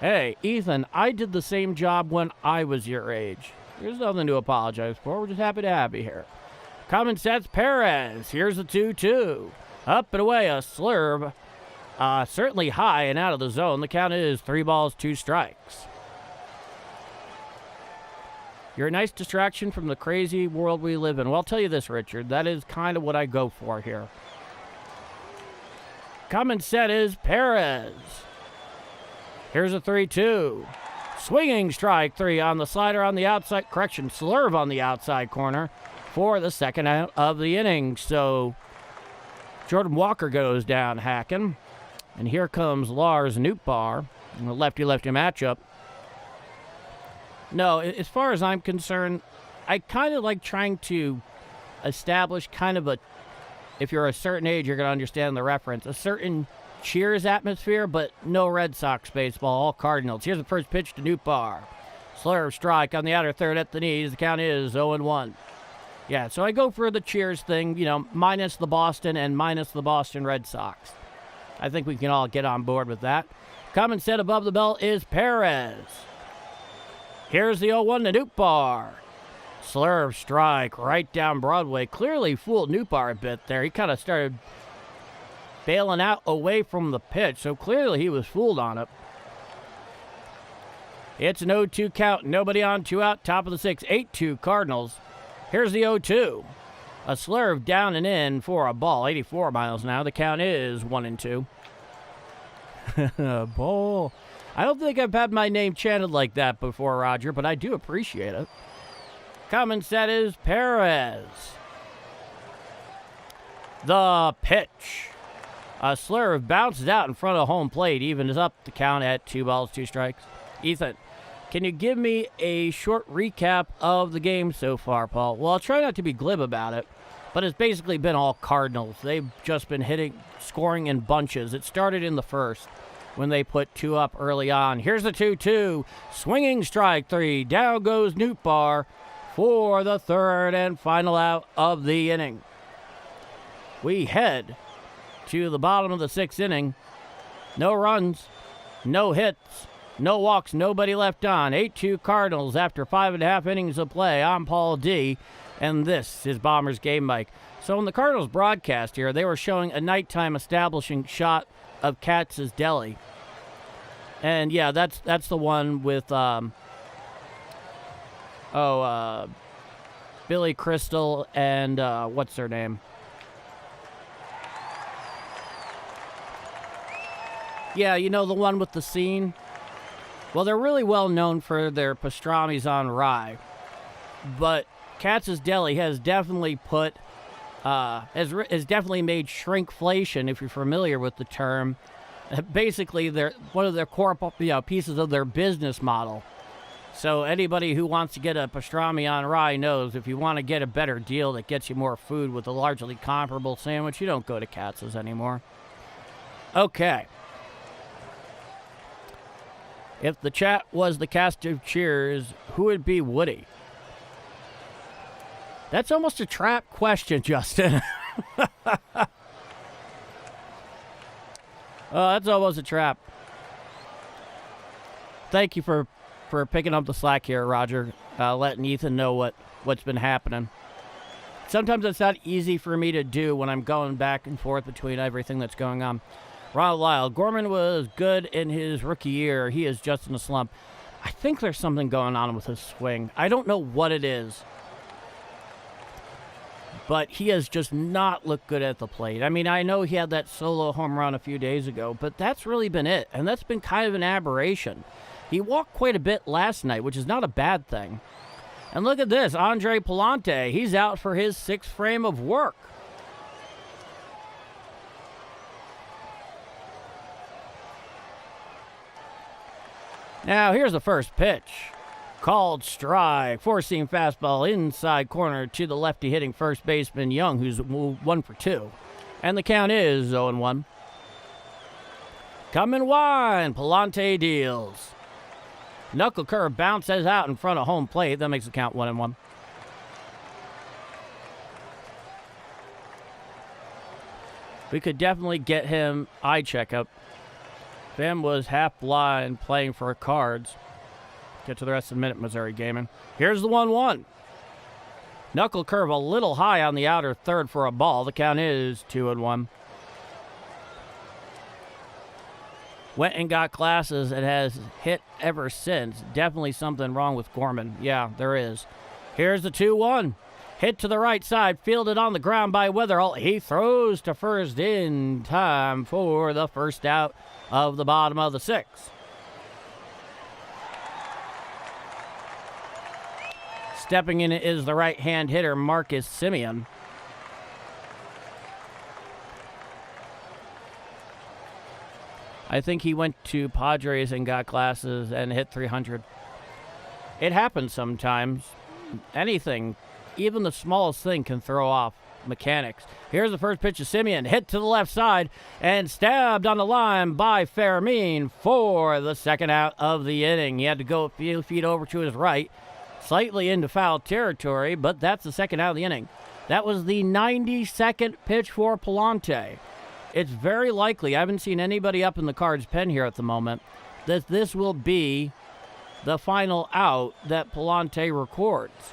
Hey, Ethan, I did the same job when I was your age. There's nothing to apologize for. We're just happy to have you here. Common sense, Perez. Here's the 2-2. Up and away, a slurve. Certainly high and out of the zone. The count is 3 balls, 2 strikes. You're a nice distraction from the crazy world we live in. Well, I'll tell you this, Richard. That is kind of what I go for here. Common set is Perez. Here's a 3-2. Swinging strike 3 on the slider on the outside. Correction, slurve on the outside corner for the second out of the inning. So Jordan Walker goes down hacking. And here comes Lars Nootbaar in the lefty-lefty matchup. No, as far as I'm concerned, I kind of like trying to establish kind of a, if you're a certain age, you're going to understand the reference, a certain Cheers atmosphere, but no Red Sox baseball, all Cardinals. Here's the first pitch to Nootbaar. Slurve strike on the outer third at the knees. The count is 0-1. Yeah, so I go for the Cheers thing, minus the Boston and minus the Boston Red Sox. I think we can all get on board with that. Coming set above the belt is Perez. Here's the 0-1 to Nootbaar. Slurve strike right down Broadway. Clearly fooled Nootbaar a bit there. He kind of started bailing out away from the pitch, so clearly he was fooled on it. It's an 0-2 count. Nobody on, 2 out. Top of the 6th. 8-2 Cardinals. Here's the 0-2. A slurve down and in for a ball. 84 miles an hour. The count is 1-2. Bull. I don't think I've had my name chanted like that before, Roger, but I do appreciate it. Coming set is Perez. The pitch. A slurve bounces out in front of home plate, evens up the count at 2 balls, 2 strikes. Ethan, can you give me a short recap of the game so far, Paul? Well, I'll try not to be glib about it, but it's basically been all Cardinals. They've just been scoring in bunches. It started in the first when they put 2 up early on. Here's the 2-2. Swinging strike 3. Down goes Nootbaar for the third and final out of the inning. We head to the bottom of the 6th inning. No runs, no hits, no walks, nobody left on. 8-2 Cardinals after 5.5 innings of play. I'm Paul D, and this is Bombers Game Mike. So in the Cardinals broadcast here, they were showing a nighttime establishing shot of Katz's Deli. And yeah, that's the one with Billy Crystal and what's their name? Yeah, you know, the one with the scene? Well, they're really well known for their pastrami's on rye. But Katz's Deli has definitely put, has definitely made shrinkflation, if you're familiar with the term. Basically, they're one of their core pieces of their business model. So anybody who wants to get a pastrami on rye knows if you want to get a better deal that gets you more food with a largely comparable sandwich, you don't go to Katz's anymore. Okay. If the chat was the cast of Cheers, who would be Woody? That's almost a trap question, Justin. Oh, that's almost a trap. Thank you for picking up the slack here, Roger. Letting Ethan know what's been happening. Sometimes it's not easy for me to do when I'm going back and forth between everything that's going on. Ronald Lyle, Gorman was good in his rookie year. He is just in a slump. I think there's something going on with his swing. I don't know what it is. But he has just not looked good at the plate. I mean, I know he had that solo home run a few days ago, but that's really been it. And that's been kind of an aberration. He walked quite a bit last night, which is not a bad thing. And look at this, Andre Pallante. He's out for his 6th frame of work. Now, here's the first pitch. Called strike. 4-seam fastball inside corner to the lefty hitting first baseman Young, who's 1 for 2. And the count is 0-1. Coming wide, Pallante deals. Knuckle-curve bounces out in front of home plate. That makes the count 1-1. We could definitely get him eye checkup. Fam was half blind playing for Cards. Get to the rest of the minute, Missouri Gaming. Here's the 1-1. Knuckle curve a little high on the outer third for a ball. The count is 2-1. Went and got glasses and has hit ever since. Definitely something wrong with Gorman. Yeah, there is. Here's the 2-1. Hit to the right side, fielded on the ground by Weatherall. He throws to first in time for the first out of the bottom of the 6th. Stepping in is the right-hand hitter, Marcus Semien. I think he went to Padres and got glasses and hit 300. It happens sometimes. Anything, even the smallest thing, can throw off mechanics. Here's the first pitch of Semien. Hit to the left side and stabbed on the line by Fermin for the second out of the inning. He had to go a few feet over to his right. Slightly into foul territory, but that's the second out of the inning. That was the 92nd pitch for Pallante. It's very likely, I haven't seen anybody up in the Cards pen here at the moment, that this will be the final out that Pallante records.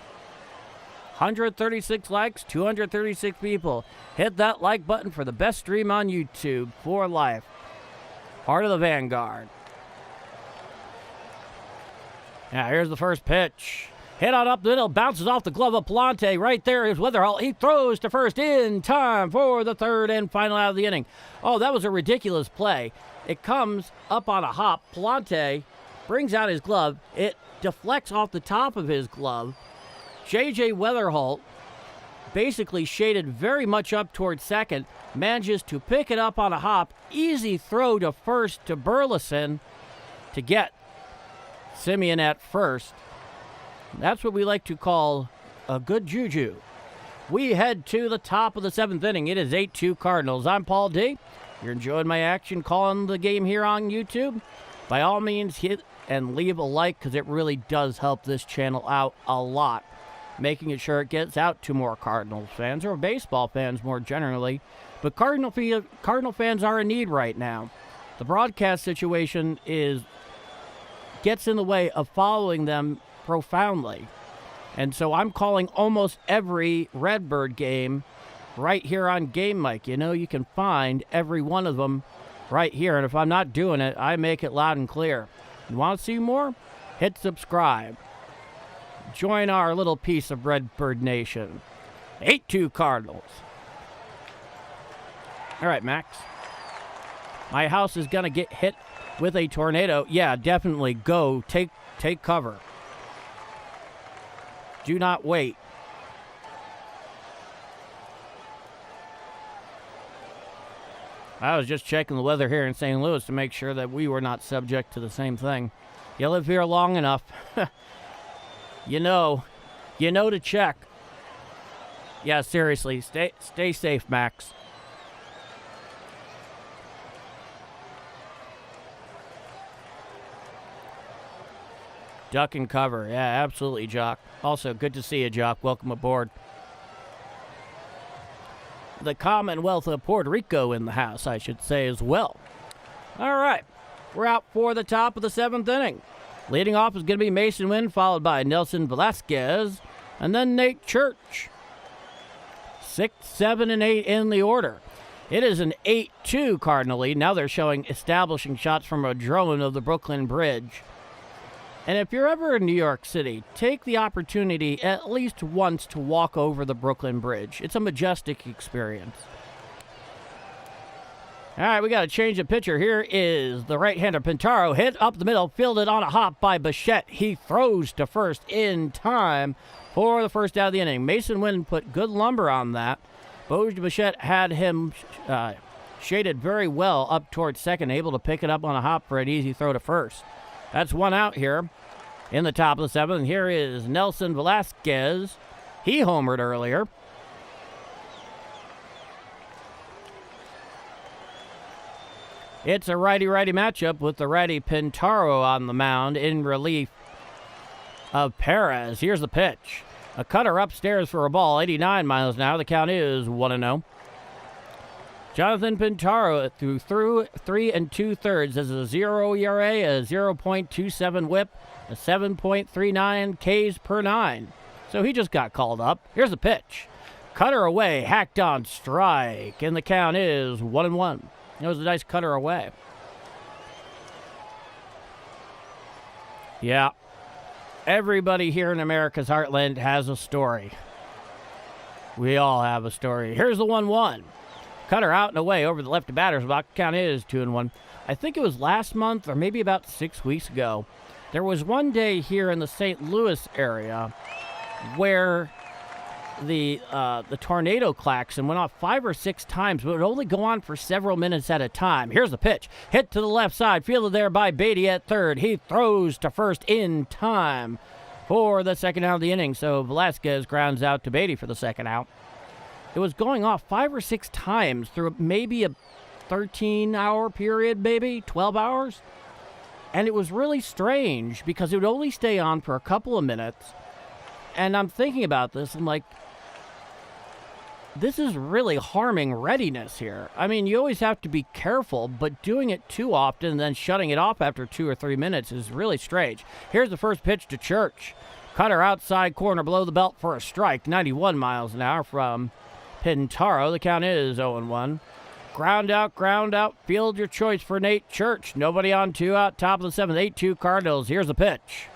136 likes, 236 people. Hit that like button for the best stream on YouTube for life. Part of the Vanguard. Now here's the first pitch. Hit on up the middle, bounces off the glove of Pallante. Right there is Weatherholt. He throws to first in time for the third and final out of the inning. Oh, that was a ridiculous play. It comes up on a hop. Pallante brings out his glove. It deflects off the top of his glove. J.J. Weatherholt, basically shaded very much up towards second, manages to pick it up on a hop. Easy throw to first to Burleson to get Simeon at first. That's what we like to call a good juju. We head to the top of the seventh inning. It is 8-2 Cardinals. I'm Paul D. You're enjoying my action calling the game here on YouTube? By all means, hit and leave a like because it really does help this channel out a lot, making it sure it gets out to more Cardinals fans or baseball fans more generally. But Cardinal fans are in need right now. The broadcast situation gets in the way of following them profoundly. And so I'm calling almost every Redbird game right here on Game Mic. You know, you can find every one of them right here. And if I'm not doing it, I make it loud and clear. You want to see more? Hit subscribe. Join our little piece of Redbird Nation. 8-2 Cardinals. All right, Max. My house is going to get hit with a tornado. Yeah, definitely go. Take cover. Do not wait. I was just checking the weather here in St. Louis to make sure that we were not subject to the same thing. You live here long enough. You know to check. Yeah, seriously, stay safe, Max. Duck and cover. Yeah, absolutely, Jock. Also, good to see you, Jock. Welcome aboard. The Commonwealth of Puerto Rico in the house, I should say, as well. All right. We're out for the top of the seventh inning. Leading off is going to be Mason Wynn, followed by Nelson Velasquez, and then Nate Church. 6, 7, and 8 in the order. It is an 8-2 Cardinal lead. Now they're showing establishing shots from a drone of the Brooklyn Bridge. And if you're ever in New York City, take the opportunity at least once to walk over the Brooklyn Bridge. It's a majestic experience. All right, we got to change the pitcher. Here is the right-hander Pintaro. Hit up the middle, fielded on a hop by Bichette. He throws to first in time for the first out of the inning. Mason Wynn put good lumber on that. Bichette had him shaded very well up towards second, able to pick it up on a hop for an easy throw to first. That's one out here in the top of the seventh. And here is Nelson Velasquez. He homered earlier. It's a righty-righty matchup with the righty Pintaro on the mound in relief of Perez. Here's the pitch. A cutter upstairs for a ball, 89 miles an hour. The count is 1-0. Jonathan Pintaro threw 3 2/3 as a 0 ERA, a 0.27 whip, a 7.39 Ks per 9. So he just got called up. Here's the pitch. Cutter away, hacked on strike, and the count is 1-1. It was a nice cutter away. Yeah. Everybody here in America's heartland has a story. We all have a story. Here's the 1-1. Cutter out and away over the lefty batter's box. Count is 2-1. I think it was last month or maybe about 6 weeks ago. There was one day here in the St. Louis area where the tornado klaxon went off 5 or 6 times, but it would only go on for several minutes at a time. Here's the pitch. Hit to the left side. Fielded there by Beatty at third. He throws to first in time for the second out of the inning. So Velasquez grounds out to Beatty for the second out. It was going off 5 or 6 times through maybe a 13-hour period, maybe 12 hours. And it was really strange because it would only stay on for a couple of minutes. And I'm thinking about this. I'm like, this is really harming readiness here. I mean, you always have to be careful, but doing it too often and then shutting it off after 2 or 3 minutes is really strange. Here's the first pitch to Church. Cutter outside corner below the belt for a strike. 91 miles an hour from Pintaro. The count is 0-1. Ground out. Field your choice for Nate Church. Nobody on 2 out. Top of the 7th. 8-2 Cardinals. Here's the pitch.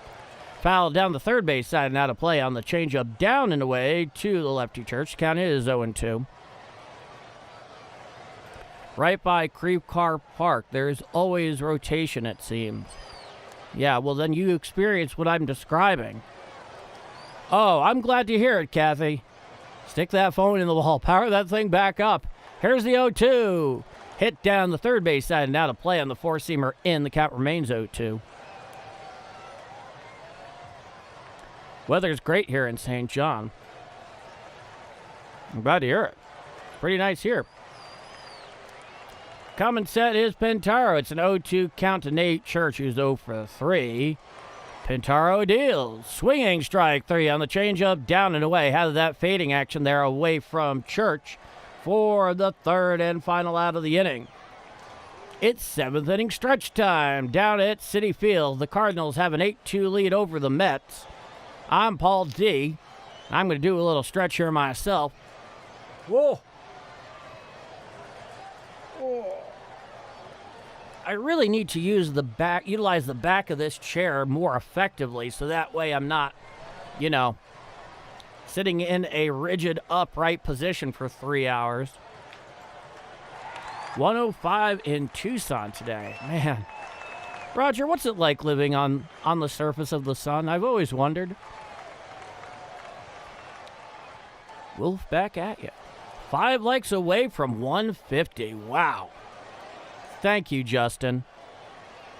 Foul down the third base side and out of play on the changeup down and away to the lefty Church. Count is 0-2. Right by Creep Car Park, there's always rotation, it seems. Yeah, well, then you experience what I'm describing. Oh, I'm glad to hear it, Kathy. Stick that phone in the wall. Power that thing back up. Here's the 0-2. Hit down the third base side and out of play on the four-seamer in. The count remains 0-2. Weather's great here in St. John. I'm glad to hear it. Pretty nice here. Coming set is Pintaro. It's an 0-2 count to Nate Church, who's 0 for 3. Pintaro deals. Swinging strike 3 on the changeup, down and away. Had that fading action there away from Church for the third and final out of the inning. It's 7th inning stretch time down at Citi Field. The Cardinals have an 8-2 lead over the Mets. I'm Paul D. I'm going to do a little stretch here myself. Whoa. I really need to utilize the back of this chair more effectively, so that way I'm not, sitting in a rigid upright position for 3 hours. 105 in Tucson today. Man. Roger, what's it like living on the surface of the sun? I've always wondered. Wolf back at you. 5 likes away from 150. Wow. Thank you, Justin.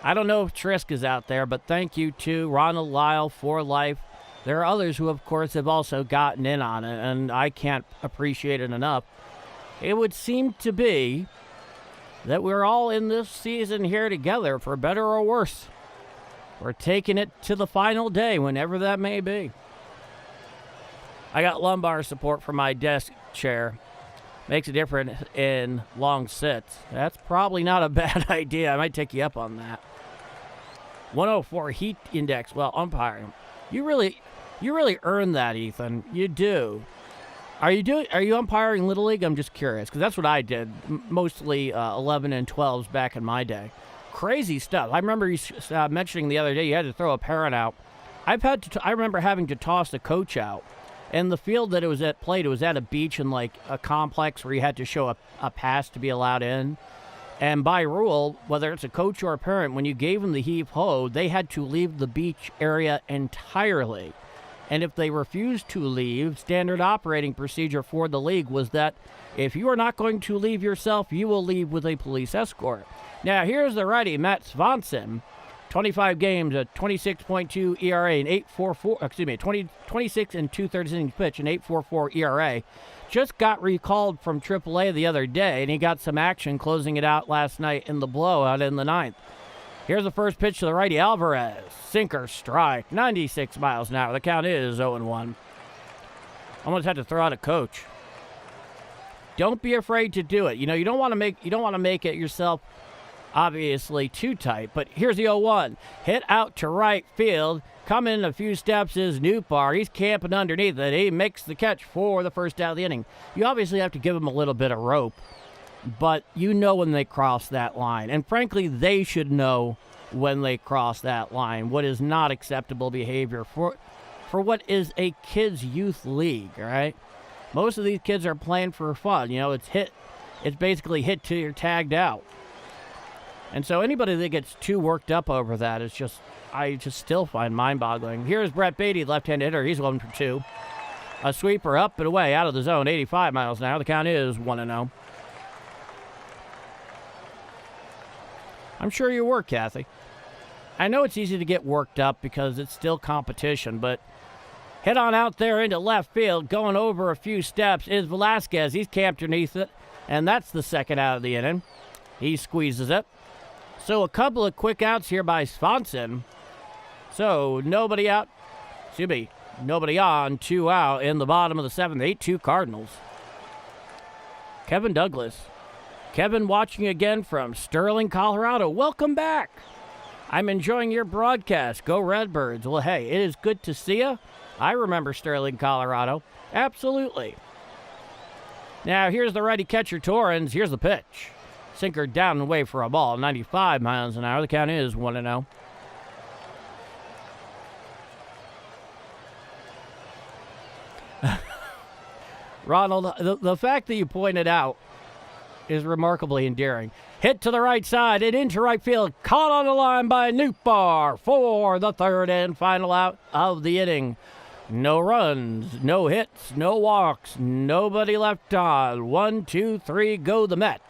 I don't know if Trisk is out there, but thank you to Ronald Lyle for life. There are others who, of course, have also gotten in on it, and I can't appreciate it enough. It would seem to be that we're all in this season here together, for better or worse. We're taking it to the final day, whenever that may be. I got lumbar support for my desk chair. Makes a difference in long sits. That's probably not a bad idea. I might take you up on that. 104 heat index. Well, umpiring. You really earned that, Ethan. You do. Are you umpiring Little League? I'm just curious, because that's what I did. Mostly 11 and 12s back in my day. Crazy stuff. I remember you mentioning the other day you had to throw a parent out. I remember having to toss a coach out. And the field that it was at a beach in like a complex where you had to show a pass to be allowed in. And by rule, whether it's a coach or a parent, when you gave them the heave-ho, they had to leave the beach area entirely. And if they refused to leave, standard operating procedure for the league was that if you are not going to leave yourself, you will leave with a police escort. Now, here's the righty, Matt Swanson. 25 games, a 26.2 ERA, and 26 and 2/3 innings pitch, an 8.44 ERA. Just got recalled from AAA the other day, and he got some action closing it out last night in the blowout in the ninth. Here's the first pitch to the righty, Alvarez. Sinker, strike, 96 miles an hour. The count is 0-1. Almost had to throw out a coach. Don't be afraid to do it. You don't want to make it yourself obviously too tight, but here's the 0-1. Hit out to right field. Coming a few steps is Newbar. He's camping underneath it. He makes the catch for the first out of the inning. You obviously have to give him a little bit of rope, but when they cross that line. And frankly, they should know when they cross that line what is not acceptable behavior for what is a kids' youth league, all right? Most of these kids are playing for fun. It's basically hit till you're tagged out. And so anybody that gets too worked up over that I just still find mind-boggling. Here's Brett Beatty, left-handed hitter. He's 1 for 2. A sweeper up and away, out of the zone, 85 miles an hour. The count is 1-0. I'm sure you were, Kathy. I know it's easy to get worked up because it's still competition, but hit on out there into left field, going over a few steps, is Velasquez. He's camped underneath it, and that's the second out of the inning. He squeezes it. So a couple of quick outs here by Swanson. So nobody on, 2 out in the bottom of the 7th. 8-2 Cardinals. Kevin Douglas. Kevin watching again from Sterling, Colorado. Welcome back. I'm enjoying your broadcast. Go Redbirds. Well, hey, it is good to see you. I remember Sterling, Colorado. Absolutely. Now, here's the righty catcher, Torrens. Here's the pitch. Sinker down and away for a ball, 95 miles an hour. The count is 1-0. Ronald, the fact that you pointed out is remarkably endearing. Hit to the right side and into right field. Caught on the line by Nootbaar for the third and final out of the inning. No runs, no hits, no walks, nobody left on. 1, 2, 3, go the Mets.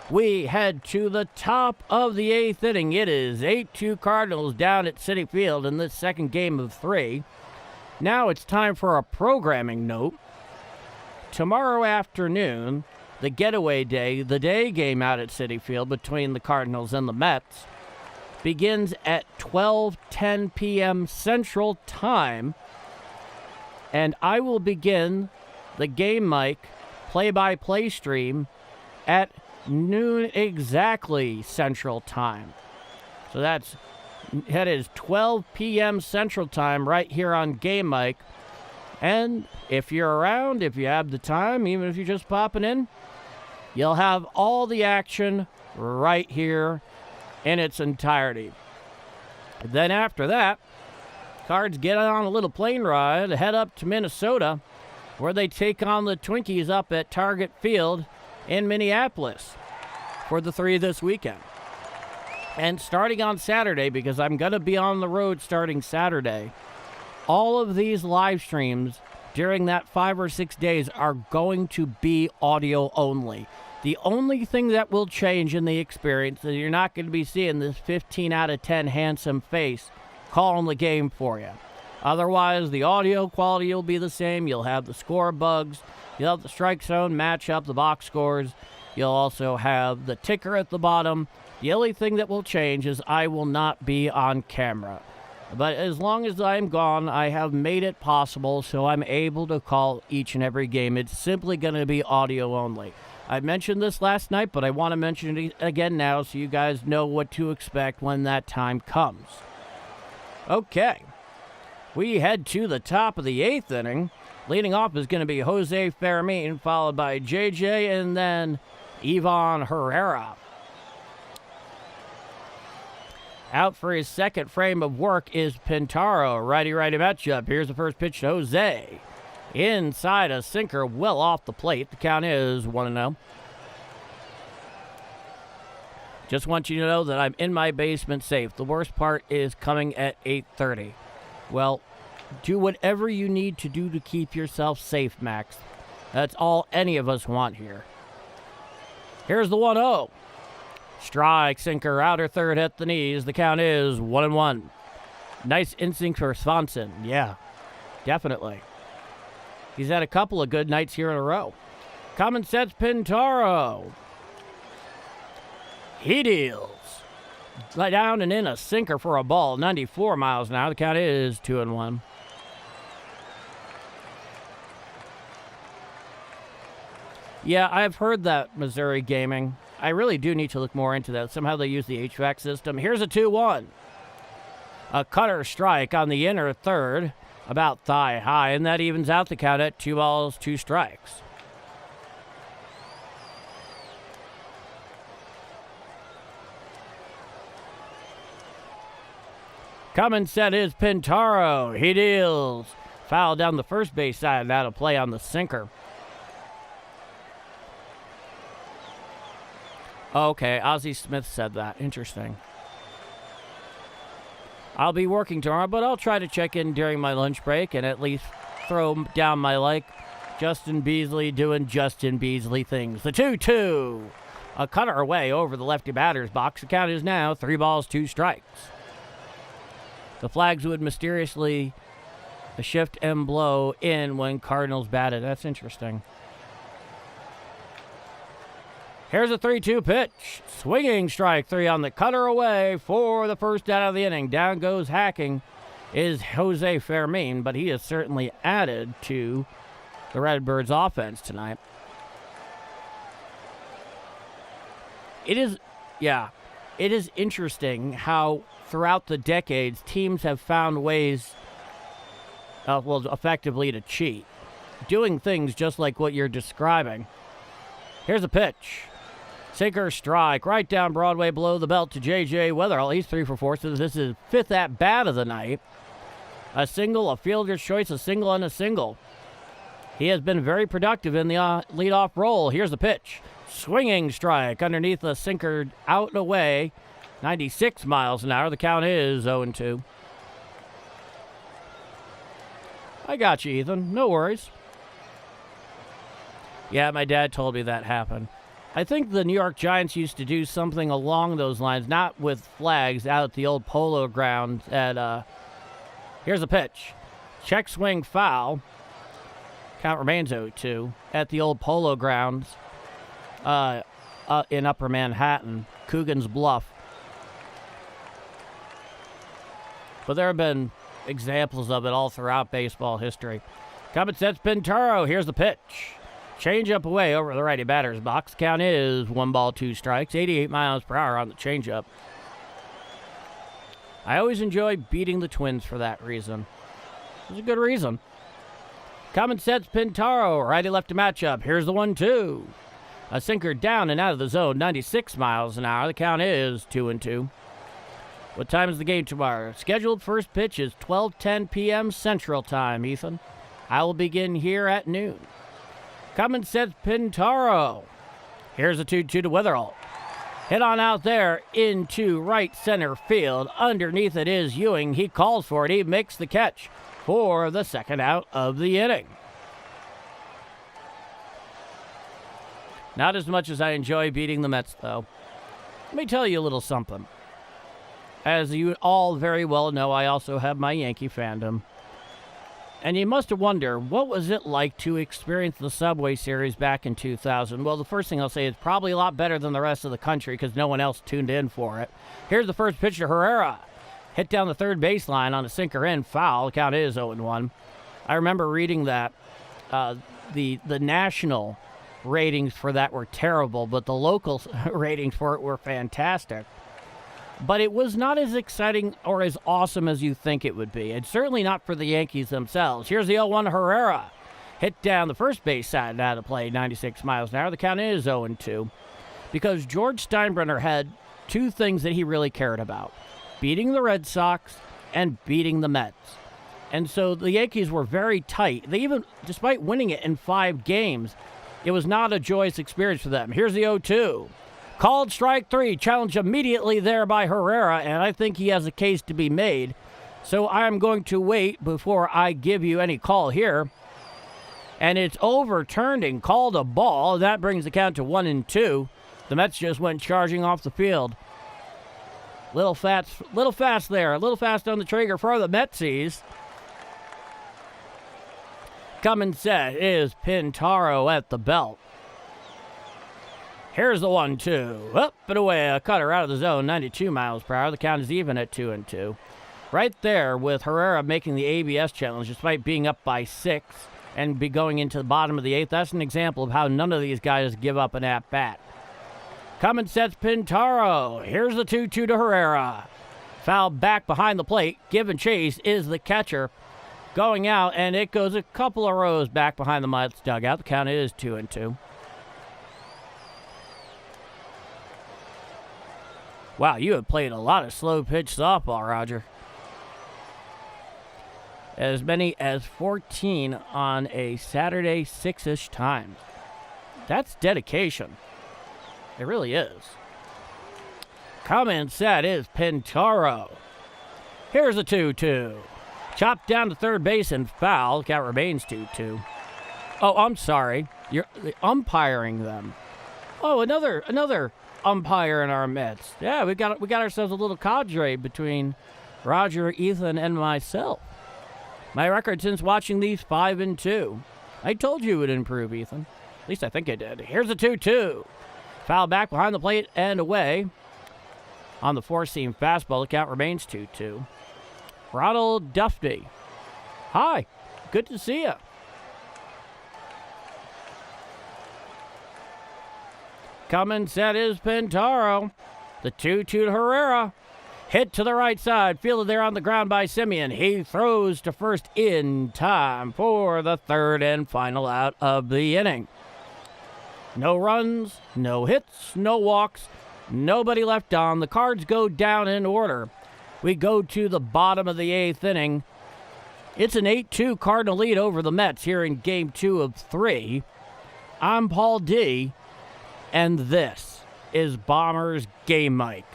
We head to the top of the eighth inning. It is 8-2 Cardinals down at Citi Field in this second game of 3. Now it's time for a programming note. Tomorrow afternoon, the getaway day, the day game out at Citi Field between the Cardinals and the Mets, begins at 12:10 p.m. Central Time, and I will begin the game mic play-by-play stream at noon exactly Central Time. So that is 12 p.m. Central Time right here on Game Mic. And if you're around, if you have the time, even if you're just popping in, you'll have all the action right here in its entirety. Then after that, Cards get on a little plane ride, head up to Minnesota, where they take on the Twinkies up at Target Field in Minneapolis for the 3 this weekend. And starting on Saturday, because I'm going to be on the road starting Saturday, all of these live streams during that 5 or 6 days are going to be audio only. The only thing that will change in the experience is you're not going to be seeing this 15 out of 10 handsome face calling the game for you. Otherwise, the audio quality will be the same. You'll have the score bugs. You'll have the strike zone matchup, the box scores. You'll also have the ticker at the bottom. The only thing that will change is I will not be on camera. But as long as I'm gone, I have made it possible so I'm able to call each and every game. It's simply going to be audio only. I mentioned this last night, but I want to mention it again now so you guys know what to expect when that time comes. Okay, we head to the top of the eighth inning. Leading off is going to be Jose Fermin, followed by JJ, and then Ivan Herrera. Out for his second frame of work is Pintaro. Righty-righty matchup. Here's the first pitch to Jose. Inside a sinker, well off the plate. The count is 1-0. Just want you to know that I'm in my basement safe. The worst part is coming at 8:30. Well, do whatever you need to do to keep yourself safe, Max. That's all any of us want here. Here's the 1-0. Strike, sinker, outer third at the knees. The count is 1-1. Nice instinct for Swanson. Yeah, definitely. He's had a couple of good nights here in a row. Common sets Pintaro. He deals. Lie down and in a sinker for a ball. 94 miles an hour. The count is 2-1. Yeah, I've heard that Missouri gaming. I really do need to look more into that. Somehow they use the HVAC system. Here's a 2-1. A cutter strike on the inner third, about thigh high, and that evens out the count at 2 balls, 2 strikes. Coming set is Pintaro. He deals. Foul down the first base side. That'll play on the sinker. Okay, Ozzie Smith said that. Interesting. I'll be working tomorrow, but I'll try to check in during my lunch break and at least throw down my like. Justin Beasley doing Justin Beasley things. The 2-2. A cutter away over the lefty batter's box. The count is now 3 balls, 2 strikes. The flags would mysteriously shift and blow in when Cardinals batted. That's interesting. Here's a 3-2 pitch. Swinging strike 3 on the cutter away for the first out of the inning. Down goes hacking is Jose Fermin, but he has certainly added to the Redbirds offense tonight. It is interesting how throughout the decades teams have found ways, effectively to cheat. Doing things just like what you're describing. Here's a pitch. Sinker strike right down Broadway below the belt to J.J. Weatherall. He's 3 for 4, so this is his 5th at-bat of the night. A single, a fielder's choice, a single, and a single. He has been very productive in the leadoff role. Here's the pitch. Swinging strike underneath the sinker, out and away. 96 miles an hour. The count is 0-2. I got you, Ethan. No worries. Yeah, my dad told me that happened. I think the New York Giants used to do something along those lines, not with flags, out at the old Polo Grounds. Here's a pitch. Check swing foul. Count remains 0-2 at the old Polo Grounds in Upper Manhattan, Coogan's Bluff. But there have been examples of it all throughout baseball history. Coming sets Pintaro. Here's the pitch. Change-up away over the righty batter's box. Count is 1-2 strikes. 88 miles per hour on the change-up. I always enjoy beating the Twins for that reason. There's a good reason. Coming sets Pintaro. Righty-lefty matchup. Here's the 1-2. A sinker down and out of the zone. 96 miles an hour. The count is 2-2. What time is the game tomorrow? Scheduled first pitch is 12:10 p.m. Central Time, Ethan. I will begin here at noon. Coming sets Pintaro. Here's a 2-2 to Witherell. Hit on out there into right center field. Underneath it is Ewing. He calls for it. He makes the catch for the second out of the inning. Not as much as I enjoy beating the Mets, though. Let me tell you a little something. As you all very well know, I also have my Yankee fandom. And you must wonder, what was it like to experience the Subway Series back in 2000? Well, the first thing I'll say is probably a lot better than the rest of the country because no one else tuned in for it. Here's the first pitch to Herrera. Hit down the third baseline on a sinker in, foul. The count is 0-1. I remember reading that the national ratings for that were terrible, but the local ratings for it were fantastic. But it was not as exciting or as awesome as you think it would be. It's certainly not for the Yankees themselves. Here's the 0-1 Herrera. Hit down the first base side out of play, 96 miles an hour. The count is 0-2. Because George Steinbrenner had two things that he really cared about. Beating the Red Sox and beating the Mets. And so the Yankees were very tight. They even, despite winning it in 5 games, it was not a joyous experience for them. Here's the 0-2. Called strike 3, challenged immediately there by Herrera, and I think he has a case to be made. So I'm going to wait before I give you any call here. And it's overturned and called a ball. That brings the count to 1-2. The Mets just went charging off the field. Little fast there. A little fast on the trigger for the Metsies. Coming set is Pintaro at the belt. Here's the 1-2. Up and away. A cutter out of the zone. 92 miles per hour. The count is even at 2-2. Right there with Herrera making the ABS challenge despite being up by 6 and be going into the bottom of the 8th. That's an example of how none of these guys give up an at-bat. Coming sets Pintaro. Here's the 2-2 to Herrera. Foul back behind the plate. Give and chase is the catcher. Going out, and it goes a couple of rows back behind the Mets dugout. The count is 2-2. Wow, you have played a lot of slow-pitch softball, Roger. As many as 14 on a Saturday 6-ish time. That's dedication. It really is. Coming set is Pintaro. Here's a 2-2. Chopped down to third base and foul. Count remains 2-2. Oh, I'm sorry. You're umpiring them. Oh, another umpire in our Mets. Yeah, we got ourselves a little cadre between Roger, Ethan, and myself. My record since watching these 5-2. I told you it would improve, Ethan. At least I think I did. Here's a 2-2. Foul back behind the plate and away. On the four-seam fastball, the count remains 2-2. Ronald Duffy. Hi. Good to see you. Coming set is Pintaro. The 2-2 to Herrera. Hit to the right side. Fielded there on the ground by Simeon. He throws to first in time for the third and final out of the inning. No runs, no hits, no walks, nobody left on. The Cards go down in order. We go to the bottom of the 8th inning. It's an 8-2 Cardinal lead over the Mets here in Game 2 of 3. I'm Paul D, and this is Bombers Game Mic.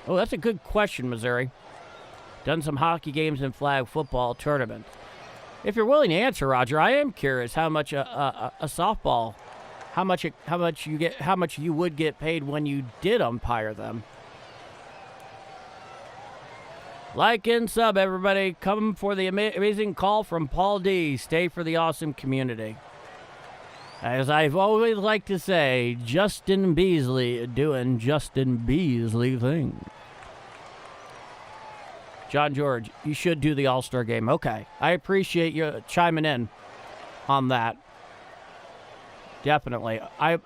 Oh, that's a good question, Missouri. Done some hockey games and flag football tournaments. If you're willing to answer, Roger, I am curious how much a softball, how much you would get paid when you did umpire them. Like and sub, everybody. Come for the amazing call from Paul D. Stay for the awesome community. As I've always liked to say, Justin Beasley doing Justin Beasley things. John George, you should do the All-Star game. Okay. I appreciate you chiming in on that. Definitely. I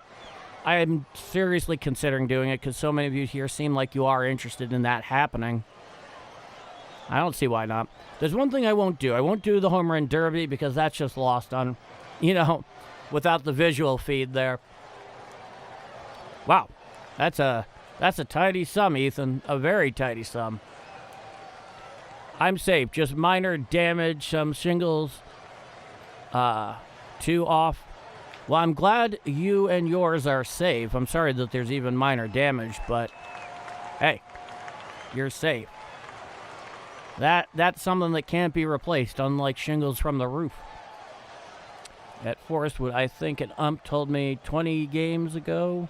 am seriously considering doing it because so many of you here seem like you are interested in that happening. I don't see why not. There's one thing I won't do. I won't do the home run derby because that's just lost on, without the visual feed there. Wow. That's a tidy sum, Ethan. A very tidy sum. I'm safe. Just minor damage, some shingles, 2 off. Well, I'm glad you and yours are safe. I'm sorry that there's even minor damage, but hey, you're safe. That's something that can't be replaced, unlike shingles from the roof. At Forest Wood, I think an ump told me 20 years ago.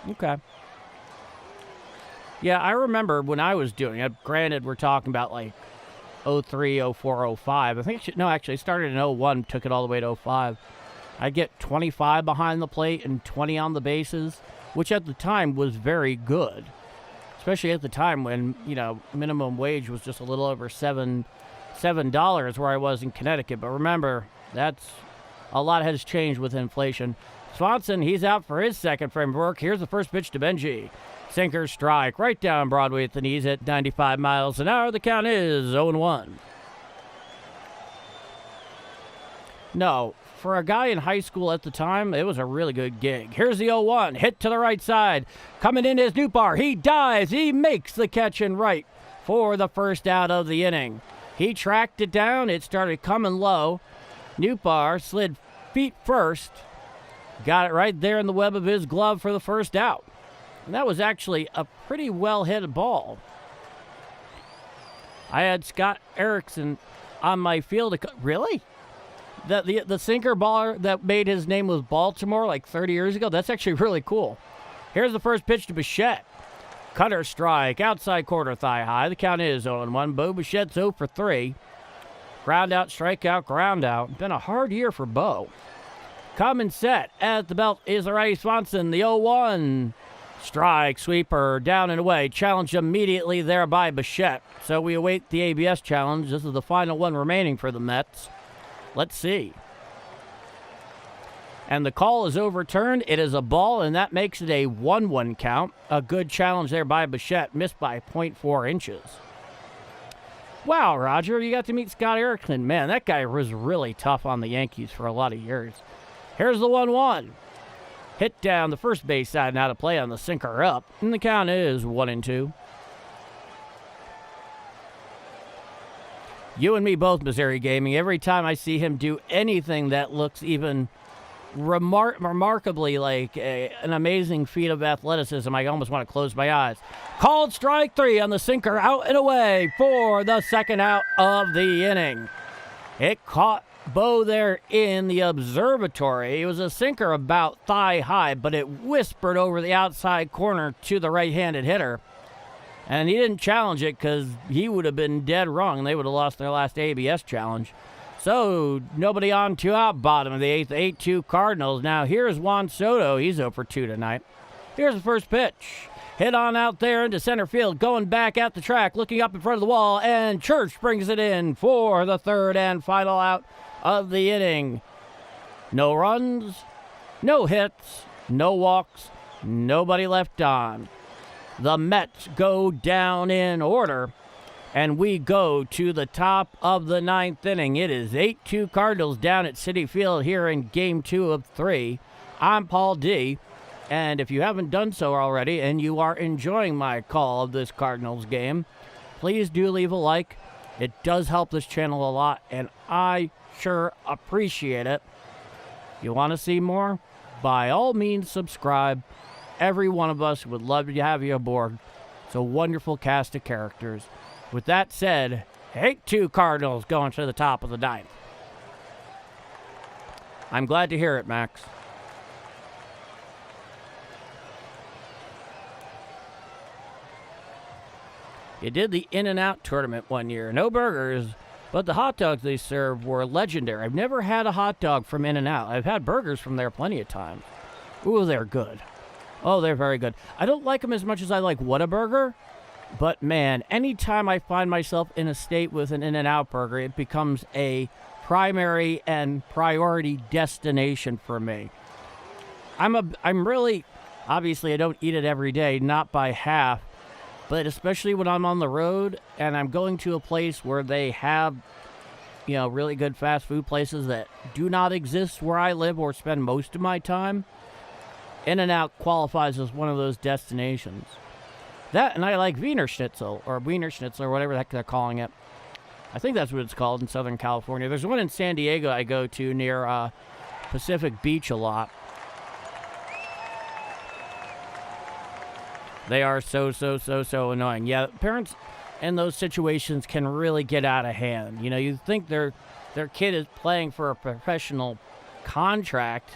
Okay. Yeah, I remember when I was doing it. Granted, we're talking about like 03, 04, 05. I think, actually, it started in 01, took it all the way to 05. I'd get 25 behind the plate and 20 on the bases, which at the time was very good. Especially at the time when, minimum wage was just a little over $7 where I was in Connecticut. But remember, a lot has changed with inflation. Swanson, he's out for his second frame of work. Here's the first pitch to Benji. Sinker strike right down Broadway at the knees at 95 miles an hour. The count is 0-1. No, for a guy in high school at the time, it was a really good gig. Here's the 0-1. Hit to the right side. Coming in is Newbar. He dives. He makes the catch in right for the first out of the inning. He tracked it down. It started coming low. Newbar slid feet first. Got it right there in the web of his glove for the first out. And that was actually a pretty well-hit ball. I had Scott Erickson on my field. Really? The sinker baller that made his name with Baltimore like 30 years ago? That's actually really cool. Here's the first pitch to Bichette. Cutter strike, outside corner thigh high. The count is 0-1. Bo Bichette's 0 for 3. Ground out, strikeout, ground out. Been a hard year for Bo. Coming set at the belt is the righty Swanson. The 0-1. Strike, sweeper, down and away. Challenged immediately there by Bichette. So we await the ABS challenge. This is the final one remaining for the Mets. Let's see. And the call is overturned. It is a ball, and that makes it a 1-1 count. A good challenge there by Bichette. Missed by 0.4 inches. Wow, Roger, you got to meet Scott Erickson. Man, that guy was really tough on the Yankees for a lot of years. Here's the 1-1. Hit down the first base side, now to play on the sinker up. And the count is 1-2. You and me both, Missouri Gaming. Every time I see him do anything that looks even remarkably like an amazing feat of athleticism, I almost want to close my eyes. Called strike 3 on the sinker, out and away for the second out of the inning. It caught Bo there in the observatory. It was a sinker about thigh high, but it whispered over the outside corner to the right-handed hitter. And he didn't challenge it because he would have been dead wrong and they would have lost their last ABS challenge. So nobody on, 2 out, bottom of the 8th, 8-2 Cardinals. Now here's Juan Soto. He's 0 for 2 tonight. Here's the first pitch. Hit on out there into center field, going back at the track, looking up in front of the wall, and Church brings it in for the third and final out of the inning. No runs, no hits, no walks, nobody left on. The Mets go down in order, and we go to the top of the 9th inning. It is 8-2 Cardinals down at Citi Field here in Game 2 of 3. I'm Paul D. And if you haven't done so already and you are enjoying my call of this Cardinals game, please do leave a like. It does help this channel a lot, and I sure appreciate it. If you want to see more, by all means subscribe. Every one of us would love to have you aboard. It's a wonderful cast of characters. With that said, 8-2 Cardinals going to the top of the ninth. I'm glad to hear it, Max. You did the In-N-Out tournament one year. No burgers, but the hot dogs they served were legendary. I've never had a hot dog from In-N-Out. I've had burgers from there plenty of times. Ooh, they're good. Oh, they're very good. I don't like them as much as I like Whataburger, but man, anytime I find myself in a state with an In-N-Out burger, it becomes a primary and priority destination for me. I'm really, obviously I don't eat it every day, not by half, but especially when I'm on the road and I'm going to a place where they have, really good fast food places that do not exist where I live or spend most of my time, In-N-Out qualifies as one of those destinations. That, and I like Wiener Schnitzel, or whatever the heck they're calling it. I think that's what it's called in Southern California. There's one in San Diego I go to near Pacific Beach a lot. They are so annoying. Yeah, parents in those situations can really get out of hand. You think their kid is playing for a professional contract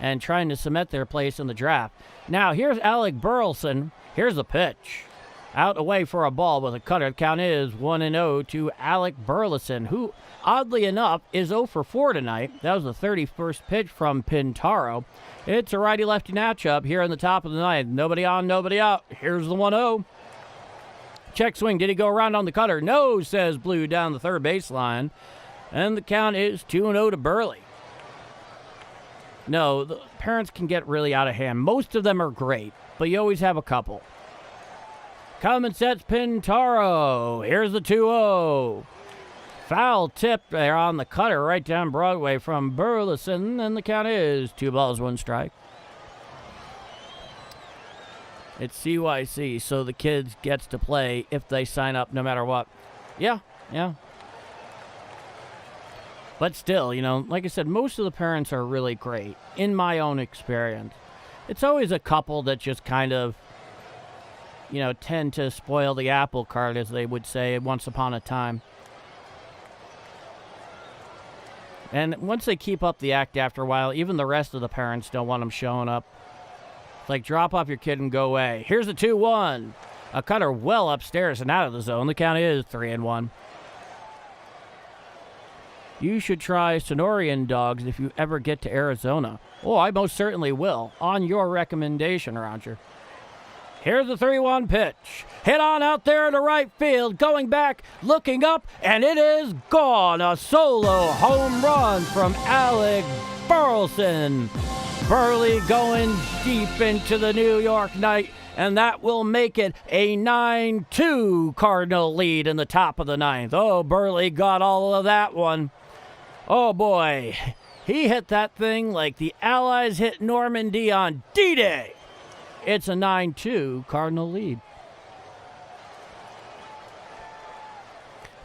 and trying to cement their place in the draft. Now, here's Alec Burleson. Here's the pitch. Out away for a ball with a cutter. The count is 1-0 to Alec Burleson, who, oddly enough, is 0 for 4 tonight. That was the 31st pitch from Pintaro. It's a righty-lefty matchup here in the top of the ninth. Nobody on, nobody out. Here's the 1-0. Check swing. Did he go around on the cutter? No, says Blue down the third baseline. And the count is 2-0 to Burley. No, the parents can get really out of hand. Most of them are great, but you always have a couple. Come and sets Pintaro. Here's the 2-0. Foul tip there on the cutter right down Broadway from Burleson, and the count is 2 balls, 1 strike. It's CYC, so the kids gets to play if they sign up no matter what. Yeah. But still, like I said, most of the parents are really great, in my own experience. It's always a couple that just kind of, tend to spoil the apple cart, as they would say once upon a time. And once they keep up the act after a while, even the rest of the parents don't want them showing up. It's like, drop off your kid and go away. Here's the 2-1. A cutter well upstairs and out of the zone. The count is 3-1. You should try Sonorian dogs if you ever get to Arizona. Oh, I most certainly will. On your recommendation, Roger. Here's the 3-1 pitch. Hit on out there to right field. Going back, looking up, and it is gone. A solo home run from Alec Burleson. Burley going deep into the New York night, and that will make it a 9-2 Cardinal lead in the top of the ninth. Oh, Burley got all of that one. Oh, boy. He hit that thing like the Allies hit Normandy on D-Day. It's a 9-2 Cardinal lead.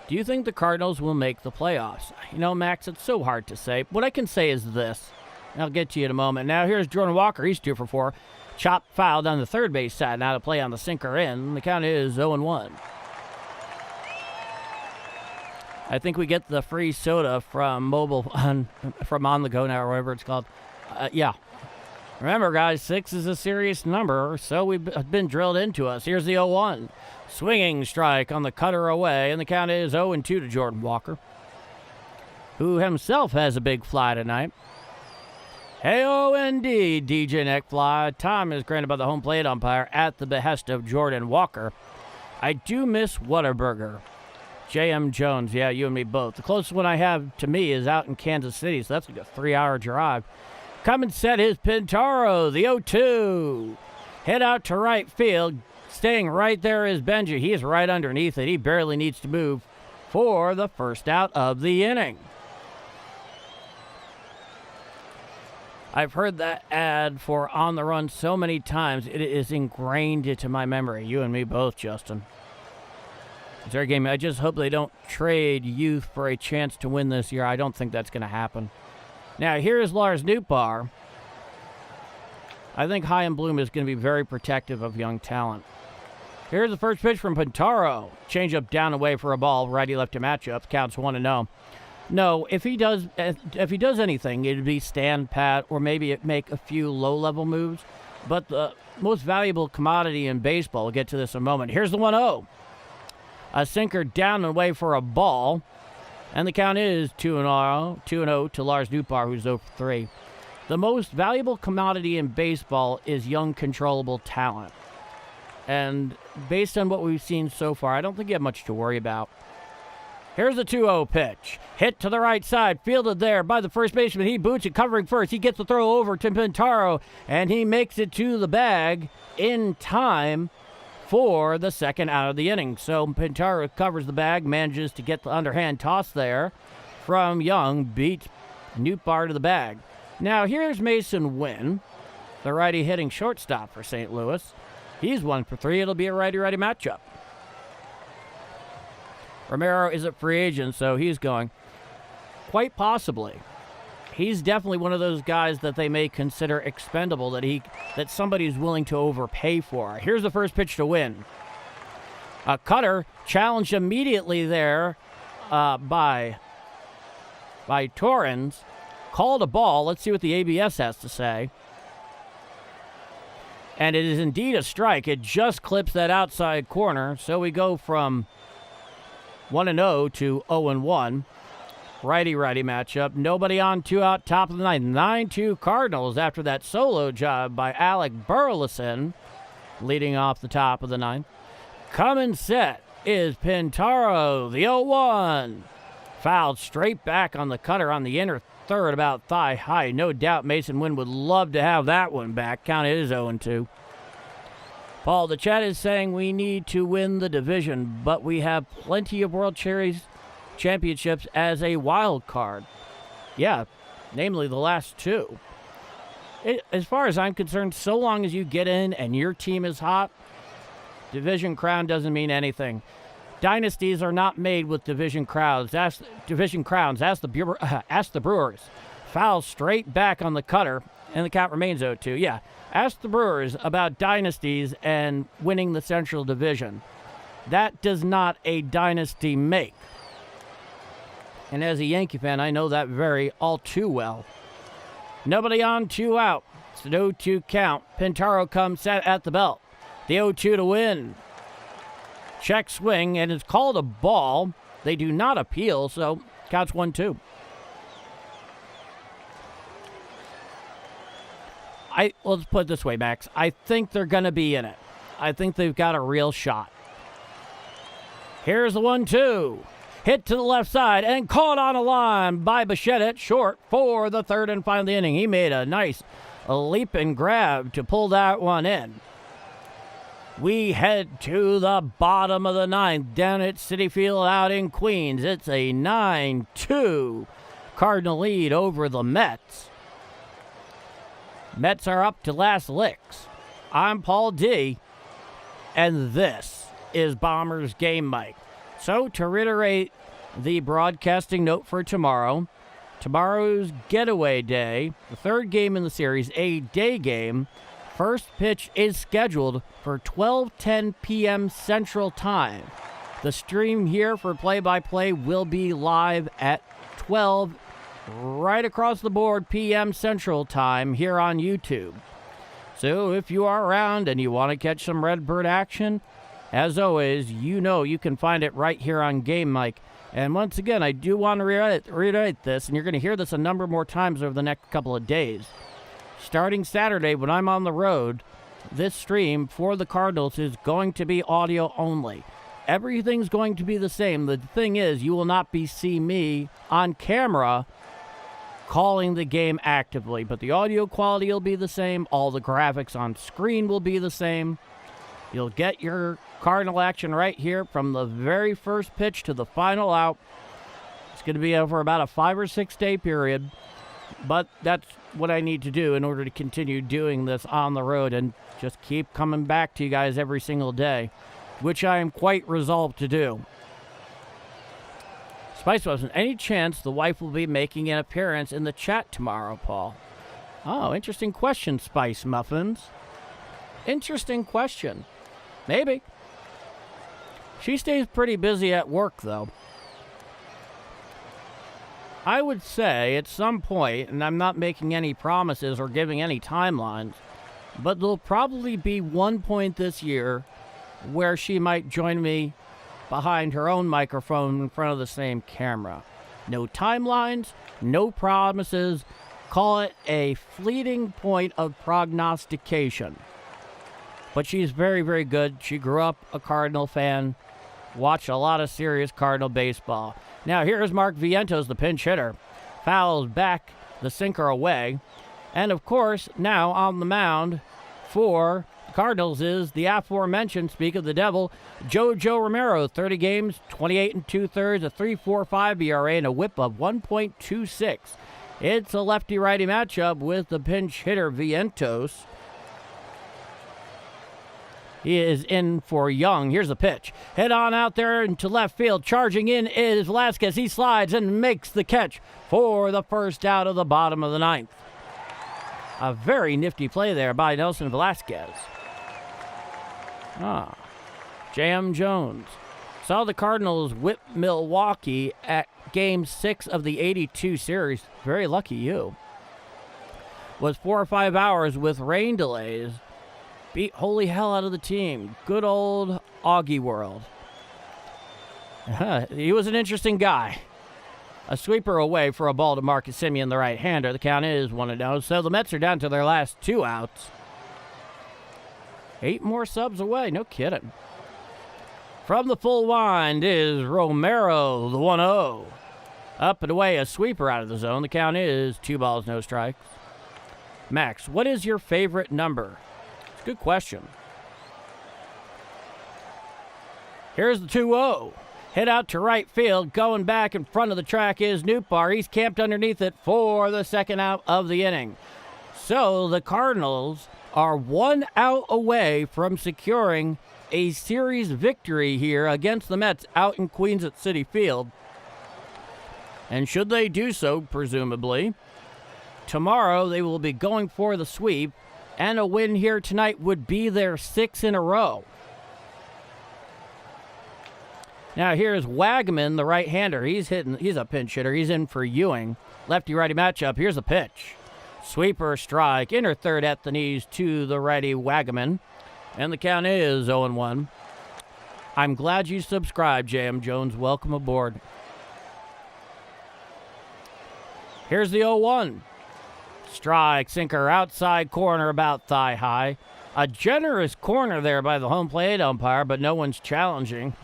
Do you think the Cardinals will make the playoffs? Max, it's so hard to say. What I can say is this. I'll get to you in a moment. Now, here's Jordan Walker. He's 2 for 4. Chop foul down the third base side. Now to play on the sinker in. The count is 0-1. I think we get the free soda from from On The Go now, or whatever it's called. Yeah. Remember, guys, 6 is a serious number, so we've been drilled into us. Here's the 0-1. Swinging strike on the cutter away, and the count is 0-2 to Jordan Walker, who himself has a big fly tonight. Hey-oh, indeed, DJ Neck Fly. Time is granted by the home plate umpire at the behest of Jordan Walker. I do miss Whataburger. J.M. Jones, yeah, you and me both. The closest one I have to me is out in Kansas City, so that's like a 3-hour drive. Come and set his Pintaro, the 0-2. Head out to right field. Staying right there is Benji. He is right underneath it. He barely needs to move for the first out of the inning. I've heard that ad for On the Run so many times, it is ingrained into my memory. You and me both, Justin. It's our game. I just hope they don't trade youth for a chance to win this year. I don't think that's going to happen. Now, here's Lars Nootbaar. I think Chaim Bloom is going to be very protective of young talent. Here's the first pitch from Pintaro. Change-up down away for a ball. Righty-lefty matchup. Counts 1-0. No, if he does anything, it'd be stand pat or maybe make a few low-level moves. But the most valuable commodity in baseball, we'll get to this in a moment. Here's the 1-0. A sinker down and away for a ball. And the count is 2-0 to Lars Nootbaar, who's 0-3. The most valuable commodity in baseball is young, controllable talent. And based on what we've seen so far, I don't think you have much to worry about. Here's the 2-0 pitch. Hit to the right side. Fielded there by the first baseman. He boots it, covering first. He gets the throw over to Pintaro, and he makes it to the bag in time for the second out of the inning. So Pintaro covers the bag, manages to get the underhand toss there from Young, beats Nootbaar to the bag. Now here's Mason Wynn, the righty hitting shortstop for St. Louis. He's 1-for-3. It'll be a righty-righty matchup. Romero is a free agent, so he's going. Quite possibly. He's definitely one of those guys that they may consider expendable, that somebody's willing to overpay for. Here's the first pitch to Win. A cutter challenged immediately there by Torrens. Called a ball. Let's see what the ABS has to say. And it is indeed a strike. It just clips that outside corner. So we go from 1-0 to 0-1. Righty-righty matchup. Nobody on, 2 out, top of the ninth. 9-2 Cardinals after that solo job by Alec Burleson, leading off the top of the ninth. Coming set is Pintaro, the 0-1. Fouled straight back on the cutter on the inner third, about thigh high. No doubt Mason Wynn would love to have that one back. Count is 0-2. Paul, the chat is saying we need to win the division, but we have plenty of World Series championships as a wild card. Yeah, namely the last 2. As far as I'm concerned, so long as you get in and your team is hot, division crown doesn't mean anything. Dynasties are not made with division crowns. Ask the Brewers. Foul straight back on the cutter, and the count remains 0-2. Yeah, ask the Brewers about dynasties and winning the Central Division. That does not a dynasty make. And as a Yankee fan, I know that all too well. Nobody on, 2 out. It's an 0-2 count. Pintaro comes set at the belt. The 0-2 to Win. Check swing, and it's called a ball. They do not appeal, so counts 1-2. Let's put it this way, Max. I think they're going to be in it. I think they've got a real shot. Here's the 1-2. Hit to the left side and caught on a line by Bichette at short for the third and final inning. He made a nice leap and grab to pull that one in. We head to the bottom of the ninth down at Citi Field out in Queens. It's a 9-2 Cardinal lead over the Mets. Mets are up to last licks. I'm Paul D, and this is Bombers Game Mike. So, to reiterate the broadcasting note for tomorrow's getaway day, the third game in the series, a day game. First pitch is scheduled for 12:10 p.m. Central Time. The stream here for play-by-play will be live at 12 right across the board p.m. Central Time here on YouTube. So if you are around and you want to catch some Redbird action, as always, you can find it right here on Game Mike. And once again, I do want to reiterate this, and you're going to hear this a number more times over the next couple of days. Starting Saturday, when I'm on the road, this stream for the Cardinals is going to be audio only. Everything's going to be the same. The thing is, you will not see me on camera calling the game actively, but the audio quality will be the same. All the graphics on screen will be the same. You'll get your Cardinal action right here from the very first pitch to the final out. It's going to be over about a 5 or 6 day period. But that's what I need to do in order to continue doing this on the road and just keep coming back to you guys every single day, which I am quite resolved to do. Spice Muffins, any chance the wife will be making an appearance in the chat tomorrow, Paul? Oh, interesting question, Spice Muffins. Interesting question. Maybe. She stays pretty busy at work, though. I would say at some point, and I'm not making any promises or giving any timelines, but there'll probably be one point this year where she might join me behind her own microphone in front of the same camera. No timelines, no promises. Call it a fleeting point of prognostication. But she's very, very good. She grew up a Cardinal fan, watched a lot of serious Cardinal baseball. Now here's Mark Vientos, the pinch hitter. Fouls back the sinker away. And of course, now on the mound for the Cardinals is the aforementioned, speak of the devil, Jojo Romero. 30 games, 28 2/3, a 3.45 ERA, and a whip of 1.26. It's a lefty-righty matchup with the pinch hitter Vientos. He is in for Young. Here's the pitch. Head on out there into left field. Charging in is Velasquez. He slides and makes the catch for the first out of the bottom of the ninth. A very nifty play there by Nelson Velasquez. J.M. Jones. Saw the Cardinals whip Milwaukee at Game 6 of the 82 series. Very lucky you. Was 4 or 5 hours with rain delays. Beat holy hell out of the team. Good old Augie world. He was an interesting guy. A sweeper away for a ball to Marcus Semien, the right-hander. The count is 1-0. So the Mets are down to their last 2 outs. 8 more subs away. No kidding. From the full wind is Romero, the 1-0. Up and away, a sweeper out of the zone. The count is 2 balls, no strikes. Max, what is your favorite number? Good question. Here's the 2-0. Hit out to right field. Going back in front of the track is Nootbaar. He's camped underneath it for the second out of the inning. So the Cardinals are 1 out away from securing a series victory here against the Mets out in Queens at Citi Field. And should they do so, presumably, tomorrow they will be going for the sweep. And a win here tonight would be their 6th in a row. Now here's Wagman, the right-hander. He's a pinch hitter. He's in for Ewing. Lefty-righty matchup. Here's a pitch. Sweeper strike. Inner third at the knees to the righty Wagman. And the count is 0-1. I'm glad you subscribed, J.M. Jones. Welcome aboard. Here's the 0-1. Strike, sinker, outside corner, about thigh high. A generous corner there by the home plate umpire, but no one's challenging.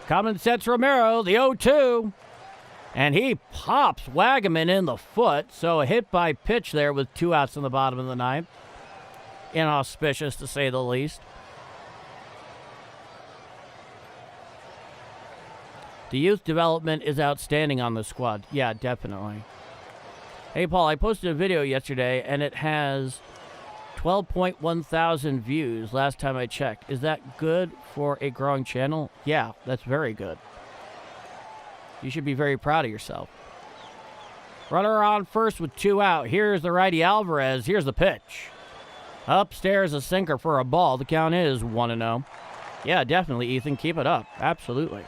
Coming sets Romero, the 0-2. And he pops Wagaman in the foot, so a hit by pitch there with 2 outs in the bottom of the ninth. Inauspicious, to say the least. The youth development is outstanding on the squad. Yeah, definitely. Hey, Paul, I posted a video yesterday, and it has 12.1 thousand views last time I checked. Is that good for a growing channel? Yeah, that's very good. You should be very proud of yourself. Runner on first with 2 out. Here's the righty Alvarez. Here's the pitch. Upstairs, a sinker for a ball. The count is 1-0. Yeah, definitely, Ethan. Keep it up. Absolutely.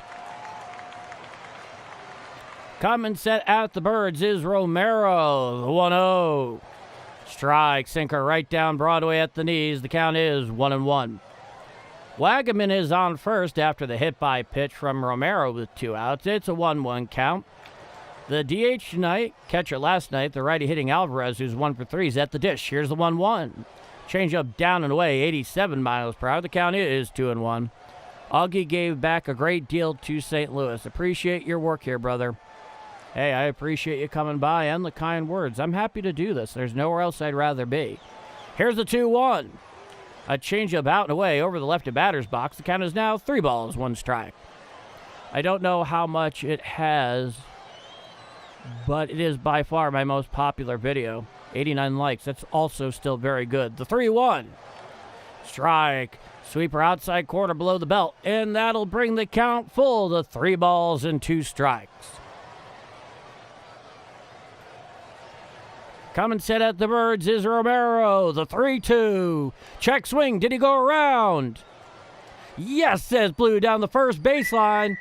Coming set at the Birds is Romero, the 1-0. Strike, sinker right down Broadway at the knees. The count is 1-1. Wagaman is on first after the hit by pitch from Romero with 2 outs. It's a 1-1 count. The DH tonight, catcher last night, the righty hitting Alvarez, who's 1 for 3, is at the dish. Here's the 1-1. Change up down and away, 87 miles per hour. The count is 2-1. Augie gave back a great deal to St. Louis. Appreciate your work here, brother. Hey, I appreciate you coming by and the kind words. I'm happy to do this. There's nowhere else I'd rather be. Here's the 2-1. A changeup out and away over the lefty batter's box. The count is now 3 balls, 1 strike. I don't know how much it has but it is by far my most popular video. 89 likes. That's also still very good. The 3-1. Strike. Sweeper outside corner below the belt, and that'll bring the count full to 3 balls and 2 strikes. Coming set at the Birds is Romero. The 3-2. Check swing. Did he go around? Yes, says Blue down the first baseline.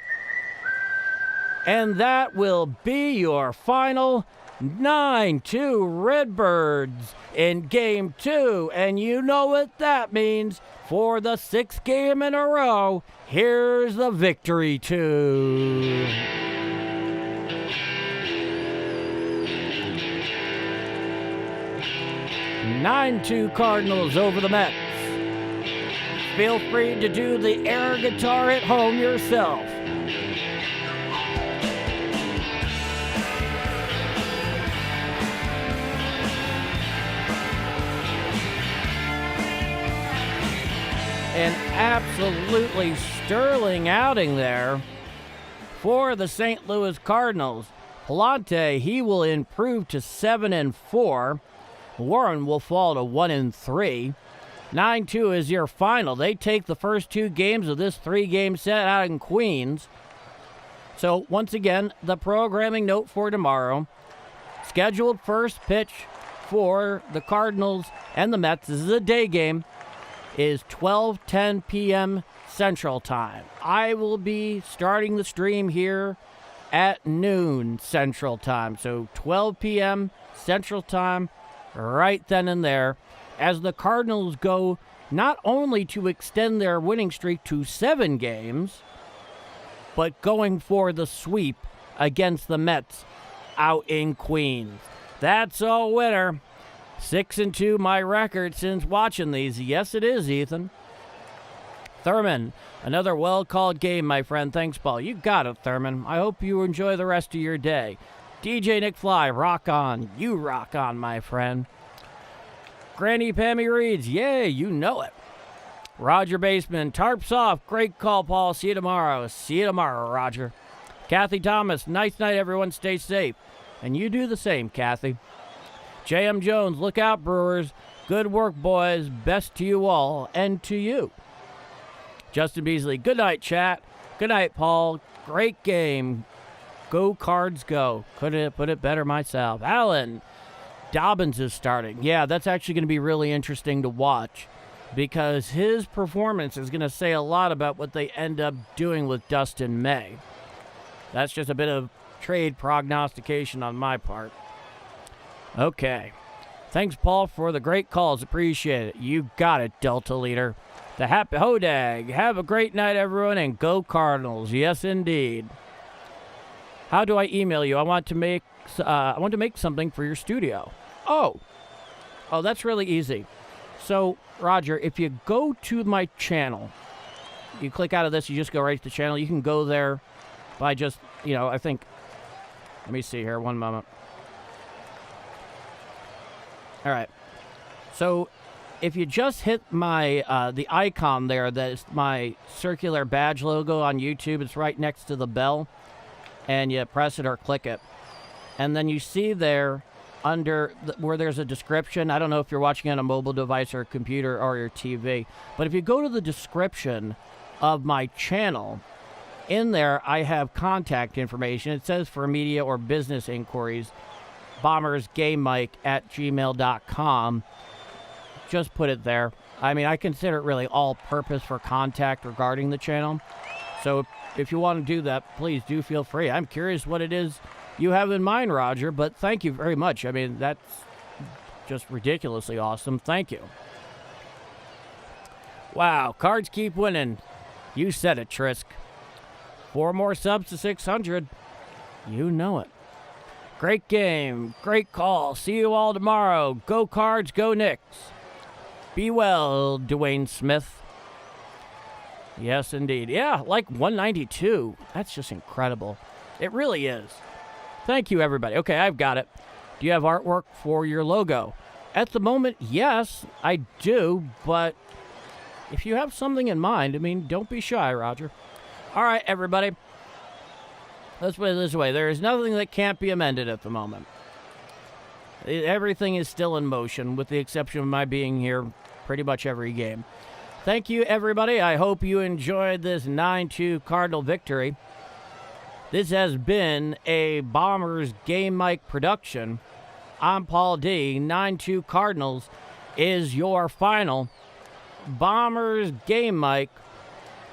And that will be your final 9-2 Redbirds in Game 2. And you know what that means. For the 6th game in a row, here's the victory tune. (9-2) Cardinals over the Mets. Feel free to do the air guitar at home yourself. An absolutely sterling outing there for the St. Louis Cardinals. Pallante, he will improve to 7-4. Warren will fall to 1-3. 9-2 is your final. They take the first 2 games of this 3-game set out in Queens. So once again, the programming note for tomorrow. Scheduled first pitch for the Cardinals and the Mets. This is a day game. Is 12:10 p.m. Central Time. I will be starting the stream here at noon Central Time. So 12 p.m. Central Time, right then and there, as the Cardinals go not only to extend their winning streak to 7 games, but going for the sweep against the Mets out in Queens. That's a winner. 6-2, my record since watching these. Yes, it is, Ethan. Thurman, another well-called game, my friend. Thanks, Paul. You got it, Thurman. I hope you enjoy the rest of your day. DJ Nick Fly, rock on. You rock on, my friend. Granny Pammy reads, yay, you know it. Roger Baseman, tarps off. Great call, Paul. See you tomorrow. See you tomorrow, Roger. Kathy Thomas, nice night, everyone. Stay safe. And you do the same, Kathy. J.M. Jones, look out, Brewers. Good work, boys. Best to you all and to you. Justin Beasley, good night, chat. Good night, Paul. Great game. Go Cards, go. Couldn't have put it better myself. Alan, Dobbins is starting. Yeah, that's actually going to be really interesting to watch because his performance is going to say a lot about what they end up doing with Dustin May. That's just a bit of trade prognostication on my part. Okay. Thanks, Paul, for the great calls. Appreciate it. You got it, Delta Leader. The Happy Hodag. Have a great night, everyone, and go Cardinals. Yes, indeed. How do I email you? I want to make something for your studio. Oh, that's really easy. So, Roger, if you go to my channel, you click out of this, you just go right to the channel. You can go there by just, I think, let me see here, one moment. All right. So if you just hit my the icon there, that is my circular badge logo on YouTube. It's right next to the bell, and you press it or click it, and then you see there under where there's a description. I don't know if you're watching on a mobile device or a computer or your TV, but if you go to the description of my channel, in there I have contact information. It says for media or business inquiries, bombersgamemike@gmail.com. Just put it there. I mean, I consider it really all-purpose for contact regarding the channel. So if you want to do that, please do feel free. I'm curious what it is you have in mind, Roger, but thank you very much. I mean, that's just ridiculously awesome. Thank you. Wow, Cards keep winning. You said it, Trisk. 4 more subs to 600. You know it. Great game. Great call. See you all tomorrow. Go Cards, go Knicks. Be well, Dwayne Smith. Yes, indeed. Yeah, like 192. That's just incredible. It really is. Thank you, everybody. Okay, I've got it. Do you have artwork for your logo? At the moment, yes, I do, but if you have something in mind, I mean, don't be shy, Roger. All right, everybody. Let's put it this way. There is nothing that can't be amended at the moment. Everything is still in motion, with the exception of my being here pretty much every game. Thank you, everybody. I hope you enjoyed this 9-2 Cardinal victory. This has been a Bombers Game Mic production. I'm Paul D. 9-2 Cardinals is your final. Bombers Game Mic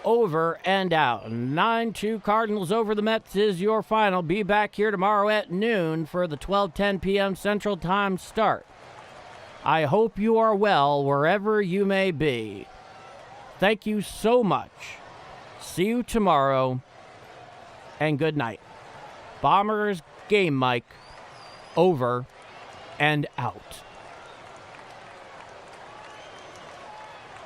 over and out. 9-2 Cardinals over the Mets is your final. Be back here tomorrow at noon for the 12:10 p.m. Central Time start. I hope you are well wherever you may be. Thank you so much. See you tomorrow, and good night. Bombers Game Mic over and out.